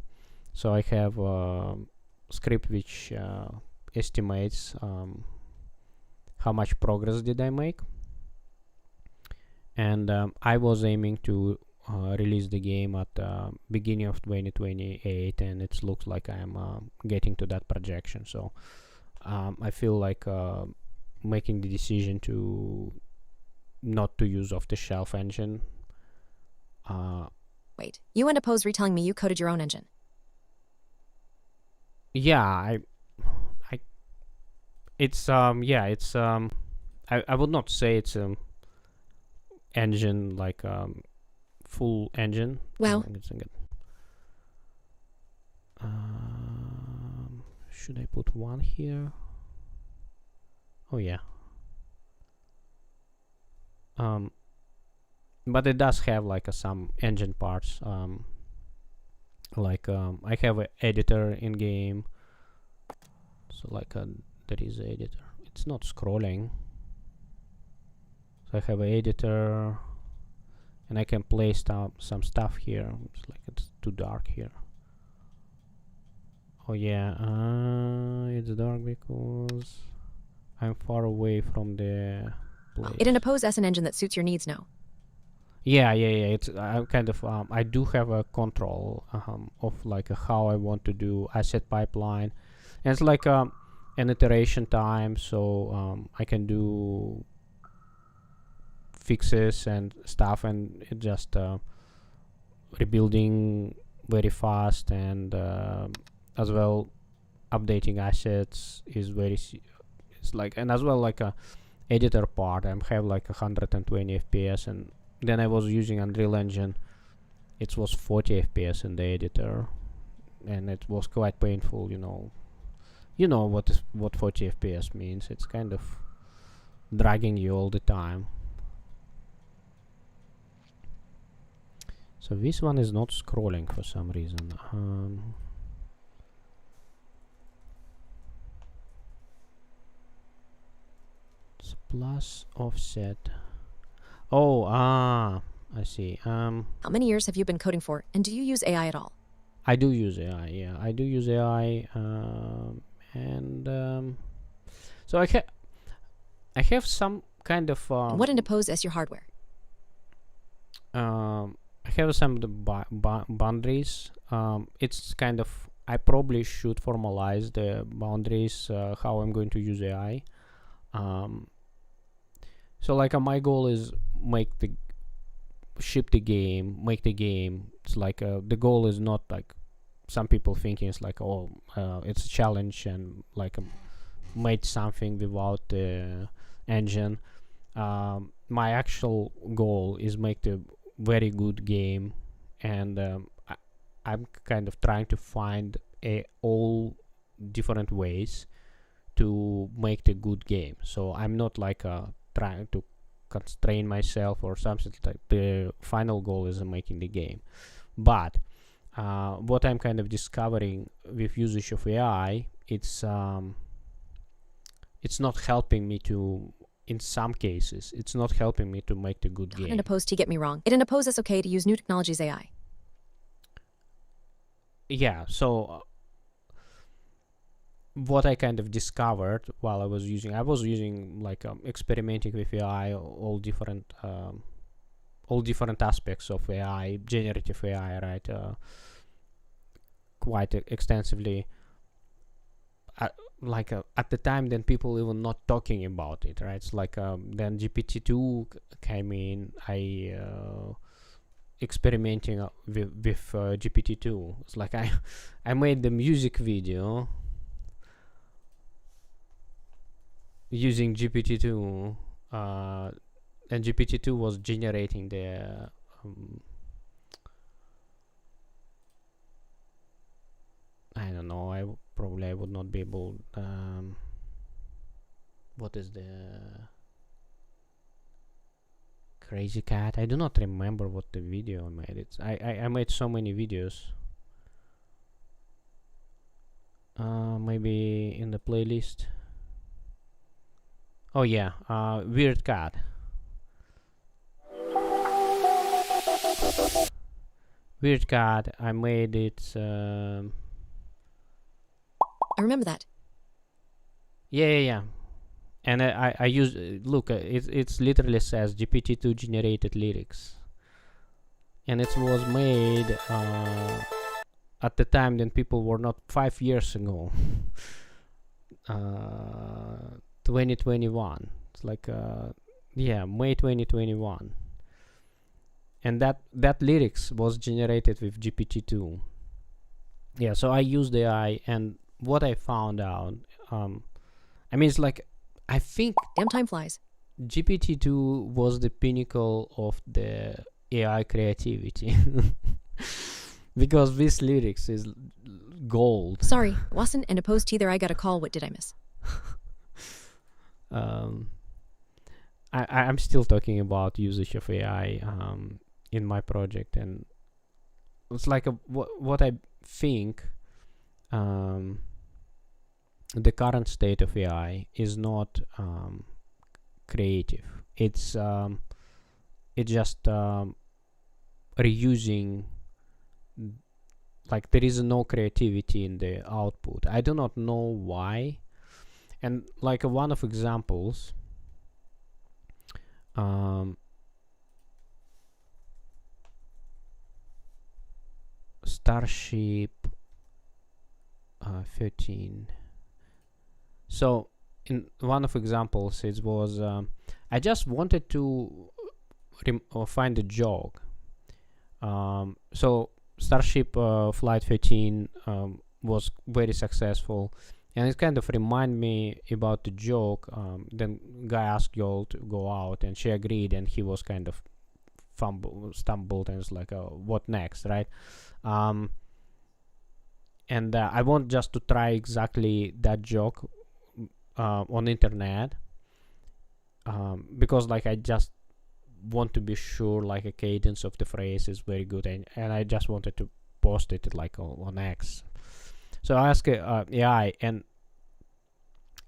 So I have a script which estimates how much progress did I make, and I was aiming to release the game at beginning of 2028, and it looks like I'm getting to that projection. So I feel like making the decision to not to use off-the-shelf engine. Wait, you end a pose retelling me you coded your own engine. Yeah, I it's yeah, it's I would not say it's engine like full engine. Wow. Should I put one here? Oh yeah. But it does have like some engine parts. Like I have an editor in game, so like there is an editor. It's not scrolling. So I have an editor, and I can place some stuff here. It's like it's too dark here. Oh yeah, it's dark because I'm far away from the place. It in a pose as an engine that suits your needs now. Yeah. It's kind of I do have a control of like how I want to do asset pipeline, and it's like an iteration time, so I can do fixes and stuff, and it just rebuilding very fast, and as well updating assets is very it's like, and as well like a editor part I have like 120 FPS, and then I was using Unreal Engine, it was 40 FPS in the editor, and it was quite painful. You know what 40 FPS means. It's kind of dragging you all the time. So this one is not scrolling for some reason. It's plus offset. Oh, I see. How many years have you been coding for, and do you use AI at all? I do use AI. Yeah, I do use AI, and so I have some kind of What in a pose as your hardware? I have some of the boundaries. It's kind of, I probably should formalize the boundaries how I'm going to use AI. So like my goal is make the game. It's like the goal is not like some people thinking it's like, oh, it's a challenge and like made something without the engine. My actual goal is make the very good game, and I'm kind of trying to find all different ways to make the good game. So I'm not like trying to constrain myself or something. Like the final goal is making the game, but what I'm kind of discovering with usage of AI, it's not helping me to, in some cases, it's not helping me to make the good game. In a pose to get me wrong. It in a pose it's okay to use new technologies AI. Yeah, so what I kind of discovered while I was using like experimenting with AI, all different aspects of AI, generative AI, right? Quite extensively. like at the time then people even not talking about it, right? It's like then GPT-2 came in. I experimenting with GPT-2. It's like I made the music video using GPT-2, and GPT-2 was generating the I don't know. I would not be able. What is the crazy cat? I do not remember what the video I made. I made so many videos. Maybe in the playlist. Oh yeah, weird cat. Weird cat. I made it. I remember that. Yeah. And I use look. It's literally says GPT-2 generated lyrics, and it was made at the time then people were not 5 years ago. 2021. It's like May 2021, and that lyrics was generated with GPT-2. Yeah, so I used AI, and what I found out, I mean, it's like I think Damn, time flies. GPT-2 was the pinnacle of the AI creativity. Because this lyrics is gold. Sorry, wasn't an opposed either. I got a call. What did I miss? I'm still talking about usage of AI in my project, and it's like what I think the current state of AI is not creative. It's just reusing. Like there is no creativity in the output. I do not know why. And like one of examples, Starship 13. So in one of examples, it was I just wanted to find a joke. So Starship Flight 13 was very successful, and it kind of remind me about the joke. Then guy asked y'all to go out, and she agreed, and he was kind of stumbled, and it's like, what next, right? And I want just to try exactly that joke on internet, because like I just want to be sure like a cadence of the phrase is very good, and I just wanted to post it like on X. So I asked AI, and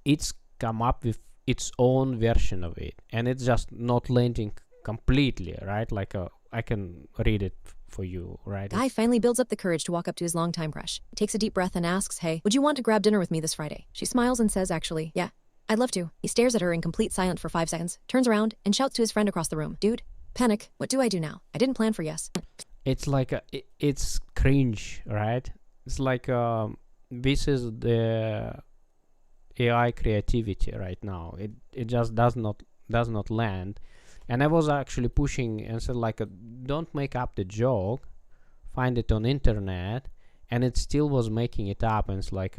it's come up with its own version of it, and it's just not landing completely, right? Like I can read it for you, right? Guy finally builds up the courage to walk up to his longtime crush. Takes a deep breath and asks, "Hey, would you want to grab dinner with me this Friday?" She smiles and says, "Actually, yeah, I'd love to." He stares at her in complete silence for 5 seconds, turns around, and shouts to his friend across the room, "Dude, panic. What do I do now? I didn't plan for yes." It's like it's cringe, right? It's like this is the AI creativity right now. It just does not land. And I was actually pushing and said like, don't make up the joke, find it on internet, and it still was making it up, and it's like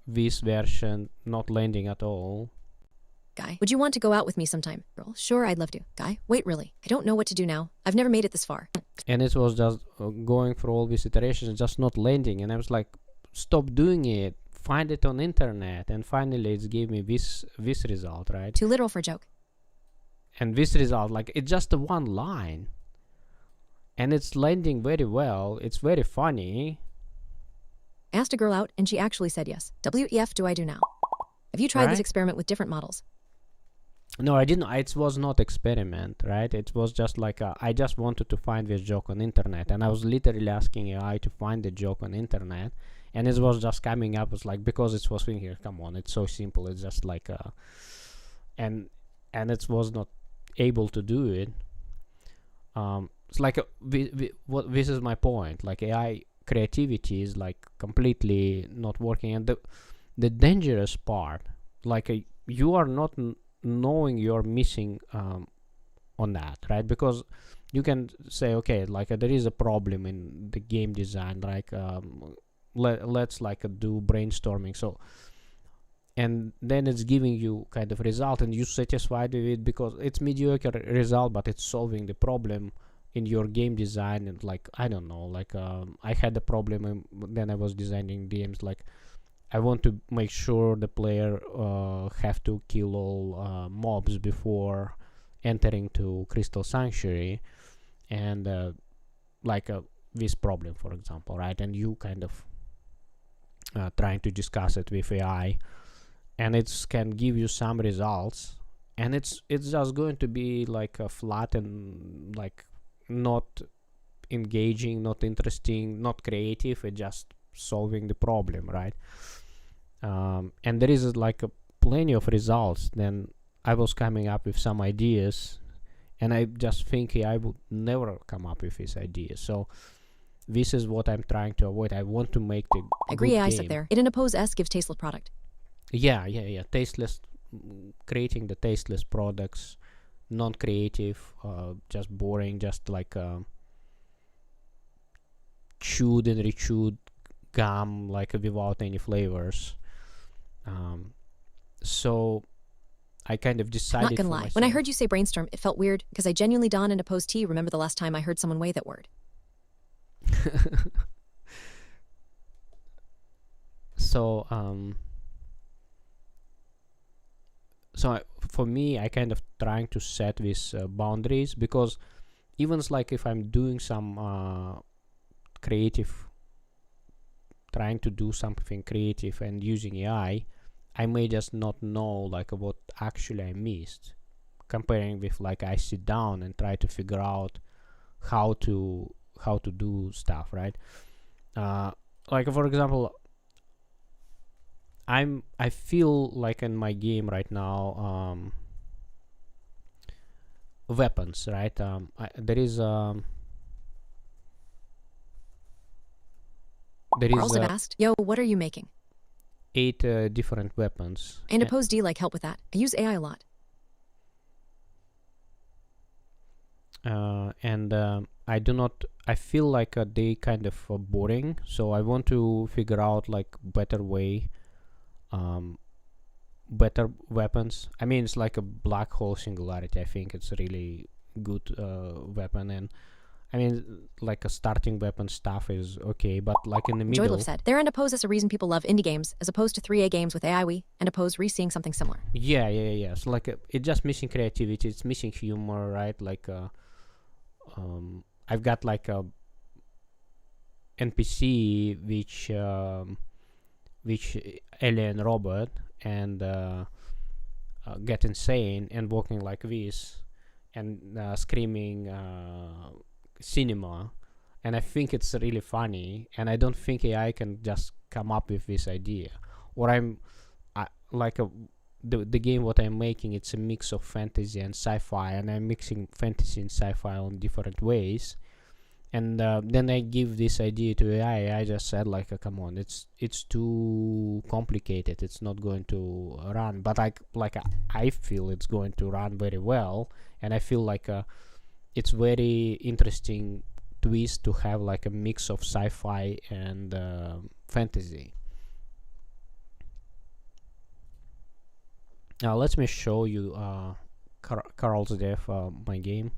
this version not landing at all. Guy, would you want to go out with me sometime? Girl, sure, I'd love to. Guy, wait, really? I don't know what to do now. I've never made it this far. And it was just going through all these iterations, just not landing, and I was like, stop doing it, find it on internet, and finally it gave me this result, right? Too literal for a joke. And this result, like, it's just a one line, and it's landing very well. It's very funny. I asked a girl out, and she actually said yes. WEF do I do now? Have you tried this Right? experiment with different models? No, I didn't. It was not experiment, right? It was just like I just wanted to find this joke on internet, and I was literally asking AI to find the joke on internet, and it was just coming up. It's like, because it was thinking, come on, it's so simple. It's just like and it was not able to do it. It's like what this is my point. Like AI creativity is like completely not working, and the dangerous part, like you are not knowing you're missing on that, right? Because you can say, okay, like there is a problem in the game design, like let's like do brainstorming. So, and then it's giving you kind of result, and you satisfied with it because it's mediocre result, but it's solving the problem in your game design. And like, I don't know, like I had a problem then I was designing games, like I want to make sure the player have to kill all mobs before entering to Crystal Sanctuary, and like this problem, for example, right? And you kind of trying to discuss it with AI, and it can give you some results, and it's just going to be like flat and like not engaging, not interesting, not creative. It's just solving the problem, right? And there is like plenty of results. Then I was coming up with some ideas, and I just think I would never come up with these ideas. So this is what I'm trying to avoid. I want to make the Agree, good AI game. stuck there. It in oppose S gives tasteless product. Yeah. Tasteless, creating the tasteless products, non-creative, just boring, just like chewed and rechewed gum, like without any flavors. So I kind of decided. Not gonna lie. When I heard you say brainstorm, it felt weird because I genuinely Don and oppose T remember the last time I heard someone weigh that word. So for me, I kind of trying to set these boundaries, because even like if I'm doing some creative, trying to do something creative and using AI, I may just not know like what actually I missed, comparing with like I sit down and try to figure out how to do stuff, right? Like for example, I feel like in my game right now, weapons, right? There is Charles have asked, yo, what are you making? 8 different weapons. And oppose D like help with that. I use AI a lot. And I feel like they kind of boring, so I want to figure out like better way, better weapons. I mean, it's like a black hole singularity. I think it's a really good weapon, and I mean, like a starting weapon stuff is okay, but like in the middle. Joylove said, there and oppose as a reason people love indie games as opposed to 3A games with AIWE, and oppose re-seeing something similar. Yeah. So like it's just missing creativity. It's missing humor, right? Like I've got like a NPC which alien robot, and get insane and walking like this, and screaming cinema, and I think it's really funny, and I don't think AI can just come up with this idea. Or the game what I'm making, it's a mix of fantasy and sci-fi, and I'm mixing fantasy and sci-fi on different ways, and then I give this idea to AI. I just said like, come on, it's too complicated, it's not going to run, but I feel it's going to run very well, and I feel like it's very interesting twist to have like a mix of sci-fi and fantasy. Now let me show you Carl's Death, my game.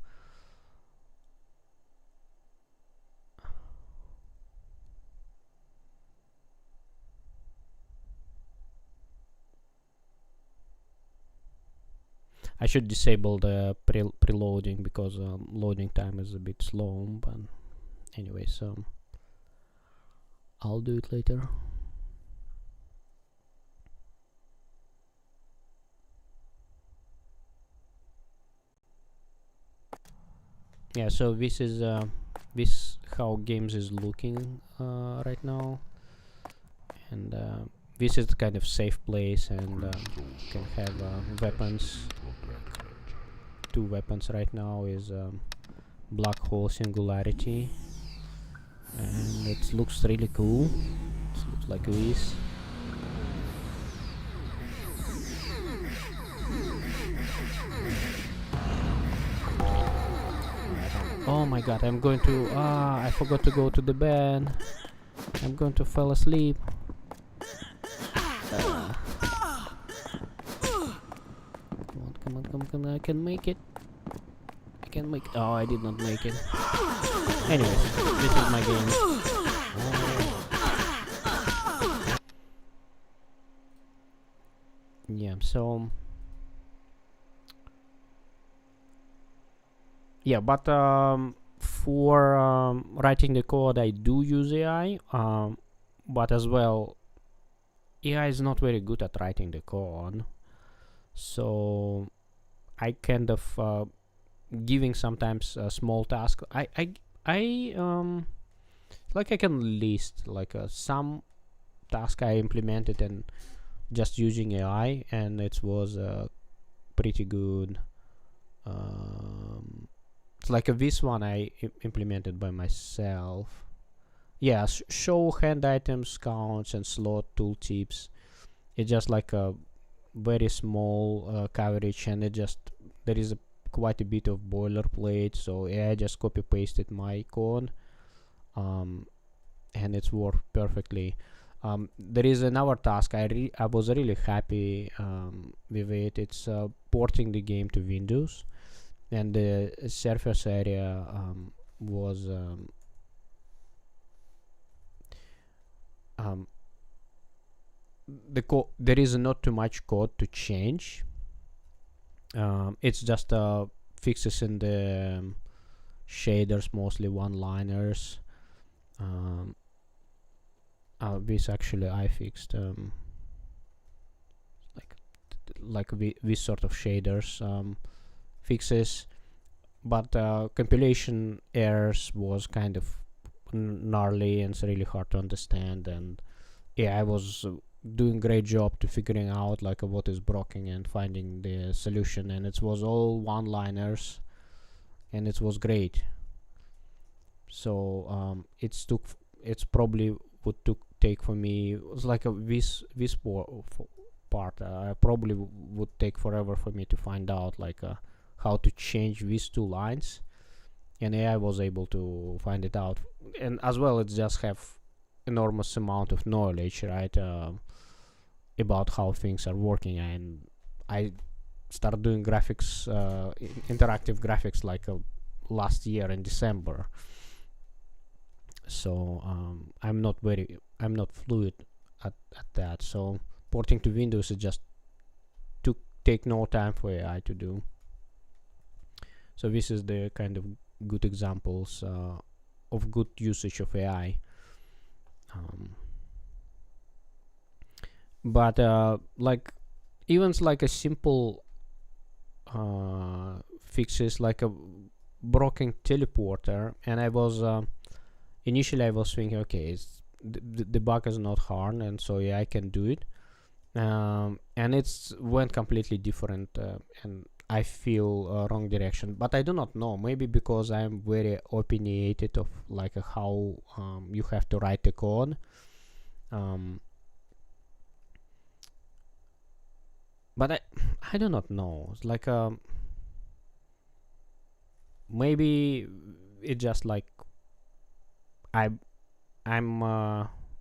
I should disable the preloading because loading time is a bit slow, but anyway, so I'll do it later. Yeah, so this is how games is looking right now, and this is the kind of safe place, and can have weapons. 2 weapons right now is black hole singularity, and it looks really cool. It looks like this. Oh my god, I'm going to... I forgot to go to the bed. I'm going to fall asleep. Come on, I can make it. I can make it. Oh, I did not make it. Anyways, this is my game. Yeah, so... Yeah, but for writing the code, I do use AI. But as well, AI is not very good at writing the code. So I kind of giving sometimes a small task. Like I can list like some task I implemented and just using AI, and it was pretty good. It's like this one I implemented by myself. Yeah, show hand items counts and slot tooltips. It's just like a very small coverage, and it just there is quite a bit of boilerplate. So I just copy pasted my code, and it's worked perfectly. There is another task I was really happy with it. It's porting the game to Windows, and the surface area was there is not too much code to change. It's just fixes in the shaders, mostly one-liners. This actually I fixed like this sort of shaders fixes, but compilation errors was kind of gnarly and it's really hard to understand. And yeah, I was doing great job to figuring out like what is broken and finding the solution, and it was all one-liners, and it was great. So it's probably would take for me, it was like this part probably would take forever for me to find out like how to change these two lines, and AI was able to find it out. And as well, it just have enormous amount of knowledge, right, about how things are working. And I started doing graphics, interactive graphics, like last year in December. So I'm not fluid at that. So porting to Windows is just to take no time for AI to do. So this is the kind of good examples of good usage of AI. But like even like a simple fixes, like a broken teleporter, and I was initially I was thinking, okay, the bug is not hard, and so yeah, I can do it. And it's went completely different, and I feel wrong direction. But I do not know, maybe because I'm very opinionated of like how you have to write the code. But I do not know. It's like maybe it just like I'm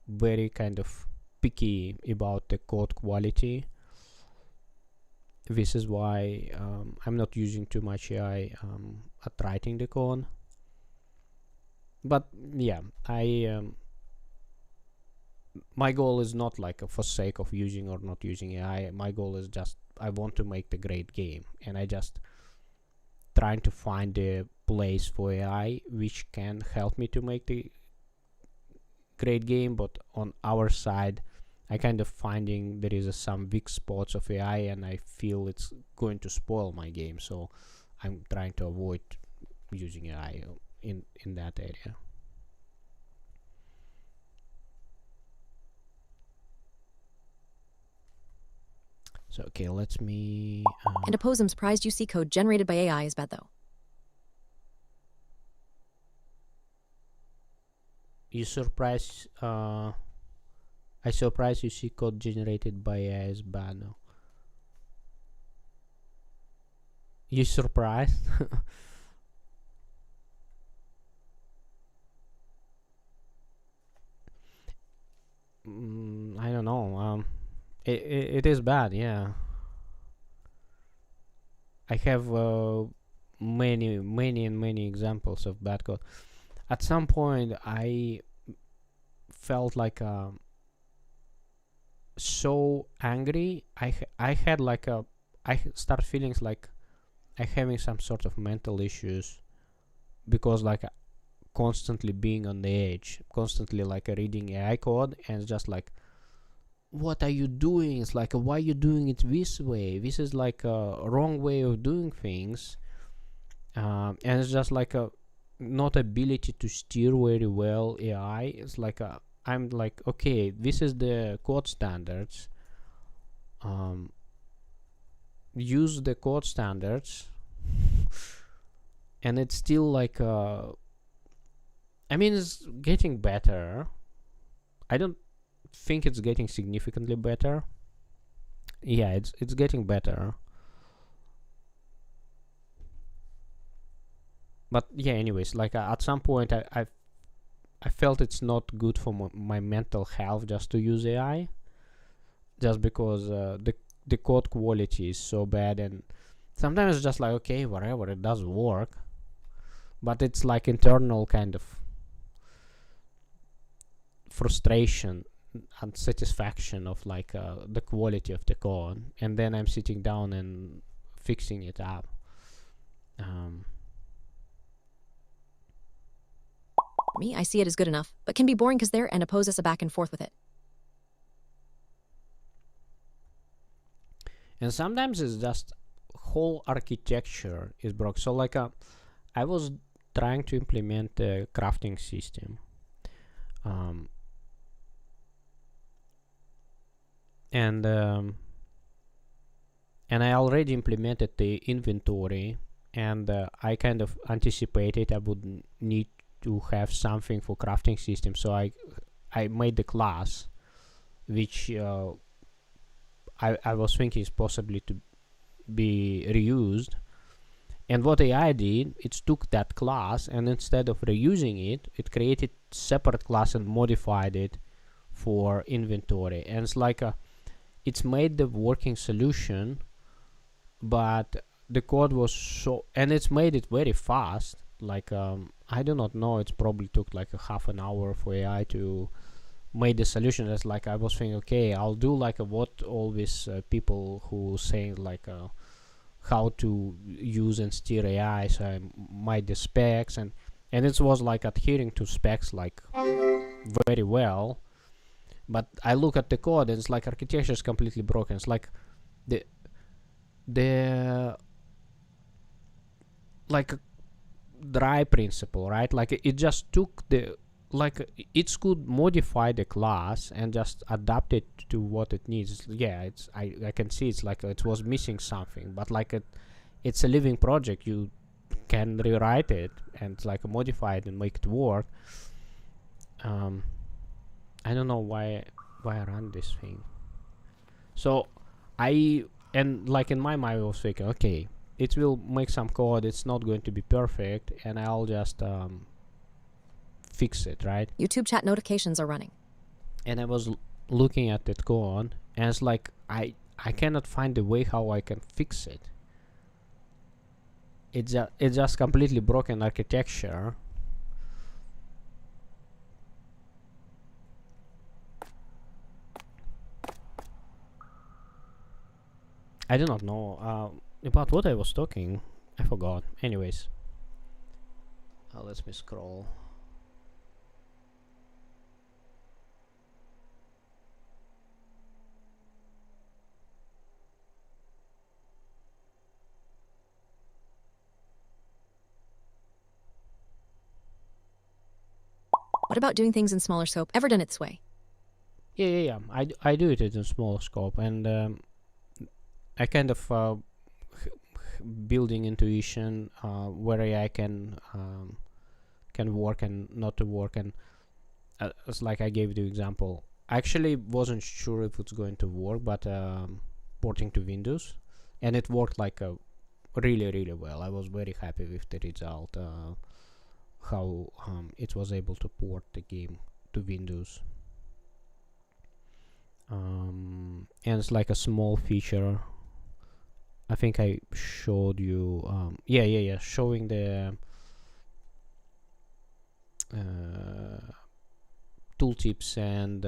very kind of picky about the code quality. This is why I'm not using too much AI at writing the code. But yeah, my goal is not like for sake of using or not using AI. My goal is just I want to make the great game, and I just trying to find a place for AI which can help me to make the great game. But on our side, I kind of finding there is some weak spots of AI, and I feel it's going to spoil my game. So I'm trying to avoid using AI in that area. So okay, let me. And oppose I'm surprised you see code generated by AI is bad though. You surprised? I surprised you see code generated by AI is bad now. You surprised? it is bad, yeah. I have many examples of bad code. At some point, I felt like so angry. I had like start feeling like I having some sort of mental issues because like constantly being on the edge, constantly like reading AI code and just like, what are you doing? It's like, why are you doing it this way? This is like a wrong way of doing things. And it's just like a not ability to steer very well AI. It's like I'm like, okay, this is the code standards. Use the code standards, and it's still like I mean, it's getting better. I don't think it's getting significantly better. Yeah, it's getting better. But yeah, anyways, like at some point I felt it's not good for my mental health just to use AI, just because the code quality is so bad, and sometimes it's just like, okay, whatever, it does work, but it's like internal kind of frustration and satisfaction of like the quality of the code, and then I'm sitting down and fixing it up. Me, I see it as good enough, but can be boring because there and oppose us a back and forth with it. And sometimes it's just whole architecture is broke. So like I was trying to implement a crafting system, and I already implemented the inventory, and I kind of anticipated I would need to have something for crafting system, so I made the class, which I was thinking is possibly to be reused. And what AI did, it took that class, and instead of reusing it, it created separate class and modified it for inventory. And it's like it's made the working solution, but the code was so, and it's made it very fast. Like I do not know, it probably took like a half an hour for AI to make the solution. That's like I was thinking, okay, I'll do like what all these people who saying like how to use and steer AI. So I made the specs, and it was like adhering to specs like very well. But I look at the code and it's like architecture is completely broken. It's like the like dry principle, right? Like it just took the, like it could modify the class and just adapt it to what it needs. Yeah, it's I can see it's like it was missing something, but like it's a living project. You can rewrite it and like modify it and make it work. I don't know why I run this thing. So and like in my mind I was thinking, okay, it will make some code, it's not going to be perfect, and I'll just fix it, right? YouTube chat notifications are running. And I was looking at that code, and it's like I cannot find a way how I can fix it. It's just completely broken architecture. I do not know about what I was talking. I forgot. Anyways, let me scroll. What about doing things in smaller scope? Ever done it this way? Yeah. I do it in smaller scope, and I kind of building intuition where AI can work and not to work. And it's like I gave the example. I actually wasn't sure if it's going to work, but porting to Windows, and it worked like really well. I was very happy with the result. How it was able to port the game to Windows. and it's like a small feature. I think I showed you yeah, showing the tooltips and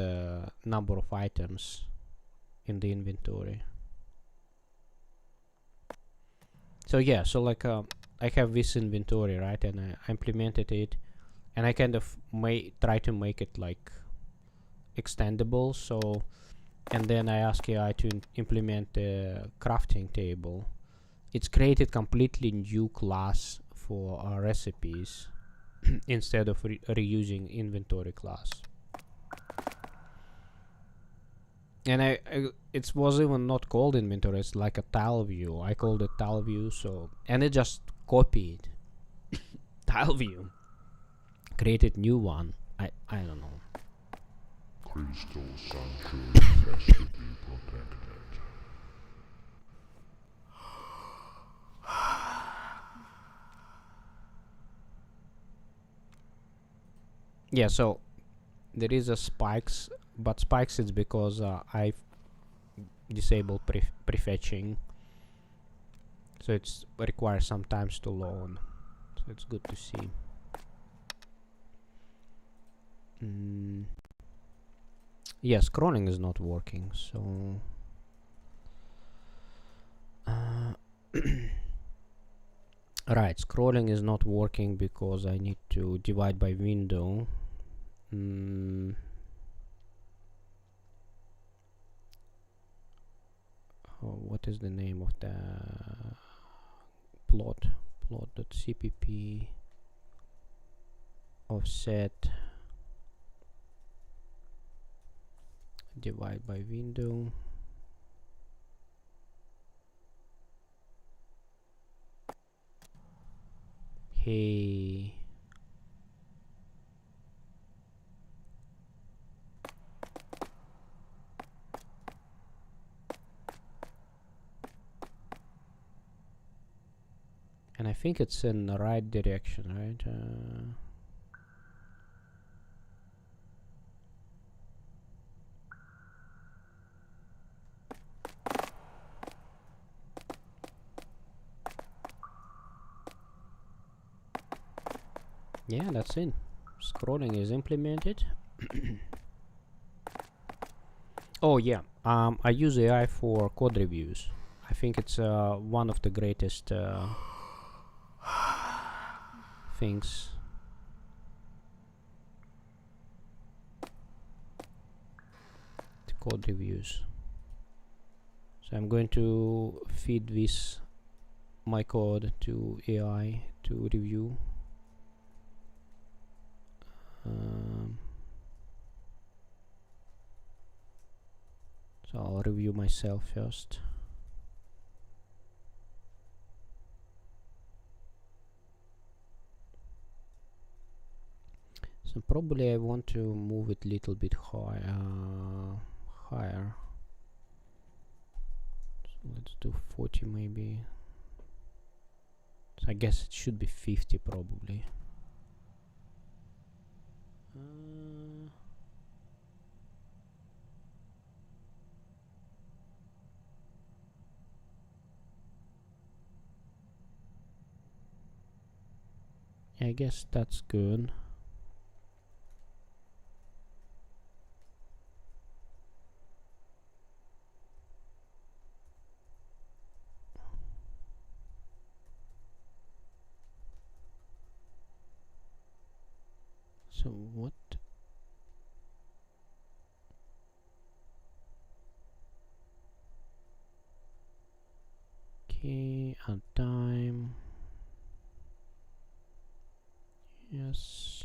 number of items in the inventory. So yeah, so like I have this inventory, right, and I implemented it, and I kind of try to make it like extendable. So, and then I ask AI to implement the crafting table. It's created completely new class for recipes instead of reusing inventory class. And it was even not called inventory, it's like a tile view. I called it tile view, so, and it just copied tile view, created new one. I don't know. Crystal Sanctuary has to be protected. Yeah, so there is a spikes, but spikes is because I've disabled prefetching, so it's requires some times to load, so it's good to see. Yeah, scrolling is not working, so right, scrolling is not working because I need to divide by window. What is the name of the plot.cpp offset divide by window. Hey, and I think it's in the right direction, right? Yeah, that's it. Scrolling is implemented. Oh yeah, I use AI for code reviews. I think it's one of the greatest things. The code reviews. So I'm going to feed this my code to AI to review. So I'll review myself first. So probably I want to move it a little bit higher. So let's do 40 maybe. So I guess it should be 50 probably. I guess that's good. So what? Okay, on time. Yes.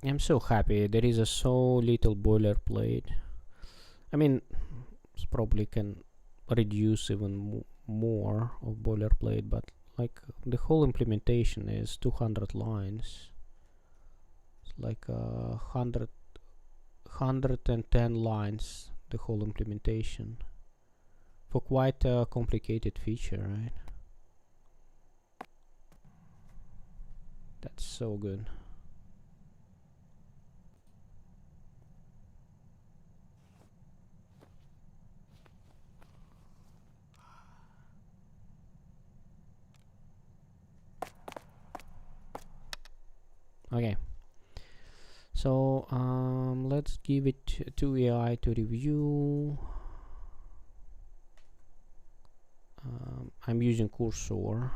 I'm so happy. There is a so little boilerplate. I mean, probably can reduce even more of boilerplate, but like the whole implementation is 200 lines. It's like 110 lines the whole implementation for quite a complicated feature, right? That's so good. Okay, so let's give it to AI to review. I'm using cursor.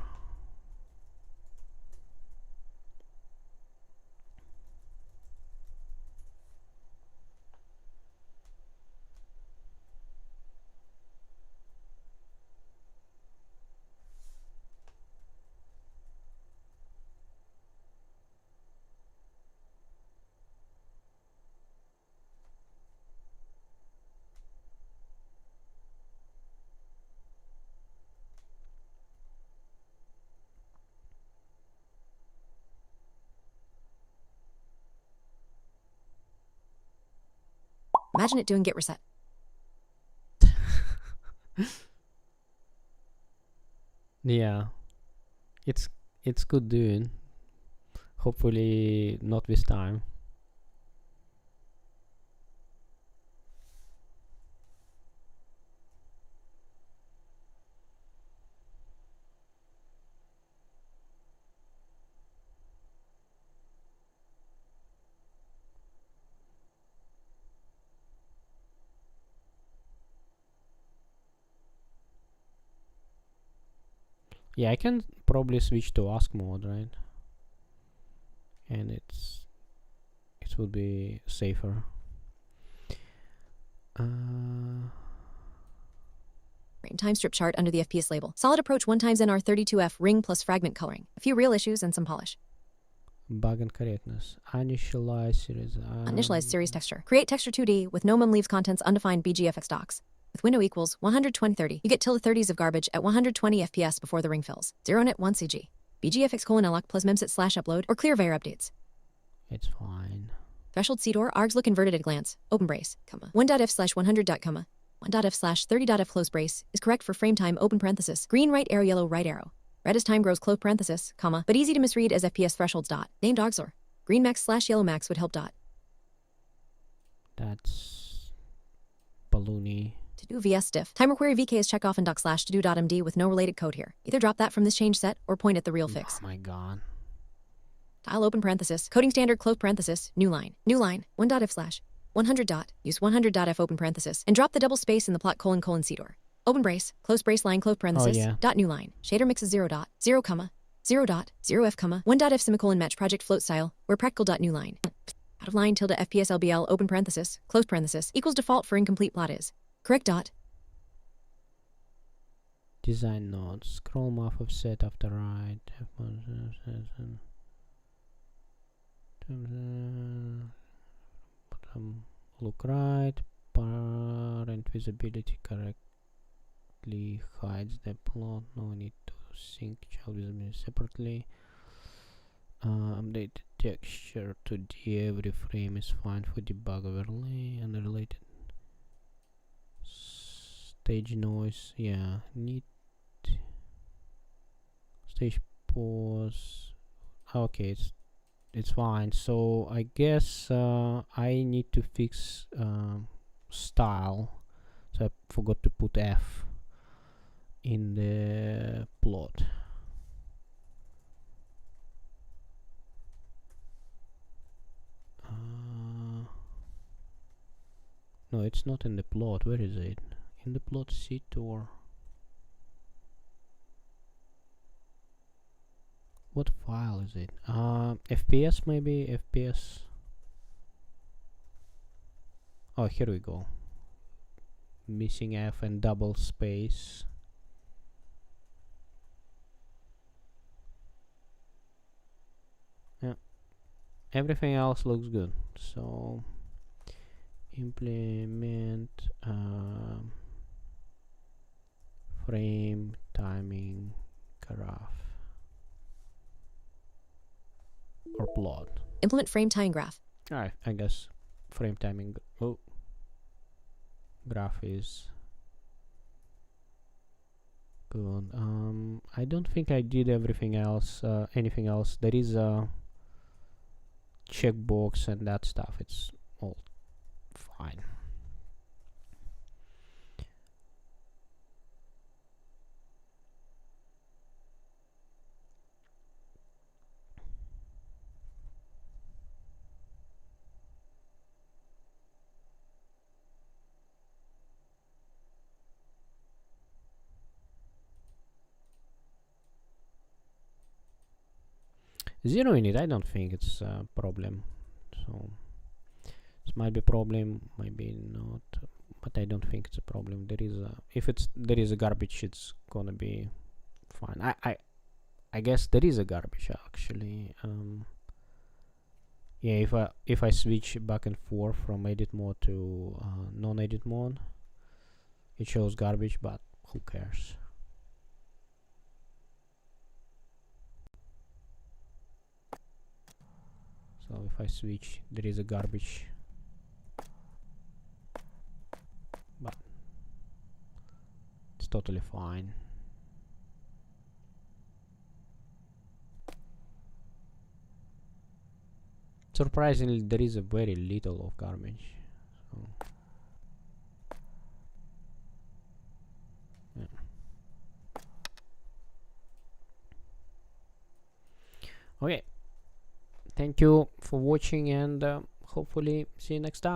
Imagine it doing git reset. Yeah, it's good doing. Hopefully not this time. Yeah, I can probably switch to ask mode, right? And it would be safer. Time strip chart under the FPS label. Solid approach 1 times NR32F ring plus fragment coloring. A few real issues and some polish. Bug and correctness. Initialize series. Initialize series texture. Create texture 2D with no mem leaves contents undefined BGFX docs. With window equals 120/30, you get tilde 30s of garbage at 120 FPS before the ring fills. 0net 1 CG. BGFX :LOC plus memset / upload or clear var updates. It's fine. Threshold CDOR args look inverted at a glance. Open brace, 1.f/100. 1.f/30.f close brace is correct for frame time open parenthesis. Green right arrow, yellow right arrow. Red as time grows close parenthesis, but easy to misread as FPS thresholds dot. Named Auxor. Green max/yellow max would help dot. That's balloony. To do VS diff. Timer query VK is check off in doc/to-do.md with no related code here. Either drop that from this change set or point at the real fix. Oh my god. Tile open parenthesis. Coding standard close parenthesis. New line. New line. 1.f/100 dot. Use 100.f open parenthesis. And drop the double space in the plot : CDOR. Open brace. Close brace line close parenthesis. Dot new line. Shader mixes 0 dot. 0 comma. 0 dot. 0f comma. 1.f semicolon match project float style. Where practical dot new line. Out of line tilde FPS LBL open parenthesis. Close parenthesis. Equals default for incomplete plot is. Correct dot. Design nodes. Scroll map offset after right. Bottom look right. Parent visibility correctly hides the plot. No need to sync child visibility separately. Update texture to D. Every frame is fine for debug overlay. Unrelated stage noise. Yeah, need stage pause. Okay, it's fine. So I guess I need to fix style. So I forgot to put F in the plot. No, it's not in the plot. Where is it? In the plot sheet or what file is it? FPS maybe? FPS. Oh, here we go. Missing F and double space. Yeah, everything else looks good. So implement frame timing graph or plot. Implement frame timing graph. Alright, I guess frame timing. Oh, graph is good. I don't think I did everything else, anything else. There is a checkbox and that stuff. It's all fine. Zeroing it, I don't think it's a problem. So this might be a problem, maybe not, but I don't think it's a problem. There is a, if it's there is a garbage, it's gonna be fine. I guess there is a garbage actually. Yeah, if I switch back and forth from edit mode to non-edit mode, it shows garbage, but who cares? So if I switch, there is a garbage, but it's totally fine. Surprisingly, there is a very little of garbage. So yeah. Okay, thank you for watching, and hopefully see you next time.